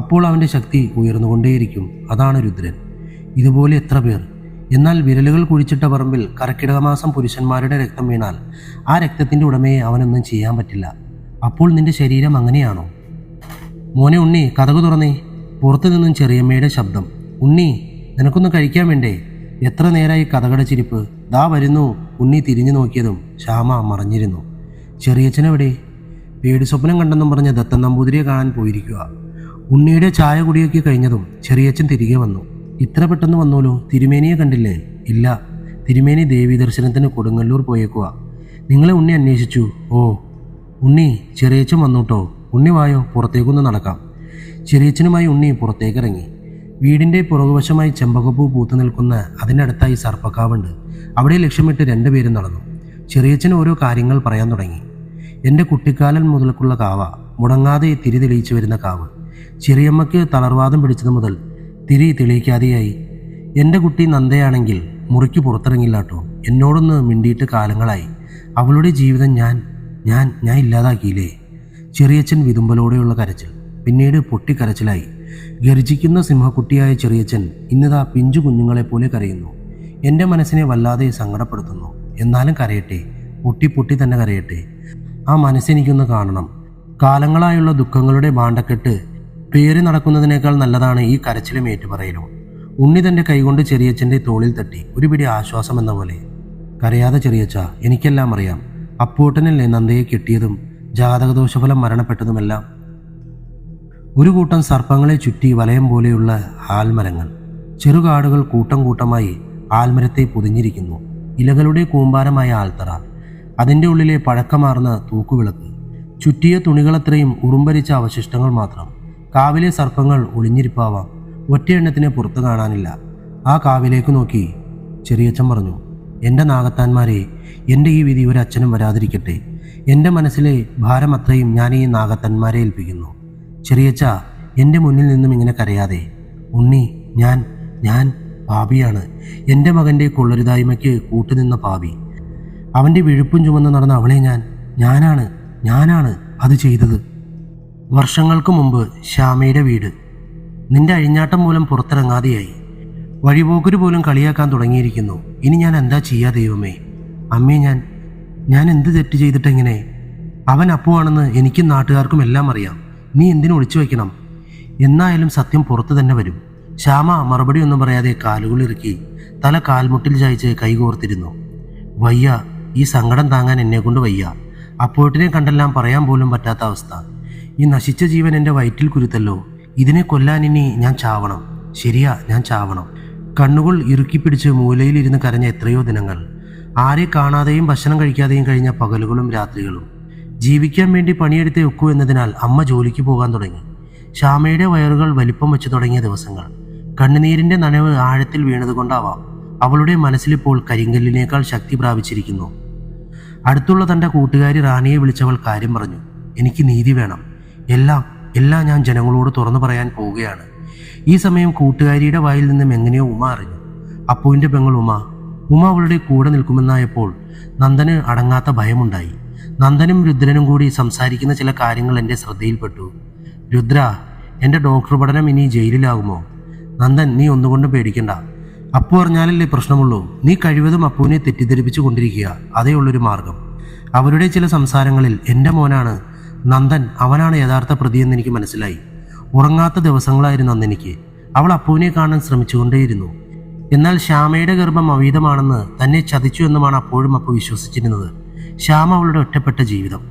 അപ്പോൾ അവൻ്റെ ശക്തി ഉയർന്നുകൊണ്ടേയിരിക്കും. അതാണ് രുദ്രൻ. ഇതുപോലെ എത്ര പേർ? എന്നാൽ വിരലുകൾ കുഴിച്ചിട്ട പറമ്പിൽ കർക്കിടകമാസം പുരുഷന്മാരുടെ രക്തം വീണാൽ ആ രക്തത്തിൻ്റെ ഉടമയെ അവനൊന്നും ചെയ്യാൻ പറ്റില്ല. അപ്പോൾ നിന്റെ ശരീരം അങ്ങനെയാണോ? മോനെ ഉണ്ണി, കതകു തുറന്നേ. പുറത്തു നിന്നും ചെറിയമ്മയുടെ ശബ്ദം. ഉണ്ണി, നിനക്കൊന്ന് കഴിക്കാൻ വേണ്ടേ? എത്ര നേരമായി കതകടച്ചിരിപ്പ്? ദാ വരുന്നു. ഉണ്ണി തിരിഞ്ഞു നോക്കിയതും ശ്യാമ മറഞ്ഞിരുന്നു. ചെറിയച്ഛനെവിടെ? പേടി സ്വപ്നം കണ്ടെന്നും പറഞ്ഞ് ദത്തൻ നമ്പൂതിരിയെ കാണാൻ പോയിരിക്കുക. ഉണ്ണിയുടെ ചായ കുടിയൊക്കെ കഴിഞ്ഞതും ചെറിയച്ഛൻ തിരികെ വന്നു. ഇത്ര പെട്ടെന്ന് വന്നോലോ, തിരുമേനിയെ കണ്ടില്ലേ? ഇല്ല, തിരുമേനി ദേവീ ദർശനത്തിന് കൊടുങ്ങല്ലൂർ പോയേക്കുക. നിങ്ങളെ ഉണ്ണി അന്വേഷിച്ചു. ഓ ഉണ്ണി, ചെറിയച്ഛൻ വന്നൂട്ടോ. ഉണ്ണി വായോ, പുറത്തേക്കൊന്ന് നടക്കാം. ചെറിയച്ഛനുമായി ഉണ്ണി പുറത്തേക്കിറങ്ങി. വീടിൻ്റെ പുറകുവശമായി ചെമ്പകപ്പൂ പൂത്തു നിൽക്കുന്ന അതിനടുത്തായി സർപ്പക്കാവുണ്ട്. അവിടെ ലക്ഷ്യമിട്ട് രണ്ടുപേരും നടന്നു. ചെറിയച്ഛൻ ഓരോ കാര്യങ്ങൾ പറയാൻ തുടങ്ങി. എൻ്റെ കുട്ടിക്കാലം മുതൽക്കുള്ള കാവ, മുടങ്ങാതെ തിരി തെളിയിച്ചു വരുന്ന കാവ്. ചെറിയമ്മയ്ക്ക് തളർവാദം പിടിച്ചത് മുതൽ തിരി തെളിയിക്കാതെയായി. എൻ്റെ കുട്ടി നന്ദയാണെങ്കിൽ മുറിക്ക് പുറത്തിറങ്ങില്ലാട്ടോ. എന്നോടൊന്ന് മിണ്ടിയിട്ട് കാലങ്ങളായി. അവളുടെ ജീവിതം ഞാൻ ഇല്ലാതാക്കിയില്ലേ? ചെറിയച്ഛൻ വിതുമ്പലോടെയുള്ള കരച്ചിൽ, പിന്നീട് പൊട്ടിക്കരച്ചിലായി. ഗർജിക്കുന്ന സിംഹക്കുട്ടിയായ ചെറിയച്ഛൻ ഇന്നിതാ പിഞ്ചു കുഞ്ഞുങ്ങളെപ്പോലെ കരയുന്നു. എൻ്റെ മനസ്സിനെ വല്ലാതെ സങ്കടപ്പെടുത്തുന്നു. എന്നാലും കരയട്ടെ, പൊട്ടി തന്നെ കരയട്ടെ. ആ മനസ്സെനിക്കൊന്ന് കാണണം. കാലങ്ങളായുള്ള ദുഃഖങ്ങളുടെ ഭാണ്ഡക്കെട്ട് പേറി നടക്കുന്നതിനേക്കാൾ നല്ലതാണ് ഈ കരച്ചിലും ഏറ്റുപറയലും. ഉണ്ണി തൻ്റെ കൈകൊണ്ട് ചെറിയച്ഛൻ്റെ തോളിൽ തട്ടി ഒരു പിടി ആശ്വാസം എന്ന പോലെ. കരയാതെ ചെറിയച്ഛ, എനിക്കെല്ലാം അറിയാം. അപ്പൂട്ടനല്ലേ നന്ദയെ കെട്ടിയതും ജാതകദോഷഫലം മരണപ്പെട്ടതുമെല്ലാം. ഒരു കൂട്ടം സർപ്പങ്ങളെ ചുറ്റി വലയം പോലെയുള്ള ആൽമരങ്ങൾ, ചെറുകാടുകൾ കൂട്ടം കൂട്ടമായി ആൽമരത്തെ പൊതിഞ്ഞിരിക്കുന്നു. ഇലകളുടെ കൂമ്പാരമായ ആൽത്തറ, അതിൻ്റെ ഉള്ളിലെ പഴക്കമാർന്ന തൂക്കുവിളക്ക്, ചുറ്റിയ തുണികളത്രയും ഉറുമ്പരിച്ച അവശിഷ്ടങ്ങൾ മാത്രം. കാവിലെ സർപ്പങ്ങൾ ഒളിഞ്ഞിരിപ്പാവാം, ഒറ്റയെണ്ണത്തിനെ പുറത്തു കാണാനില്ല. ആ കാവിലേക്ക് നോക്കി ചെറിയച്ഛൻ പറഞ്ഞു, എൻ്റെ നാഗത്താന്മാരെ, എൻ്റെ ഈ വിധി ഒരച്ഛനും വരാതിരിക്കട്ടെ. എൻ്റെ മനസ്സിലെ ഭാരം അത്രയും ഞാൻ ഈ നാഗത്താന്മാരെ ഏൽപ്പിക്കുന്നു. ചെറിയച്ഛ, എൻ്റെ മുന്നിൽ നിന്നും ഇങ്ങനെ കരയാതെ. ഉണ്ണി, ഞാൻ പാപിയാണ്. എൻ്റെ മകൻ്റെ കൊള്ളരുതായ്മയ്ക്ക് കൂട്ടുനിന്ന പാപി. അവൻ്റെ വിഴുപ്പും ചുമന്ന് നടന്ന അവളെ ഞാനാണ് അത് ചെയ്തത്. വർഷങ്ങൾക്ക് മുമ്പ് ശ്യാമയുടെ വീട്. നിന്റെ അഴിഞ്ഞാട്ടം മൂലം പുറത്തിറങ്ങാതെയായി. വഴിപോക്കര് പോലും കളിയാക്കാൻ തുടങ്ങിയിരിക്കുന്നു. ഇനി ഞാൻ എന്താ ചെയ്യാ ദൈവമേ? അമ്മേ, ഞാൻ എന്ത് തെറ്റ് ചെയ്തിട്ടെങ്ങനെ? അവൻ അപ്പുവാണെന്ന് എനിക്കും നാട്ടുകാർക്കും എല്ലാം അറിയാം. നീ എന്തിനു ഒളിച്ചു വയ്ക്കണം? എന്നായാലും സത്യം പുറത്തു തന്നെ വരും. ശ്യാമ മറുപടി ഒന്നും പറയാതെ കാലുകളിറുക്കി തല കാൽമുട്ടിൽ ചായച്ച് കൈകോർത്തിരുന്നു. വയ്യ, ഈ സങ്കടം താങ്ങാൻ എന്നെക്കൊണ്ട് വയ്യ. അപ്പോട്ടിനെ കണ്ടെല്ലാം പറയാൻ പോലും പറ്റാത്ത അവസ്ഥ. ഈ നശിച്ച ജീവൻ എൻ്റെ വയറ്റിൽ കുരുത്തല്ലോ. ഇതിനെ കൊല്ലാൻ ഇനി ഞാൻ ചാവണം. ശരിയാ, ഞാൻ ചാവണം. കണ്ണുകൾ ഇറുക്കിപ്പിടിച്ച് മൂലയിലിരുന്ന് കരഞ്ഞ എത്രയോ ദിനങ്ങൾ. ആരെ കാണാതെയും ഭക്ഷണം കഴിക്കാതെയും കഴിഞ്ഞ പകലുകളും രാത്രികളും. ജീവിക്കാൻ വേണ്ടി പണിയെടുത്തേ ഒക്കൂ എന്നതിനാൽ അമ്മ ജോലിക്ക് പോകാൻ തുടങ്ങി. ശ്യാമയുടെ വയറുകൾ വലിപ്പം വെച്ച് തുടങ്ങിയ ദിവസങ്ങൾ. കണ്ണുനീരിൻ്റെ നനവ് ആഴത്തിൽ വീണതുകൊണ്ടാവാം അവളുടെ മനസ്സിലിപ്പോൾ കരിങ്കല്ലിനേക്കാൾ ശക്തി പ്രാപിച്ചിരിക്കുന്നു. അടുത്തുള്ള തൻ്റെ കൂട്ടുകാരി റാണിയെ വിളിച്ചവൾ കാര്യം പറഞ്ഞു. എനിക്ക് നീതി വേണം. എല്ലാം ഞാൻ ജനങ്ങളോട് തുറന്നു പറയാൻ പോവുകയാണ്. ഈ സമയം കൂട്ടുകാരിയുടെ വായിൽ നിന്നും എങ്ങനെയോ ഉമ അറിഞ്ഞു. അപ്പുവിൻ്റെ പെങ്ങൾ ഉമ അവളുടെ കൂടെ നിൽക്കുമെന്നായപ്പോൾ നന്ദന് അടങ്ങാത്ത ഭയമുണ്ടായി. നന്ദനും രുദ്രനും കൂടി സംസാരിക്കുന്ന ചില കാര്യങ്ങൾ എൻ്റെ ശ്രദ്ധയിൽപ്പെട്ടു. രുദ്ര, എൻ്റെ ഡോക്ടർ പഠനം ഇനി ജയിലിലാകുമോ? നന്ദൻ, നീ ഒന്നുകൊണ്ടും പേടിക്കണ്ട. അപ്പു അറിഞ്ഞാലല്ലേ പ്രശ്നമുള്ളൂ. നീ കഴിവതും അപ്പുവിനെ തെറ്റിദ്ധരിപ്പിച്ചു കൊണ്ടിരിക്കുക. അതേ ഉള്ളൊരു മാർഗം. അവരുടെ ചില സംസാരങ്ങളിൽ എൻ്റെ മോനാണ് നന്ദൻ, അവനാണ് യഥാർത്ഥ പ്രതിയെന്ന് എനിക്ക് മനസ്സിലായി. ഉറങ്ങാത്ത ദിവസങ്ങളായിരുന്നു അന്നെനിക്ക്. അവൾ അപ്പുവിനെ കാണാൻ ശ്രമിച്ചുകൊണ്ടേയിരുന്നു. എന്നാൽ ശ്യാമയുടെ ഗർഭം അവീതമാണെന്ന്, തന്നെ ചതിച്ചു എന്നുമാണ് അപ്പോഴും അപ്പു വിശ്വസിച്ചിരുന്നത്. ശ്യാമ അവളുടെ ഒറ്റപ്പെട്ട ജീവിതം.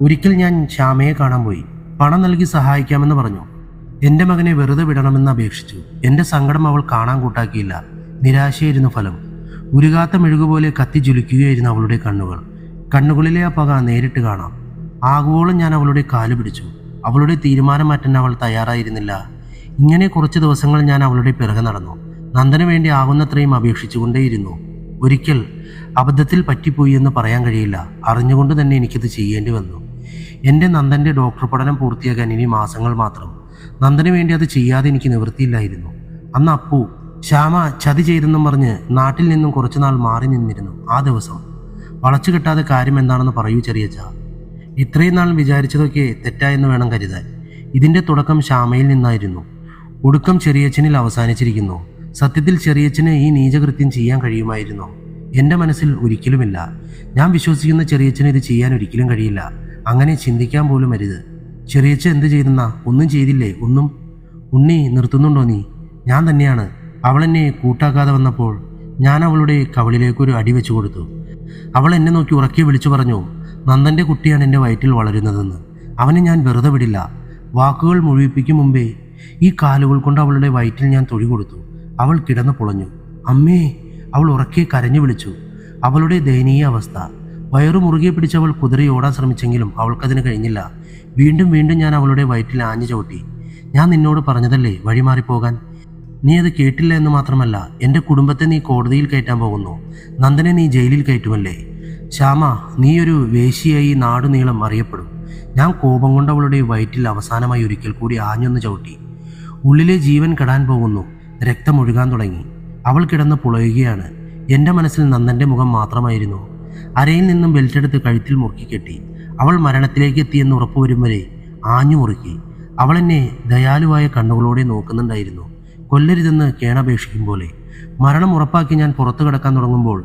ഒരിക്കൽ ഞാൻ ശ്യാമയെ കാണാൻ പോയി. പണം നൽകി സഹായിക്കാമെന്ന് പറഞ്ഞു. എൻ്റെ മകനെ വെറുതെ വിടണമെന്ന് അപേക്ഷിച്ചു. എൻ്റെ സങ്കടം അവൾ കാണാൻ കൂട്ടാക്കിയില്ല. നിരാശയായിരുന്നു ഫലം. ഉരുകാത്ത മെഴുകുപോലെ കത്തി ജ്വലിക്കുകയായിരുന്നു അവളുടെ കണ്ണുകൾ. കണ്ണുകളിലെ ആ പക നേരിട്ട് കാണാം. ആകുവോളം ഞാൻ അവളുടെ കാല് പിടിച്ചു. അവളുടെ തീരുമാനം മാറ്റാൻ അവൾ തയ്യാറായിരുന്നില്ല. ഇങ്ങനെ കുറച്ച് ദിവസങ്ങൾ ഞാൻ അവളുടെ പിറകെ നടന്നു. നന്ദന് വേണ്ടി ആകുന്നത്രയും അപേക്ഷിച്ചുകൊണ്ടേയിരുന്നു. ഒരിക്കൽ അബദ്ധത്തിൽ പറ്റിപ്പോയി എന്ന് പറയാൻ കഴിയില്ല. അറിഞ്ഞുകൊണ്ട് തന്നെ എനിക്കത് ചെയ്യേണ്ടി വന്നു. എൻ്റെ നന്ദൻ്റെ ഡോക്ടർ പഠനം പൂർത്തിയാക്കാൻ ഇനി മാസങ്ങൾ മാത്രം. നന്ദന് വേണ്ടി അത് ചെയ്യാതെ എനിക്ക് നിവൃത്തിയില്ലായിരുന്നു. അന്ന് അപ്പു ശ്യാമ ചതി ചെയ്തെന്നും പറഞ്ഞ് നാട്ടിൽ നിന്നും കുറച്ചുനാൾ മാറി നിന്നിരുന്നു. ആ ദിവസം വളച്ചു കെട്ടാതെ കാര്യം എന്താണെന്ന് പറയൂ ചെറിയച്ഛ. ഇത്രയും നാൾ വിചാരിച്ചതൊക്കെ തെറ്റായെന്ന് വേണം കരുതാൻ. ഇതിൻ്റെ തുടക്കം ശ്യാമയിൽ നിന്നായിരുന്നു. ഒടുക്കം ചെറിയച്ഛനിൽ അവസാനിച്ചിരിക്കുന്നു. സത്യത്തിൽ ചെറിയച്ഛന് ഈ നീചകൃത്യം ചെയ്യാൻ കഴിയുമായിരുന്നോ? എൻ്റെ മനസ്സിൽ ഒരിക്കലുമില്ല. ഞാൻ വിശ്വസിക്കുന്ന ചെറിയച്ഛന് ഇത് ചെയ്യാൻ ഒരിക്കലും കഴിയില്ല. അങ്ങനെ ചിന്തിക്കാൻ പോലും അരുത്. ചെറിയച്ഛൻ എന്ത് ചെയ്തെന്നാ? ഒന്നും ചെയ്തില്ലേ? ഒന്നും. ഉണ്ണി, നിർത്തുന്നുണ്ടോ നീ? ഞാൻ തന്നെയാണ്. അവൾ എന്നെ കൂട്ടാക്കാതെ വന്നപ്പോൾ ഞാൻ അവളുടെ കവിളിലേക്കൊരു അടി വെച്ചു കൊടുത്തു. അവൾ എന്നെ നോക്കി ഉറക്കെ വിളിച്ചു പറഞ്ഞു, നന്ദൻ്റെ കുട്ടിയാണ് എൻ്റെ വയറ്റിൽ വളരുന്നതെന്ന്. അവനെ ഞാൻ വെറുതെ വിടില്ല. വാക്കുകൾ മുഴുവിപ്പിക്കും മുമ്പേ ഈ കാലുകൾ കൊണ്ട് അവളുടെ വയറ്റിൽ ഞാൻ തൊഴി കൊടുത്തു. അവൾ കിടന്നു പൊളഞ്ഞു. അമ്മേ! അവൾ ഉറക്കെ കരഞ്ഞു വിളിച്ചു. അവളുടെ ദയനീയ അവസ്ഥ. വയറു മുറുകെ പിടിച്ചവൾ കുതിരി ഓടാൻ ശ്രമിച്ചെങ്കിലും അവൾക്കതിന് കഴിഞ്ഞില്ല. വീണ്ടും വീണ്ടും ഞാൻ അവളുടെ വയറ്റിൽ ആഞ്ഞു ചവിട്ടി. ഞാൻ നിന്നോട് പറഞ്ഞതല്ലേ വഴിമാറിപ്പോകാൻ? നീ അത് കേട്ടില്ല എന്ന് മാത്രമല്ല, എൻ്റെ കുടുംബത്തെ നീ കോടതിയിൽ കയറ്റാൻ പോകുന്നു. നന്ദനെ നീ ജയിലിൽ കയറ്റുമല്ലേ? ശ്യാമ, നീയൊരു വേശ്യയായി നാടുനീളം അറിയപ്പെടും. ഞാൻ കോപം കൊണ്ട് അവളുടെ വയറ്റിൽ അവസാനമായി ഒരിക്കൽ കൂടി ആഞ്ഞൊന്ന് ചവിട്ടി. ഉള്ളിലെ ജീവൻ കെടാൻ പോകുന്നു. രക്തമൊഴുകാൻ തുടങ്ങി. അവൾ കിടന്ന് പുളയുകയാണ്. എൻ്റെ മനസ്സിൽ നന്ദൻ്റെ മുഖം മാത്രമായിരുന്നു. അരയിൽ നിന്നും ബെൽറ്റെടുത്ത് കഴുത്തിൽ മുറുക്കി കെട്ടി. അവൾ മരണത്തിലേക്ക് എത്തിയെന്ന് ഉറപ്പുവരും വരെ ആഞ്ഞു മുറുക്കി. അവൾ എന്നെ ദയാലുവായ കണ്ണുകളോടെ നോക്കുന്നുണ്ടായിരുന്നു. കൊല്ലരുതെന്ന് കേണപേക്ഷിക്കും പോലെ. മരണം ഉറപ്പാക്കി ഞാൻ പുറത്തു കിടക്കാൻ തുടങ്ങുമ്പോൾ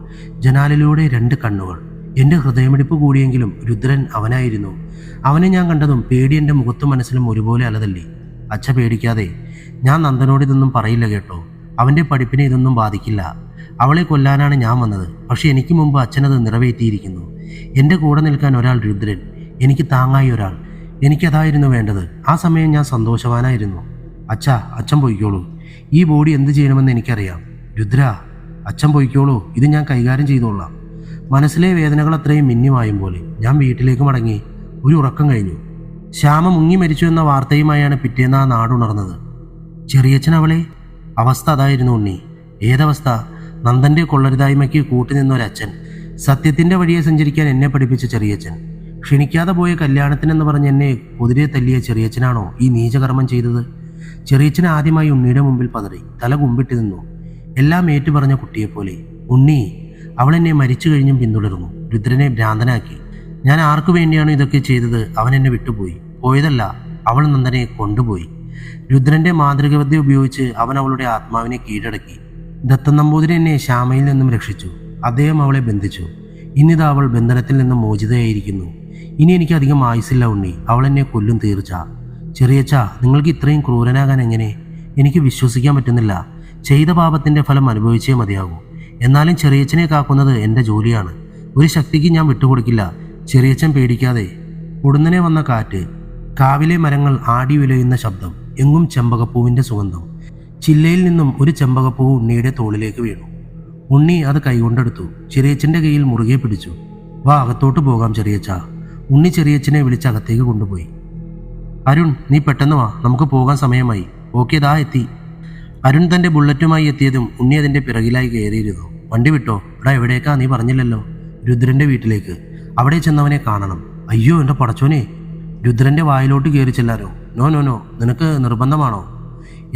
ജനാലിലൂടെ 2 കണ്ണുകൾ. എൻ്റെ ഹൃദയമിടിപ്പ് കൂടിയെങ്കിലും രുദ്രൻ അവനായിരുന്നു. അവനെ ഞാൻ കണ്ടതും പേടി എൻ്റെ മുഖത്തും മനസ്സിലും ഒരുപോലെ അലതല്ലി. അച്ഛ, പേടിക്കാതെ. ഞാൻ നന്ദനോട് ഇതൊന്നും പറയില്ല കേട്ടോ. അവൻ്റെ പഠിപ്പിനെ ഇതൊന്നും ബാധിക്കില്ല. അവളെ കൊല്ലാനാണ് ഞാൻ വന്നത്. പക്ഷെ എനിക്ക് മുമ്പ് അച്ഛനത് നിറവേറ്റിയിരിക്കുന്നു. എൻ്റെ കൂടെ നിൽക്കാൻ ഒരാൾ രുദ്രൻ, എനിക്ക് താങ്ങായി ഒരാൾ. എനിക്കതായിരുന്നു വേണ്ടത്. ആ സമയം ഞാൻ സന്തോഷവാനായിരുന്നു. അച്ഛാ, അച്ഛൻ പൊയ്ക്കോളൂ. ഈ ബോഡി എന്ത് ചെയ്യണമെന്ന് എനിക്കറിയാം. രുദ്ര, അച്ഛൻ പൊയ്ക്കോളൂ. ഇത് ഞാൻ കൈകാര്യം ചെയ്തോളാം. മനസ്സിലെ വേദനകൾ അത്രയും മിന്നിമായും പോലെ ഞാൻ വീട്ടിലേക്ക് മടങ്ങി. ഒരു ഉറക്കം കഴിഞ്ഞു. ശ്യാമ മുങ്ങി മരിച്ചു എന്ന വാർത്തയുമായാണ് പിറ്റേന്ന് ആ നാടുണർന്നത്. ചെറിയച്ഛൻ അവളെ? അവസ്ഥ അതായിരുന്നു ഉണ്ണി. ഏതവസ്ഥ? നന്ദൻ്റെ കൊള്ളരുതായ്മയ്ക്ക് കൂട്ടുനിന്നൊരച്ഛൻ. സത്യത്തിൻ്റെ വഴിയെ സഞ്ചരിക്കാൻ എന്നെ പഠിപ്പിച്ച ചെറിയച്ഛൻ. ക്ഷണിക്കാതെ പോയ കല്യാണത്തിനെന്ന് പറഞ്ഞ് എന്നെ കുതിരെ തല്ലിയ ചെറിയച്ഛനാണോ ഈ നീചകർമ്മം ചെയ്തത്? ചെറിയച്ഛൻ ആദ്യമായി ഉണ്ണിയുടെ മുമ്പിൽ പതറി തല കുമ്പിട്ട് നിന്നു. എല്ലാം ഏറ്റുപറഞ്ഞ കുട്ടിയെപ്പോലെ. ഉണ്ണി, അവൾ എന്നെ മരിച്ചു കഴിഞ്ഞും പിന്തുടർന്നു. രുദ്രനെ ഭ്രാന്തനാക്കി. ഞാൻ ആർക്കു വേണ്ടിയാണ് ഇതൊക്കെ ചെയ്തത്? അവൻ എന്നെ വിട്ടുപോയി. പോയതല്ല, അവൾ നന്ദനെ കൊണ്ടുപോയി. രുദ്രന്റെ മാന്ത്രികവിദ്യ ഉപയോഗിച്ച് അവൻ അവളുടെ ആത്മാവിനെ കീഴടക്കി. ദത്തൻ നമ്പൂതിരി എന്നെ ശ്യാമയിൽ നിന്നും രക്ഷിച്ചു. അദ്ദേഹം അവളെ ബന്ധിച്ചു. ഇന്നിതാ അവൾ ബന്ധനത്തിൽ നിന്നും മോചിതയായിരിക്കുന്നു. ഇനി എനിക്ക് അധികം ആയുസില്ല ഉണ്ണി. അവൾ എന്നെ കൊല്ലും തീർച്ച. ചെറിയച്ഛ, നിങ്ങൾക്ക് ഇത്രയും ക്രൂരനാകാൻ എങ്ങനെ? എനിക്ക് വിശ്വസിക്കാൻ പറ്റുന്നില്ല. ചെയ്ത പാപത്തിന്റെ ഫലം അനുഭവിച്ചേ മതിയാകൂ. എന്നാലും ചെറിയച്ഛനെ കാക്കുന്നത് എൻ്റെ ജോലിയാണ്. ഒരു ശക്തിക്ക് ഞാൻ വിട്ടുകൊടുക്കില്ല. ചെറിയച്ഛൻ പേടിക്കാതെ. ഉടനെ വന്ന കാറ്റ്, കാവിലെ മരങ്ങൾ ആടി വിലയുന്ന ശബ്ദം, എങ്ങും ചെമ്പകപ്പൂവിൻ്റെ സുഗന്ധം. ചില്ലയിൽ നിന്നും ഒരു ചെമ്പകപ്പൂവ് ഉണ്ണിയുടെ തോളിലേക്ക് വീണു. ഉണ്ണി അത് കൈകൊണ്ടെടുത്തു. ചെറിയച്ഛൻ്റെ കയ്യിൽ മുറുകെ പിടിച്ചു. വാ, അകത്തോട്ട് പോകാം ചെറിയച്ഛ. ഉണ്ണി ചെറിയച്ഛനെ വിളിച്ച് അകത്തേക്ക് കൊണ്ടുപോയി. അരുൺ, നീ പെട്ടെന്ന് വാ, നമുക്ക് പോകാൻ സമയമായി. ഓക്കെ, ദാ എത്തി. അരുൺ തൻ്റെ ബുള്ളറ്റുമായി എത്തിയതും ഉണ്ണി അതിൻ്റെ പിറകിലായി കയറിയിരുന്നു. വണ്ടി വിട്ടോ? എടാ, എവിടേക്കാ? നീ പറഞ്ഞില്ലല്ലോ. രുദ്രൻ്റെ വീട്ടിലേക്ക്. അവിടെ ചെന്നവനെ കാണണം. അയ്യോ എൻ്റെ പടച്ചോനെ! രുദ്രൻ്റെ വായിലോട്ട് കയറി ചെല്ലാനോ? നോ നോ നോ, നിനക്ക് നിർബന്ധമാണോ?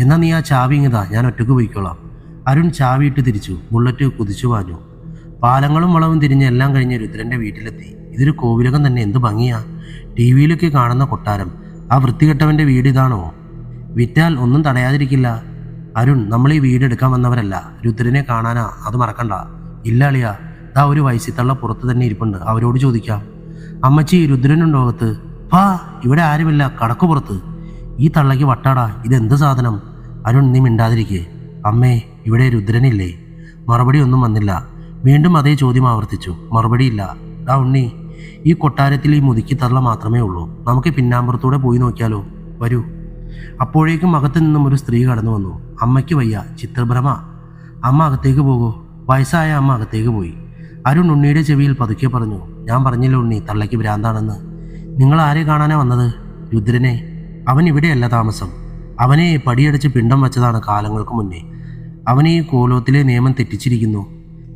എന്നാൽ നീ ആ ചാവി ഇങ്ങതാ, ഞാൻ ഒറ്റക്ക് പോയിക്കോളാം. അരുൺ ചാവിയിട്ട് തിരിച്ചു. ബുള്ളറ്റ് കുതിച്ചു പാഞ്ഞു. പാലങ്ങളും വളവും തിരിഞ്ഞ് എല്ലാം കഴിഞ്ഞ് രുദ്രൻ്റെ വീട്ടിലെത്തി. ഇതൊരു കോവിലകം തന്നെ. എന്ത് ഭംഗിയാ! ടി വിയിലൊക്കെ കാണുന്ന കൊട്ടാരം. ആ വൃത്തികെട്ടവൻ്റെ വീട് ഇതാണോ? വിറ്റാൽ ഒന്നും തടയാതിരിക്കില്ല. അരുൺ, നമ്മൾ ഈ വീട് എടുക്കാൻ വന്നവരല്ല. രുദ്രനെ കാണാനാ, അത് മറക്കണ്ട. ഇല്ല അളിയാ, ദാ ഒരു വയസ്സിത്തള്ള പുറത്ത് തന്നെ ഇരിപ്പുണ്ട്. അവരോട് ചോദിക്കാം. അമ്മച്ചി, രുദ്രനുണ്ടോ അകത്ത്? വാ, ഇവിടെ ആരുമില്ല, കടക്കു പുറത്ത്. ഈ തള്ളയ്ക്ക് വട്ടാടാ, ഇതെന്ത് സാധനം? അരുൺ, നീ മിണ്ടാതിരിക്കേ. അമ്മേ, ഇവിടെ രുദ്രനില്ലേ? മറുപടി ഒന്നും വന്നില്ല. വീണ്ടും അതേ ചോദ്യം ആവർത്തിച്ചു. മറുപടിയില്ല. ഡാ ഉണ്ണി, ഈ കൊട്ടാരത്തിൽ ഈ മുതുക്കി തള്ള മാത്രമേ ഉള്ളൂ. നമുക്ക് പിന്നാമ്പുറത്തൂടെ പോയി നോക്കിയാലോ? വരൂ. അപ്പോഴേക്കും അകത്തു നിന്നും ഒരു സ്ത്രീ കടന്നു വന്നു. അമ്മയ്ക്ക് വയ്യ, ചിത്രഭ്രമ. അമ്മ അകത്തേക്ക് പോകൂ. വയസ്സായ അമ്മ അകത്തേക്ക് പോയി. അരുൺ ഉണ്ണിയുടെ ചെവിയിൽ പതുക്കെ പറഞ്ഞു. ഞാൻ പറഞ്ഞില്ല ഉണ്ണി, തള്ളയ്ക്ക് ഭ്രാന്താണെന്ന്. നിങ്ങൾ ആരെ കാണാനാ വന്നത്? രുദ്രനെ. അവൻ ഇവിടെയല്ല താമസം. അവനെ പടിയടച്ച് പിണ്ടം വച്ചതാണ് കാലങ്ങൾക്ക് മുന്നേ. അവനെ ഈ കോലോത്തിലെ നിയമം തെറ്റിച്ചിരിക്കുന്നു.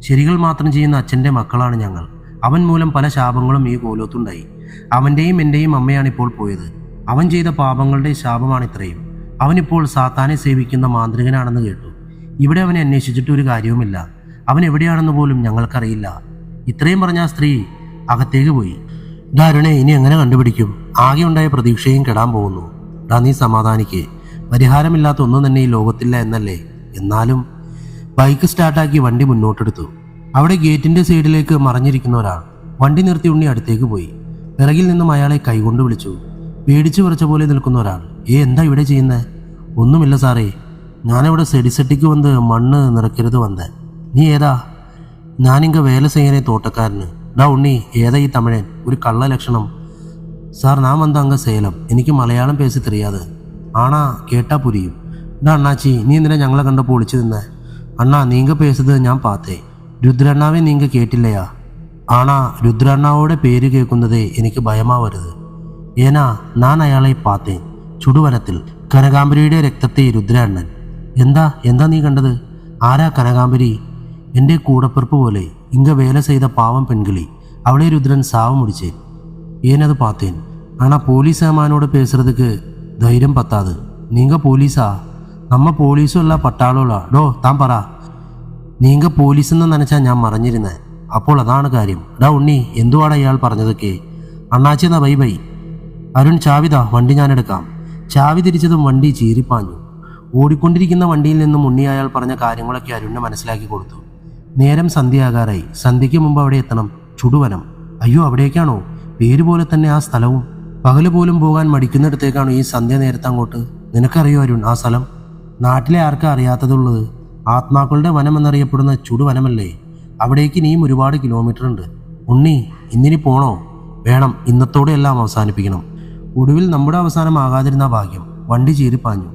ശരികൾ മാത്രം ചെയ്യുന്ന അച്ഛൻ്റെ മക്കളാണ് ഞങ്ങൾ. അവൻ മൂലം പല ശാപങ്ങളും ഈ കോലോത്തുണ്ടായി. അവൻ്റെയും എൻ്റെയും അമ്മയാണിപ്പോൾ പോയത്. അവൻ ചെയ്ത പാപങ്ങളുടെ ശാപമാണിത്രയും. അവനിപ്പോൾ സാത്താനെ സേവിക്കുന്ന മാന്ത്രികനാണെന്ന് കേട്ടു. ഇവിടെ അവനെ അന്വേഷിച്ചിട്ട് ഒരു കാര്യവുമില്ല. അവൻ എവിടെയാണെന്ന് പോലും ഞങ്ങൾക്കറിയില്ല. ഇത്രയും പറഞ്ഞ ആ സ്ത്രീ അകത്തേക്ക് പോയി. അരുണെ, ഇനി എങ്ങനെ കണ്ടുപിടിക്കും? ആകെ ഉണ്ടായ പ്രതീക്ഷയും കെടാൻ പോകുന്നു. നീ സമാധാനിക്ക്. പരിഹാരമില്ലാത്ത ഒന്നും തന്നെ ഈ ലോകത്തില്ല എന്നല്ലേ? എന്നാലും ബൈക്ക് സ്റ്റാർട്ടാക്കി വണ്ടി മുന്നോട്ടെടുത്തു. അവിടെ ഗേറ്റിന്റെ സൈഡിലേക്ക് മറഞ്ഞിരിക്കുന്ന ഒരാൾ വണ്ടി നിർത്തി ഉണ്ണി അടുത്തേക്ക് പോയി. പിറകിൽ നിന്നും അയാളെ കൈകൊണ്ട് വിളിച്ചു. പേടിച്ചു വിറച്ച പോലെ നിൽക്കുന്ന ഒരാൾ, എന്താ ഇവിടെ ചെയ്യുന്നേ? ഒന്നുമില്ല സാറേ, ഞാനിവിടെ സെടിസെട്ടിക്ക് വന്ന് മണ്ണ് നിറക്കരുത് വന്നേ. നീ ഏതാ? ഞാനിങ്ക വേല ചെയ്യണേ തോട്ടക്കാരന്. ഡാ ഉണ്ണി, ഏതാ ഈ തമിഴൻ? ഒരു കള്ള ലക്ഷണം. സാർ ഞാൻ വന്ന അങ്ക സേലം, എനിക്ക് മലയാളം പേസി തെറിയാതെ. ആണാ, കേട്ടാ പുരിയും. ഡാ അണ്ണാച്ചി, നീ എന്തിനാ ഞങ്ങളെ കണ്ടപ്പോൾ ഒളിച്ചു നിന്നേ? അണ്ണാ, നീങ്ക പേസത് ഞാൻ പാത്തേ. രുദ്രണ്ണാവെ നീങ്ക കേട്ടില്ലയാ? ആണാ, രുദ്രണ്ണാവോടെ പേര് കേൾക്കുന്നതേ എനിക്ക് ഭയമാവരുത്. ഏനാ, ഞാൻ അയാളെ പാത്തേ. ചുടുവനത്തിൽ കനകാംബരിയുടെ രക്തത്തെ രുദ്രണ്ണൻ. എന്താ നീ കണ്ടത്? ആരാ കനകാംബരി? എൻ്റെ കൂടപ്പിറപ്പ് പോലെ ഇങ്ക വേല ചെയ്ത പാവം പെൺകിളി. അവളെ രുദ്രൻ സാവ് മുടിച്ചേ. ഏനത് പാത്തേൻ. ആണാ, പോലീസ് ഏമാനോട് പേசுறதுக்கு ധൈര്യം പത്താത്. നീങ്ക പോലീസാ? നമ്മ പോലീസും അല്ല പട്ടാളവും അല്ല. ഡോ താൻ പറ, നീങ്ക പോലീസെന്ന് നനച്ചാൽ ഞാൻ മറഞ്ഞിരുന്നേ. അപ്പോൾ അതാണ് കാര്യം. ഡാ ഉണ്ണി, എന്തുവാടാ ഇയാൾ പറഞ്ഞതൊക്കെ? അണ്ണാച്ചി എന്നാ ബൈ ബൈ. അരുൺ, ചാവിതാ, വണ്ടി ഞാനെടുക്കാം. ചാവി തിരിച്ചതും വണ്ടി ചീറിപ്പാഞ്ഞു. ഓടിക്കൊണ്ടിരിക്കുന്ന വണ്ടിയിൽ നിന്നും ഉണ്ണി അയാൾ പറഞ്ഞ കാര്യങ്ങളൊക്കെ അരുണിന് മനസ്സിലാക്കി കൊടുത്തു. നേരം സന്ധ്യയാകാറായി. സന്ധ്യയ്ക്ക് മുമ്പ് അവിടെ എത്തണം. ചുടുവനം. അയ്യോ, അവിടേക്കാണോ? പേര് പോലെ തന്നെ ആ സ്ഥലവും. പകല് പോലും പോകാൻ മടിക്കുന്നിടത്തേക്കാണോ ഈ സന്ധ്യ നേരത്തെ അങ്ങോട്ട്? നിനക്കറിയോ അരുൺ ആ സ്ഥലം? നാട്ടിലെ ആർക്കാ അറിയാത്തതുള്ളത്? ആത്മാക്കളുടെ വനം എന്നറിയപ്പെടുന്ന ചുടുവനമല്ലേ? അവിടേക്ക് ഇനിയും ഒരുപാട് കിലോമീറ്റർ ഉണ്ട്. ഉണ്ണി, ഇന്നിനി പോണോ? വേണം, ഇന്നത്തോടെ എല്ലാം അവസാനിപ്പിക്കണം. ഒടുവിൽ നമ്മുടെ അവസാനമാകാതിരുന്ന ഭാഗ്യം. വണ്ടി ചീറിപ്പാഞ്ഞു.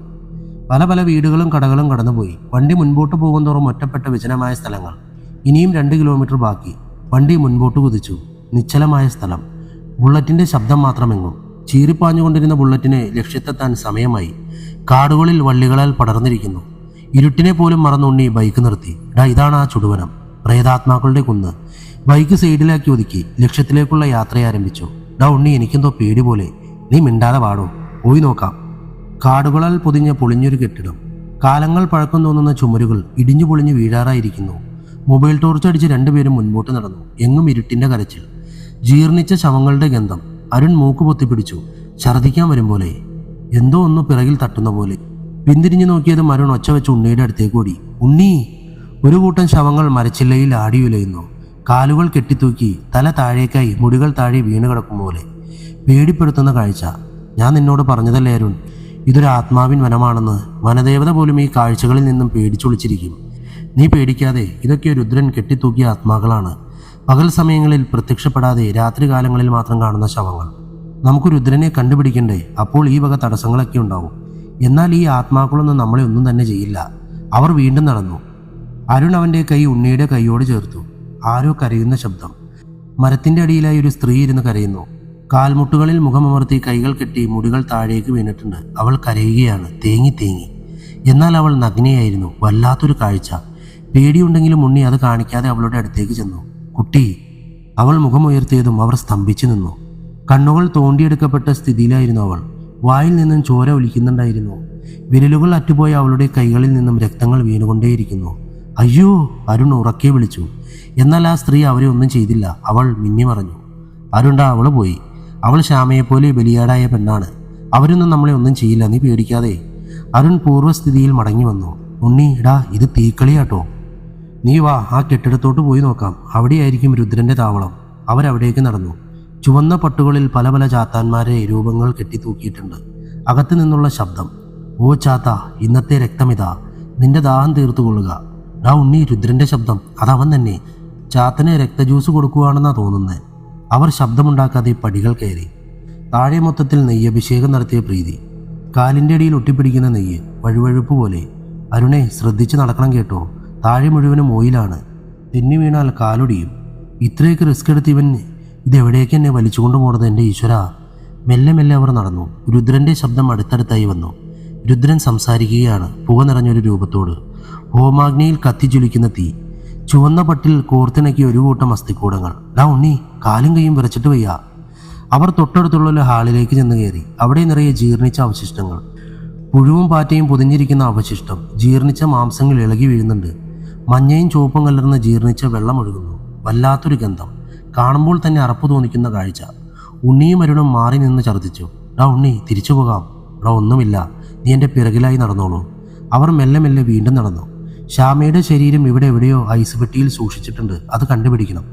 പല വീടുകളും കടകളും കടന്നുപോയി. വണ്ടി മുൻപോട്ട് പോകുന്തോറും ഒറ്റപ്പെട്ട വിജനമായ സ്ഥലങ്ങൾ. ഇനിയും 2 കിലോമീറ്റർ ബാക്കി. വണ്ടി മുൻപോട്ട് കുതിച്ചു. നിശ്ചലമായ സ്ഥലം. ബുള്ളറ്റിന്റെ ശബ്ദം മാത്രമെങ്ങും. ചീറിപ്പാഞ്ഞുകൊണ്ടിരുന്ന ബുള്ളറ്റിന് ലക്ഷ്യത്തെത്താൻ സമയമായി. കാടുകളിൽ വള്ളികളാൽ പടർന്നിരിക്കുന്നു. ഇരുട്ടിനെ പോലും മറന്നുണ്ണി ബൈക്ക് നിർത്തി. ഇതാണ് ആ ചുടുവനം, പ്രേതാത്മാക്കളുടെ കുന്ന്. ബൈക്ക് സൈഡിലാക്കി ഒതുക്കി ലക്ഷ്യത്തിലേക്കുള്ള യാത്ര ആരംഭിച്ചു. ഉണ്ണി, എനിക്കെന്തോ പേടി പോലെ. നീ മിണ്ടാതെ വാടോ, പോയി നോക്കാം. കാടുകളാൽ പൊതിഞ്ഞ പൊളിഞ്ഞൊരു കെട്ടിടം. കാലങ്ങൾ പഴക്കം തോന്നുന്ന ചുമരുകൾ ഇടിഞ്ഞു പൊളിഞ്ഞു വീഴാറായിരിക്കുന്നു. മൊബൈൽ ടോർച്ച് അടിച്ച് 2 പേരും മുൻപോട്ട് നടന്നു. എങ്ങും ഇരുട്ടിന്റെ കരച്ചിൽ, ജീർണിച്ച ശവങ്ങളുടെ ഗന്ധം. അരുൺ മൂക്ക് പൊത്തിപ്പിടിച്ചു. ഛർദിക്കാൻ വരും പോലെ. എന്തോ ഒന്ന് പിറകിൽ തട്ടുന്ന പോലെ. പിന്തിരിഞ്ഞു നോക്കിയതും അരുൺ ഒച്ച വെച്ച് ഉണ്ണിയുടെ അടുത്തേക്ക് ഓടി. ഉണ്ണി! ഒരു കൂട്ടം ശവങ്ങൾ മരച്ചില്ലയിൽ ആടിയുലയുന്നു. കാലുകൾ കെട്ടിത്തൂക്കി, തല താഴേക്കായി, മുടികൾ താഴെ വീണ് കിടക്കും പോലെ. പേടിപ്പെടുത്തുന്ന കാഴ്ച. ഞാൻ നിന്നോട് പറഞ്ഞതല്ലേ അരുൺ, ഇതൊരു ആത്മാവിൻ വനമാണെന്ന്. വനദേവത പോലും ഈ കാഴ്ചകളിൽ നിന്നും പേടിച്ചൊളിച്ചിരിക്കും. നീ പേടിക്കാതെ, ഇതൊക്കെ രുദ്രൻ കെട്ടിത്തൂക്കിയ ആത്മാക്കളാണ്. പകൽ സമയങ്ങളിൽ പ്രത്യക്ഷപ്പെടാതെ രാത്രികാലങ്ങളിൽ മാത്രം കാണുന്ന ശവങ്ങൾ. നമുക്ക് രുദ്രനെ കണ്ടുപിടിക്കണ്ടേ? അപ്പോൾ ഈ വക തടസ്സങ്ങളൊക്കെ ഉണ്ടാവും. എന്നാൽ ഈ ആത്മാക്കളൊന്നും നമ്മളെ ഒന്നും തന്നെ ചെയ്യില്ല. അവർ വീണ്ടും നടന്നു. അരുൺ അവൻ്റെ കൈ ഉണ്ണിയുടെ കൈയോട് ചേർത്തു. ആരോ കരയുന്ന ശബ്ദം. മരത്തിന്റെ അടിയിലായി ഒരു സ്ത്രീ ഇരുന്ന് കരയുന്നു. കാൽമുട്ടുകളിൽ മുഖമമർത്തി കൈകൾ കെട്ടി മുടികൾ താഴേക്ക് വീണിട്ടുണ്ട്. അവൾ കരയുകയാണ്, തേങ്ങി. എന്നാൽ അവൾ നഗ്നയായിരുന്നു. വല്ലാത്തൊരു കാഴ്ച. പേടിയുണ്ടെങ്കിലും ഉണ്ണി അത് കാണിക്കാതെ അവളുടെ അടുത്തേക്ക് ചെന്നു. കുട്ടി! അവൾ മുഖമുയർത്തിയതും അവർ സ്തംഭിച്ചു നിന്നു. കണ്ണുകൾ തോണ്ടിയെടുക്കപ്പെട്ട സ്ഥിതിയിലായിരുന്നു അവൾ. വായിൽ നിന്നും ചോര ഒലിക്കുന്നുണ്ടായിരുന്നു. വിരലുകൾ അറ്റുപോയ അവളുടെ കൈകളിൽ നിന്നും രക്തങ്ങൾ വീണുകൊണ്ടേയിരിക്കുന്നു. അയ്യോ! അരുൺ ഉറക്കെ വിളിച്ചു. എന്നാൽ ആ സ്ത്രീ അവരെ ഒന്നും ചെയ്തില്ല. അവൾ മിന്നി മറഞ്ഞു. അരുണ്ടാ, അവൾ പോയി. അവൾ ശ്യാമയെപ്പോലെ ബലിയാടായ പെണ്ണാണ്. അവരൊന്നും നമ്മളെ ഒന്നും ചെയ്യില്ല, നീ പേടിക്കാതെ. അരുൺ പൂർവ്വസ്ഥിതിയിൽ മടങ്ങി വന്നു. ഉണ്ണി, ഇത് തീക്കളിയാട്ടോ. നീ വാ, ആ കെട്ടിടത്തോട്ട് പോയി നോക്കാം. അവിടെയായിരിക്കും രുദ്രന്റെ താവളം. അവരവിടേക്ക് നടന്നു. ചുവന്ന പട്ടുകളിൽ പല ചാത്താന്മാരെ രൂപങ്ങൾ കെട്ടിത്തൂക്കിയിട്ടുണ്ട്. അകത്തു നിന്നുള്ള ശബ്ദം. ഓ ചാത്ത, ഇന്നത്തെ രക്തമിതാ, നിന്റെ ദാഹം തീർത്തുകൊള്ളുക. ഉണ്ണി, രുദ്രന്റെ ശബ്ദം. അതവൻ തന്നെ. ചാത്തന് രക്തജ്യൂസ് കൊടുക്കുകയാണെന്നാ തോന്നുന്നത്. അവർ ശബ്ദമുണ്ടാക്കാതെ പടികൾ കയറി. താഴെ മൊത്തത്തിൽ നെയ്യഭിഷേകം നടത്തിയ പ്രീതി. കാലിൻ്റെ അടിയിൽ ഒട്ടിപ്പിടിക്കുന്ന നെയ്യ്, വഴുവഴുപ്പ് പോലെ. അരുണെ, ശ്രദ്ധിച്ച് നടക്കണം കേട്ടോ. താഴെ മുഴുവനും ഓയിലാണ്. തെന്നി വീണാൽ കാലൊടിയും. ഇത്രയൊക്കെ റിസ്ക് എടുത്ത് ഇവൻ ഇതെവിടേക്ക് എന്നെ വലിച്ചുകൊണ്ടു പോണത്? എൻ്റെ ഈശ്വര! മെല്ലെ അവർ നടന്നു. രുദ്രന്റെ ശബ്ദം അടുത്തടുത്തായി വന്നു. രുദ്രൻ സംസാരിക്കുകയാണ്, പുക നിറഞ്ഞൊരു രൂപത്തോട്. ഹോമാഗ്നിയിൽ കത്തിജ്വലിക്കുന്ന തീ. ചുവന്ന പട്ടിൽ കോർത്തിണക്കിയ ഒരു കൂട്ടം അസ്ഥിക്കൂടങ്ങൾ. ഉണ്ണി, കാലും കൈയും വിറച്ചിട്ട് വയ്യ. അവർ തൊട്ടടുത്തുള്ള ഒരു ഹാളിലേക്ക് ചെന്ന് കയറി. അവിടെ നിറയെ ജീർണിച്ച അവശിഷ്ടങ്ങൾ. പുഴുവും പാറ്റയും പൊതിഞ്ഞിരിക്കുന്ന അവശിഷ്ടം. ജീർണിച്ച മാംസങ്ങൾ ഇളകി വീഴുന്നുണ്ട്. മഞ്ഞയും ചുവപ്പും കലർന്ന ജീർണിച്ച വെള്ളം ഒഴുകുന്നു. വല്ലാത്തൊരു ഗന്ധം. കാണുമ്പോൾ തന്നെ അറപ്പ് തോന്നിക്കുന്ന കാഴ്ച. ഉണ്ണിയും അരുണും മാറി നിന്ന് ഛർദ്ദിച്ചു. ഉണ്ണി, തിരിച്ചു പോകാം. ഒന്നുമില്ല, നീ എൻ്റെ പിറകിലായി നടന്നോളൂ. അവർ മെല്ലെ വീണ്ടും നടന്നു. ശ്യാമയുടെ ശരീരം ഇവിടെ എവിടെയോ ഐസ് പെട്ടിയിൽ സൂക്ഷിച്ചിട്ടുണ്ട്. അത് കണ്ടുപിടിക്കണം,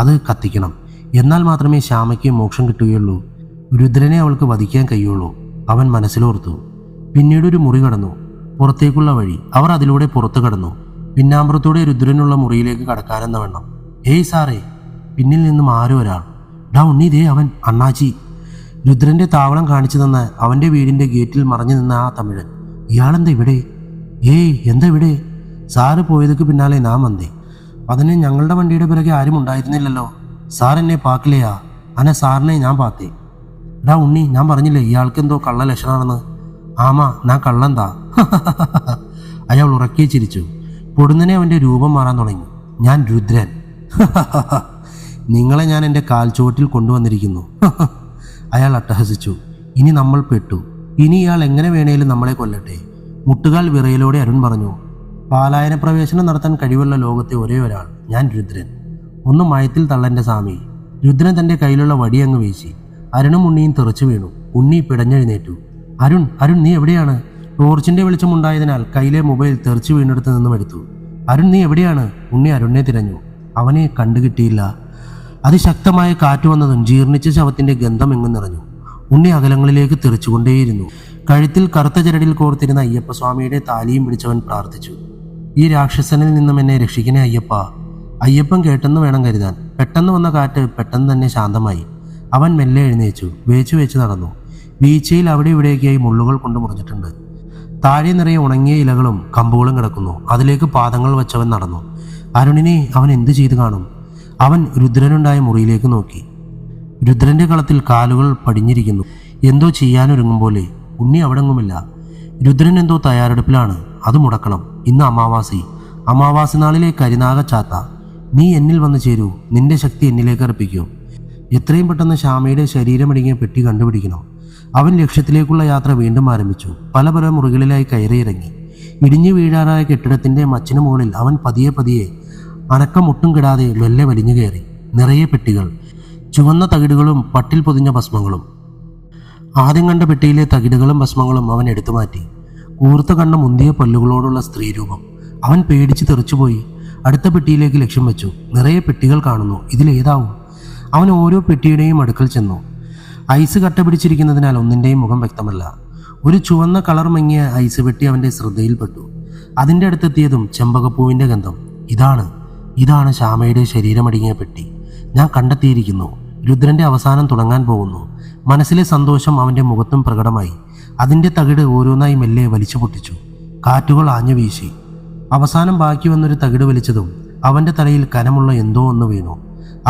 അത് കത്തിക്കണം. എന്നാൽ മാത്രമേ ശ്യാമയ്ക്ക് മോക്ഷം കിട്ടുകയുള്ളൂ. രുദ്രനെ അവൾക്ക് വധിക്കാൻ കഴിയുള്ളൂ. അവൻ മനസ്സിലോർത്തു. പിന്നീട് ഒരു മുറി കടന്നു, പുറത്തേക്കുള്ള വഴി. അവർ അതിലൂടെ പുറത്തു കടന്നു. പിന്നാമ്പുറത്തൂടെ രുദ്രനുള്ള മുറിയിലേക്ക് കടക്കാനെന്ന വണ്ണം. ഏയ് സാറേ! പിന്നിൽ നിന്നും ആരോ ഒരാൾ. ഡാ ഉണ്ണി, ദേ അവൻ, അണ്ണാച്ചി. രുദ്രന്റെ താവളം കാണിച്ചു തന്ന അവന്റെ വീടിന്റെ ഗേറ്റിൽ മറഞ്ഞു നിന്ന ആ തമിഴൻ. ഇയാളെന്താ ഇവിടെ? ഏയ് എന്താ ഇവിടെ? സാറ് പോയതുക്ക് പിന്നാലെ നാം വന്നേ. അതിന് ഞങ്ങളുടെ വണ്ടിയുടെ പിറകെ ആരും ഉണ്ടായിരുന്നില്ലല്ലോ. സാർ എന്നെ പാക്കില്ലയാ? അനെ സാറിനെ ഞാൻ പാത്തേ. ഡാ ഉണ്ണി, ഞാൻ പറഞ്ഞില്ലേ ഇയാൾക്കെന്തോ കള്ള ലക്ഷണമാണെന്ന്. ആമാ, ഞാൻ കള്ളന്താ. അയാൾ ഉറക്കെ ചിരിച്ചു. പൊടുന്നനെ അവന്റെ രൂപം മാറാൻ തുടങ്ങി. ഞാൻ രുദ്രൻ. നിങ്ങളെ ഞാൻ എൻ്റെ കാൽച്ചുവട്ടിൽ കൊണ്ടുവന്നിരിക്കുന്നു. അയാൾ അട്ടഹസിച്ചു. ഇനി നമ്മൾ പെട്ടു. ഇനി ഇയാൾ എങ്ങനെ വേണേലും നമ്മളെ കൊല്ലട്ടെ. മുട്ടുകാൽ വിറയലോടെ അരുൺ പറഞ്ഞു. പാലായന പ്രവേശനം നടത്താൻ കഴിവുള്ള ലോകത്തെ ഒരേ ഒരാൾ, ഞാൻ രുദ്രൻ. ഒന്ന് മയത്തിൽ തള്ളൻ്റെ സ്വാമി. രുദ്രൻ തൻ്റെ കയ്യിലുള്ള വടി അങ്ങ് വീശി. അരുണും ഉണ്ണിയും തെറിച്ചു വീണു. ഉണ്ണി പിടഞ്ഞെഴുന്നേറ്റു. അരുൺ, അരുൺ, നീ എവിടെയാണ്? ടോർച്ചിന്റെ വെളിച്ചമുണ്ടായതിനാൽ കയ്യിലെ മൊബൈൽ തെറിച്ചു വീണെടുത്ത് നിന്നും എടുത്തു. അരുൺ, നീ എവിടെയാണ്? ഉണ്ണി അരുണിനെ തിരഞ്ഞു. അവനെ കണ്ടുകിട്ടിയില്ല. അതിശക്തമായ കാറ്റ് വന്നതും ജീർണിച്ച ശവത്തിന്റെ ഗന്ധം എങ്ങും നിറഞ്ഞു. ഉണ്ണി അകലങ്ങളിലേക്ക് തെറിച്ചുകൊണ്ടേയിരുന്നു. കഴുത്തിൽ കറുത്ത ചരടിൽ കോർത്തിരുന്ന അയ്യപ്പസ്വാമിയുടെ താലിയും പിടിച്ചവൻ പ്രാർത്ഥിച്ചു. ഈ രാക്ഷസനിൽ നിന്നും എന്നെ രക്ഷിക്കണേ അയ്യപ്പ. അയ്യപ്പൻ കേട്ടെന്ന് വേണം കരുതാൻ. പെട്ടെന്ന് വന്ന കാറ്റ് പെട്ടെന്ന് തന്നെ ശാന്തമായി. അവൻ മെല്ലെ എഴുന്നേച്ചു. വേച്ചു വെച്ച് നടന്നു. വീഴ്ചയിൽ അവിടെ ഇവിടേക്കായി മുള്ളുകൾ കൊണ്ട് മുറിഞ്ഞിട്ടുണ്ട്. താഴെ നിറയെ ഉണങ്ങിയ ഇലകളും കമ്പുകളും കിടക്കുന്നു. അതിലേക്ക് പാദങ്ങൾ വെച്ചവൻ നടന്നു. അരുണിനെ അവൻ എന്തു ചെയ്തു കാണും? അവൻ രുദ്രനുണ്ടായ മുറിയിലേക്ക് നോക്കി. രുദ്രന്റെ കളത്തിൽ കാലുകൾ പടിഞ്ഞിരിക്കുന്നു. എന്തോ ചെയ്യാനൊരുങ്ങും പോലെ. ഉണ്ണി അവിടെങ്ങുമില്ല. രുദ്രൻ എന്തോ തയ്യാറെടുപ്പിലാണ്. അത് മുടക്കണം. ഇന്ന് അമാവാസി. അമാവാസി നാളിലെ കരിനാഗ ചാത്ത. നീ എന്നിൽ വന്നു ചേരൂ. നിന്റെ ശക്തി എന്നിലേക്ക് അർപ്പിക്കൂ. എത്രയും പെട്ടെന്ന് ശ്യാമയുടെ ശരീരമടങ്ങിയ പെട്ടി കണ്ടുപിടിക്കണം. അവൻ ലക്ഷ്യത്തിലേക്കുള്ള യാത്ര വീണ്ടും ആരംഭിച്ചു. പല പല മുറികളിലായി കയറിയിറങ്ങി. ഇടിഞ്ഞു വീഴാറായ കെട്ടിടത്തിന്റെ മച്ചിന് മുകളിൽ അവൻ പതിയെ പതിയെ അനക്കം മുട്ടും കിടാതെ മെല്ലെ വലിഞ്ഞു കയറി. നിറയെ പെട്ടികൾ, ചുവന്ന തകിടുകളും പട്ടിൽ പൊതിഞ്ഞ ഭസ്മങ്ങളും. ആദ്യം കണ്ട പെട്ടിയിലെ തകിടുകളും ഭസ്മങ്ങളും അവൻ എടുത്തു മാറ്റി. കൂർത്ത കണ്ണ മുന്തിയ പല്ലുകളോടുള്ള സ്ത്രീരൂപം. അവൻ പേടിച്ച് തെറിച്ചുപോയി. അടുത്ത പെട്ടിയിലേക്ക് ലക്ഷ്യം വെച്ചു. നിറയെ പെട്ടികൾ കാണുന്നു. ഇതിലേതാവും? അവൻ ഓരോ പെട്ടിയുടെയും അടുക്കൽ ചെന്നു. ഐസ് കട്ട പിടിച്ചിരിക്കുന്നതിനാൽ ഒന്നിൻ്റെയും മുഖം വ്യക്തമല്ല. ഒരു ചുവന്ന കളർ മങ്ങിയ ഐസ് പെട്ടി അവൻ്റെ ശ്രദ്ധയിൽപ്പെട്ടു. അതിൻ്റെ അടുത്തെത്തിയതും ചെമ്പകപ്പൂവിൻ്റെ ഗന്ധം. ഇതാണ് ശ്യാമയുടെ ശരീരമടങ്ങിയ പെട്ടി. ഞാൻ കണ്ടെത്തിയിരിക്കുന്നു. രുദ്രന്റെ അവസാനം തുടങ്ങാൻ പോകുന്നു. മനസ്സിലെ സന്തോഷം അവൻ്റെ മുഖത്തും പ്രകടമായി. അതിൻ്റെ തകിട് ഓരോന്നായി മെല്ലെ വലിച്ചു പൊട്ടിച്ചു. കാറ്റുകൾ ആഞ്ഞു വീശി. അവസാനം ബാക്കി വന്നൊരു തകിട് വലിച്ചതും അവൻ്റെ തലയിൽ കനമുള്ള എന്തോ ഒന്ന് വീണു.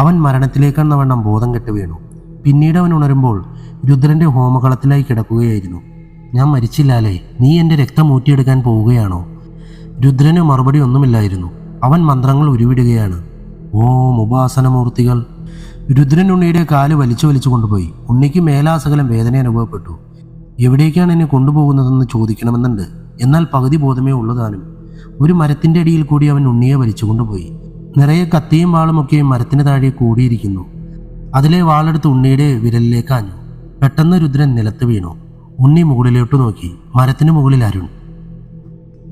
അവൻ മരണത്തിലേക്കെന്ന വണ്ണം ബോധം കെട്ട് വീണു. പിന്നീട് അവൻ ഉണരുമ്പോൾ രുദ്രന്റെ ഹോമകളത്തിലായി കിടക്കുകയായിരുന്നു. ഞാൻ മരിച്ചില്ലാലേ? നീ എൻ്റെ രക്തം ഊറ്റിയെടുക്കാൻ പോവുകയാണോ? രുദ്രന് മറുപടി ഒന്നുമില്ലായിരുന്നു. അവൻ മന്ത്രങ്ങൾ ഉരുവിടുകയാണ്. ഓം ഉപാസനമൂർത്തികൾ. രുദ്രൻ ഉണ്ണിയുടെ കാല് വലിച്ചു കൊണ്ടുപോയി. ഉണ്ണിക്ക് മേലാസകലം വേദന അനുഭവപ്പെട്ടു. എവിടേക്കാണ് എന്നെ കൊണ്ടുപോകുന്നതെന്ന് ചോദിക്കണമെന്നുണ്ട്. എന്നാൽ പകുതി ബോധമേ ഉള്ളതാനും. ഒരു മരത്തിന്റെ അടിയിൽ കൂടി അവൻ ഉണ്ണിയെ വലിച്ചു കൊണ്ടുപോയി. നിറയെ കത്തിയും വാളുമൊക്കെയും മരത്തിന് താഴെ കൂടിയിരിക്കുന്നു. അതിലെ വാളെടുത്ത് ഉണ്ണിയുടെ വിരലിലേക്ക് ആഞ്ഞു. പെട്ടെന്ന് രുദ്രൻ നിലത്ത് വീണു. ഉണ്ണി മുകളിലോട്ട് നോക്കി. മരത്തിന് മുകളിൽ അരുൺ.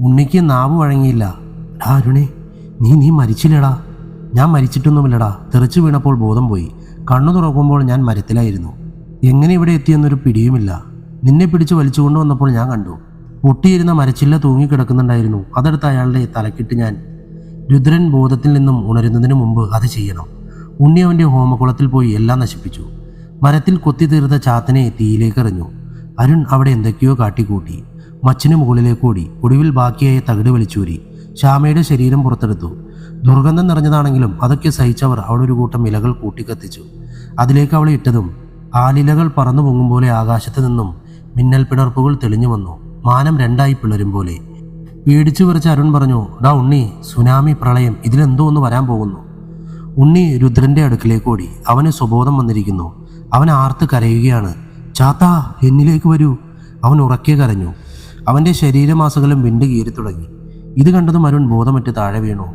ഉണ്ണിക്ക് നാവ് വഴങ്ങിയില്ല. അരുണേ, നീ മരിച്ചില്ലടാ. ഞാൻ മരിച്ചിട്ടൊന്നുമില്ലടാ. തെറിച്ചു വീണപ്പോൾ ബോധം പോയി. കണ്ണു തുറക്കുമ്പോൾ ഞാൻ മരത്തിലായിരുന്നു. എങ്ങനെ ഇവിടെ എത്തിയെന്നൊരു പിടിയുമില്ല. നിന്നെ പിടിച്ച് വലിച്ചുകൊണ്ടു വന്നപ്പോൾ ഞാൻ കണ്ടു. പൊട്ടിയിരുന്ന മരച്ചില്ല തൂങ്ങിക്കിടക്കുന്നുണ്ടായിരുന്നു. അതെടുത്ത് അയാളുടെ തലക്കിട്ട് ഞാൻ. രുദ്രൻ ബോധത്തിൽ നിന്നും ഉണരുന്നതിന് മുമ്പ് അത് ചെയ്യണം. ഉണ്ണി അവൻ്റെ ഹോമകുളത്തിൽ പോയി എല്ലാം നശിപ്പിച്ചു. മരത്തിൽ കൊത്തി തീർത്ത ചാത്തനെ തീയിലേക്ക് എറിഞ്ഞു. അരുൺ അവിടെ എന്തൊക്കെയോ കാട്ടിക്കൂട്ടി. മച്ചിന് മുകളിലേക്ക് ഓടി. ഒടുവിൽ ബാക്കിയായ തകിട് വലിച്ചൂരി. ശ്യാമയുടെ ശരീരം പുറത്തെടുത്തു. ദുർഗന്ധം നിറഞ്ഞതാണെങ്കിലും അതൊക്കെ സഹിച്ചവർ അവിടെ ഒരു കൂട്ടം ഇലകൾ കൂട്ടിക്കത്തിച്ചു. അതിലേക്ക് അവളെ ഇട്ടതും ആലിലകൾ പറന്നു പൊങ്ങും പോലെ ആകാശത്ത് നിന്നും മിന്നൽ പിളർപ്പുകൾ തെളിഞ്ഞു വന്നു. മാനം രണ്ടായി പിളരും പോലെ. പേടിച്ചു വിറച്ച അരുൺ പറഞ്ഞു, ഡാ ഉണ്ണി, സുനാമി, പ്രളയം, ഇതിലെന്തോ ഒന്ന് വരാൻ പോകുന്നു. ഉണ്ണി രുദ്രന്റെ അടുക്കിലേക്ക് ഓടി. അവന് സ്വബോധം വന്നിരിക്കുന്നു. അവൻ ആർത്ത് കരയുകയാണ്. ചാത്താ, എന്നിലേക്ക് വരൂ. അവൻ ഉറക്കെ കരഞ്ഞു. അവൻ്റെ ശരീരമാസകലം വിണ്ട് കീറി തുടങ്ങി. ഇത് കണ്ടതും അരുൺ ബോധമറ്റ് താഴെ വീണു.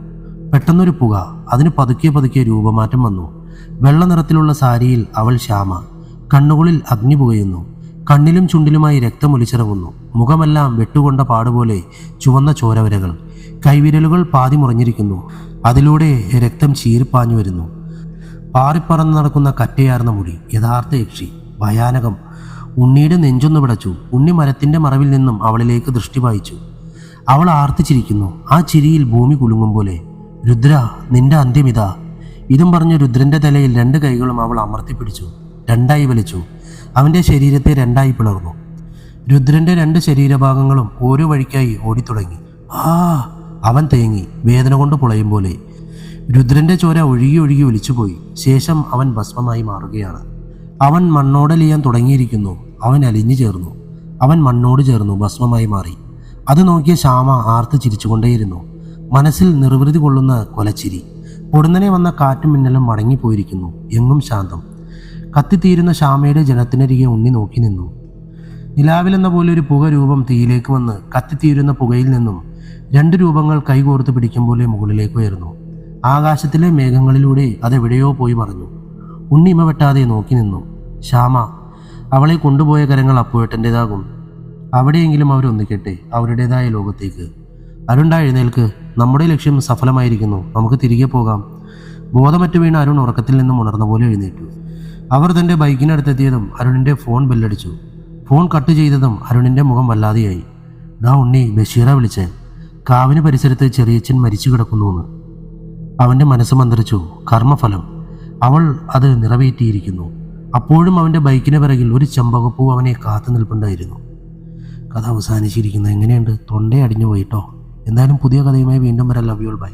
പെട്ടെന്നൊരു പുക. അതിന് പതുക്കെ രൂപമാറ്റം വന്നു. വെള്ള നിറത്തിലുള്ള സാരിയിൽ അവൾ ശ്യാമ. കണ്ണുകളിൽ അഗ്നി പുകയുന്നു. കണ്ണിലും ചുണ്ടിലുമായി രക്തം ഒലിച്ചിറങ്ങുന്നു. മുഖമെല്ലാം വെട്ടുകൊണ്ട പാടുപോലെ ചുവന്ന ചോരവരകൾ. കൈവിരലുകൾ പാതി മുറിഞ്ഞിരിക്കുന്നു. അതിലൂടെ രക്തം ചീറിപ്പാഞ്ഞു വരുന്നു. പാറിപ്പറന്ന് നടക്കുന്ന കറ്റയാർന്ന മുടി. യഥാർത്ഥ യക്ഷി. ഭയാനകം. ഉണ്ണിയുടെ നെഞ്ചൊന്നു പിടച്ചു. ഉണ്ണി മരത്തിൻ്റെ മറവിൽ നിന്നും അവളിലേക്ക് ദൃഷ്ടി പായിച്ചു. അവൾ ആർത്തിച്ചിരിക്കുന്നു. ആ ചിരിയിൽ ഭൂമി കുലുങ്ങും പോലെ. രുദ്ര, നിന്റെ അന്ത്യമിതാ. ഇതും പറഞ്ഞ് രുദ്രൻ്റെ തലയിൽ 2 കൈകളും അവൾ അമർത്തിപ്പിടിച്ചു. 2ആയി വലിച്ചു. അവൻ്റെ ശരീരത്തെ 2ആയി പിളർന്നു. രുദ്രൻ്റെ 2 ശരീരഭാഗങ്ങളും ഓരോ വഴിക്കായി ഓടിത്തുടങ്ങി. ആ, അവൻ തേങ്ങി, വേദന കൊണ്ട് പുളയും പോലെ. രുദ്രൻ്റെ ചോര ഒഴുകി ഒഴുകി ഒലിച്ചുപോയി. ശേഷം അവൻ ഭസ്മമായി മാറുകയാണ്. അവൻ മണ്ണോടലിയാൻ തുടങ്ങിയിരിക്കുന്നു. അവൻ അലിഞ്ഞു ചേർന്നു. അവൻ മണ്ണോട് ചേർന്നു, ഭസ്മമായി മാറി. അത് നോക്കിയ ശ്യാമ ആർത്ത് ചിരിച്ചുകൊണ്ടേയിരുന്നു. മനസ്സിൽ നിർവൃതി കൊള്ളുന്ന കൊലച്ചിരി. പൊടുന്നനെ വന്ന കാറ്റും മിന്നലും മടങ്ങിപ്പോയിരിക്കുന്നു. എങ്ങും ശാന്തം. കത്തിത്തീരുന്ന ശ്യാമയുടെ ജനത്തിനരികെ ഉണ്ണി നോക്കി നിന്നു. നിലാവിലെന്ന പോലെ ഒരു പുക രൂപം തീയിലേക്ക് വന്ന് കത്തിത്തീരുന്ന പുകയിൽ നിന്നും 2 രൂപങ്ങൾ കൈകോർത്ത് പിടിക്കും പോലെ മുകളിലേക്ക് ഉയർന്നു. ആകാശത്തിലെ മേഘങ്ങളിലൂടെ അതെവിടെയോ പോയി മറഞ്ഞു. ഉണ്ണി ഇമ വെട്ടാതെ നോക്കി നിന്നു. ശ്യാമ, അവളെ കൊണ്ടുപോയ കരങ്ങൾ അപ്പോഴേട്ടൻ്റെതാകും. അവിടെയെങ്കിലും അവരൊന്നിക്കട്ടെ, അവരുടേതായ ലോകത്തേക്ക്. അരുണ്ട, എഴുന്നേൽക്ക്. നമ്മുടെ ലക്ഷ്യം സഫലമായിരിക്കുന്നു. നമുക്ക് തിരികെ പോകാം. ബോധമറ്റ് വീണ അരുൺ ഉറക്കത്തിൽ നിന്നും ഉണർന്ന പോലെ എഴുന്നേറ്റു. അവർ തൻ്റെ ബൈക്കിനടുത്തെത്തിയതും അരുണിൻ്റെ ഫോൺ ബെല്ലടിച്ചു. ഫോൺ കട്ട് ചെയ്തതും അരുണിൻ്റെ മുഖം വല്ലാതെയായി. ഡാ ഉണ്ണി, ബഷീറ വിളിച്ചേ. കാവിന് പരിസരത്ത് ചെറിയച്ഛൻ മരിച്ചു കിടക്കുന്നുവെന്ന്. അവൻ്റെ മനസ്സ് മന്ത്രിച്ചു. കർമ്മഫലം. അവൾ അത് നിറവേറ്റിയിരിക്കുന്നു. അപ്പോഴും അവൻ്റെ ബൈക്കിന് പിറകിൽ ഒരു ചെമ്പകപ്പൂ അവനെ കാത്തു നിൽപ്പുണ്ടായിരുന്നു. കഥ അവസാനിച്ചിരിക്കുന്നു. എങ്ങനെയുണ്ട്? തൊണ്ടയടിഞ്ഞു പോയിട്ടോ. എന്തായാലും പുതിയ കഥയുമായി വീണ്ടും വരാം. Love you all. ബൈ.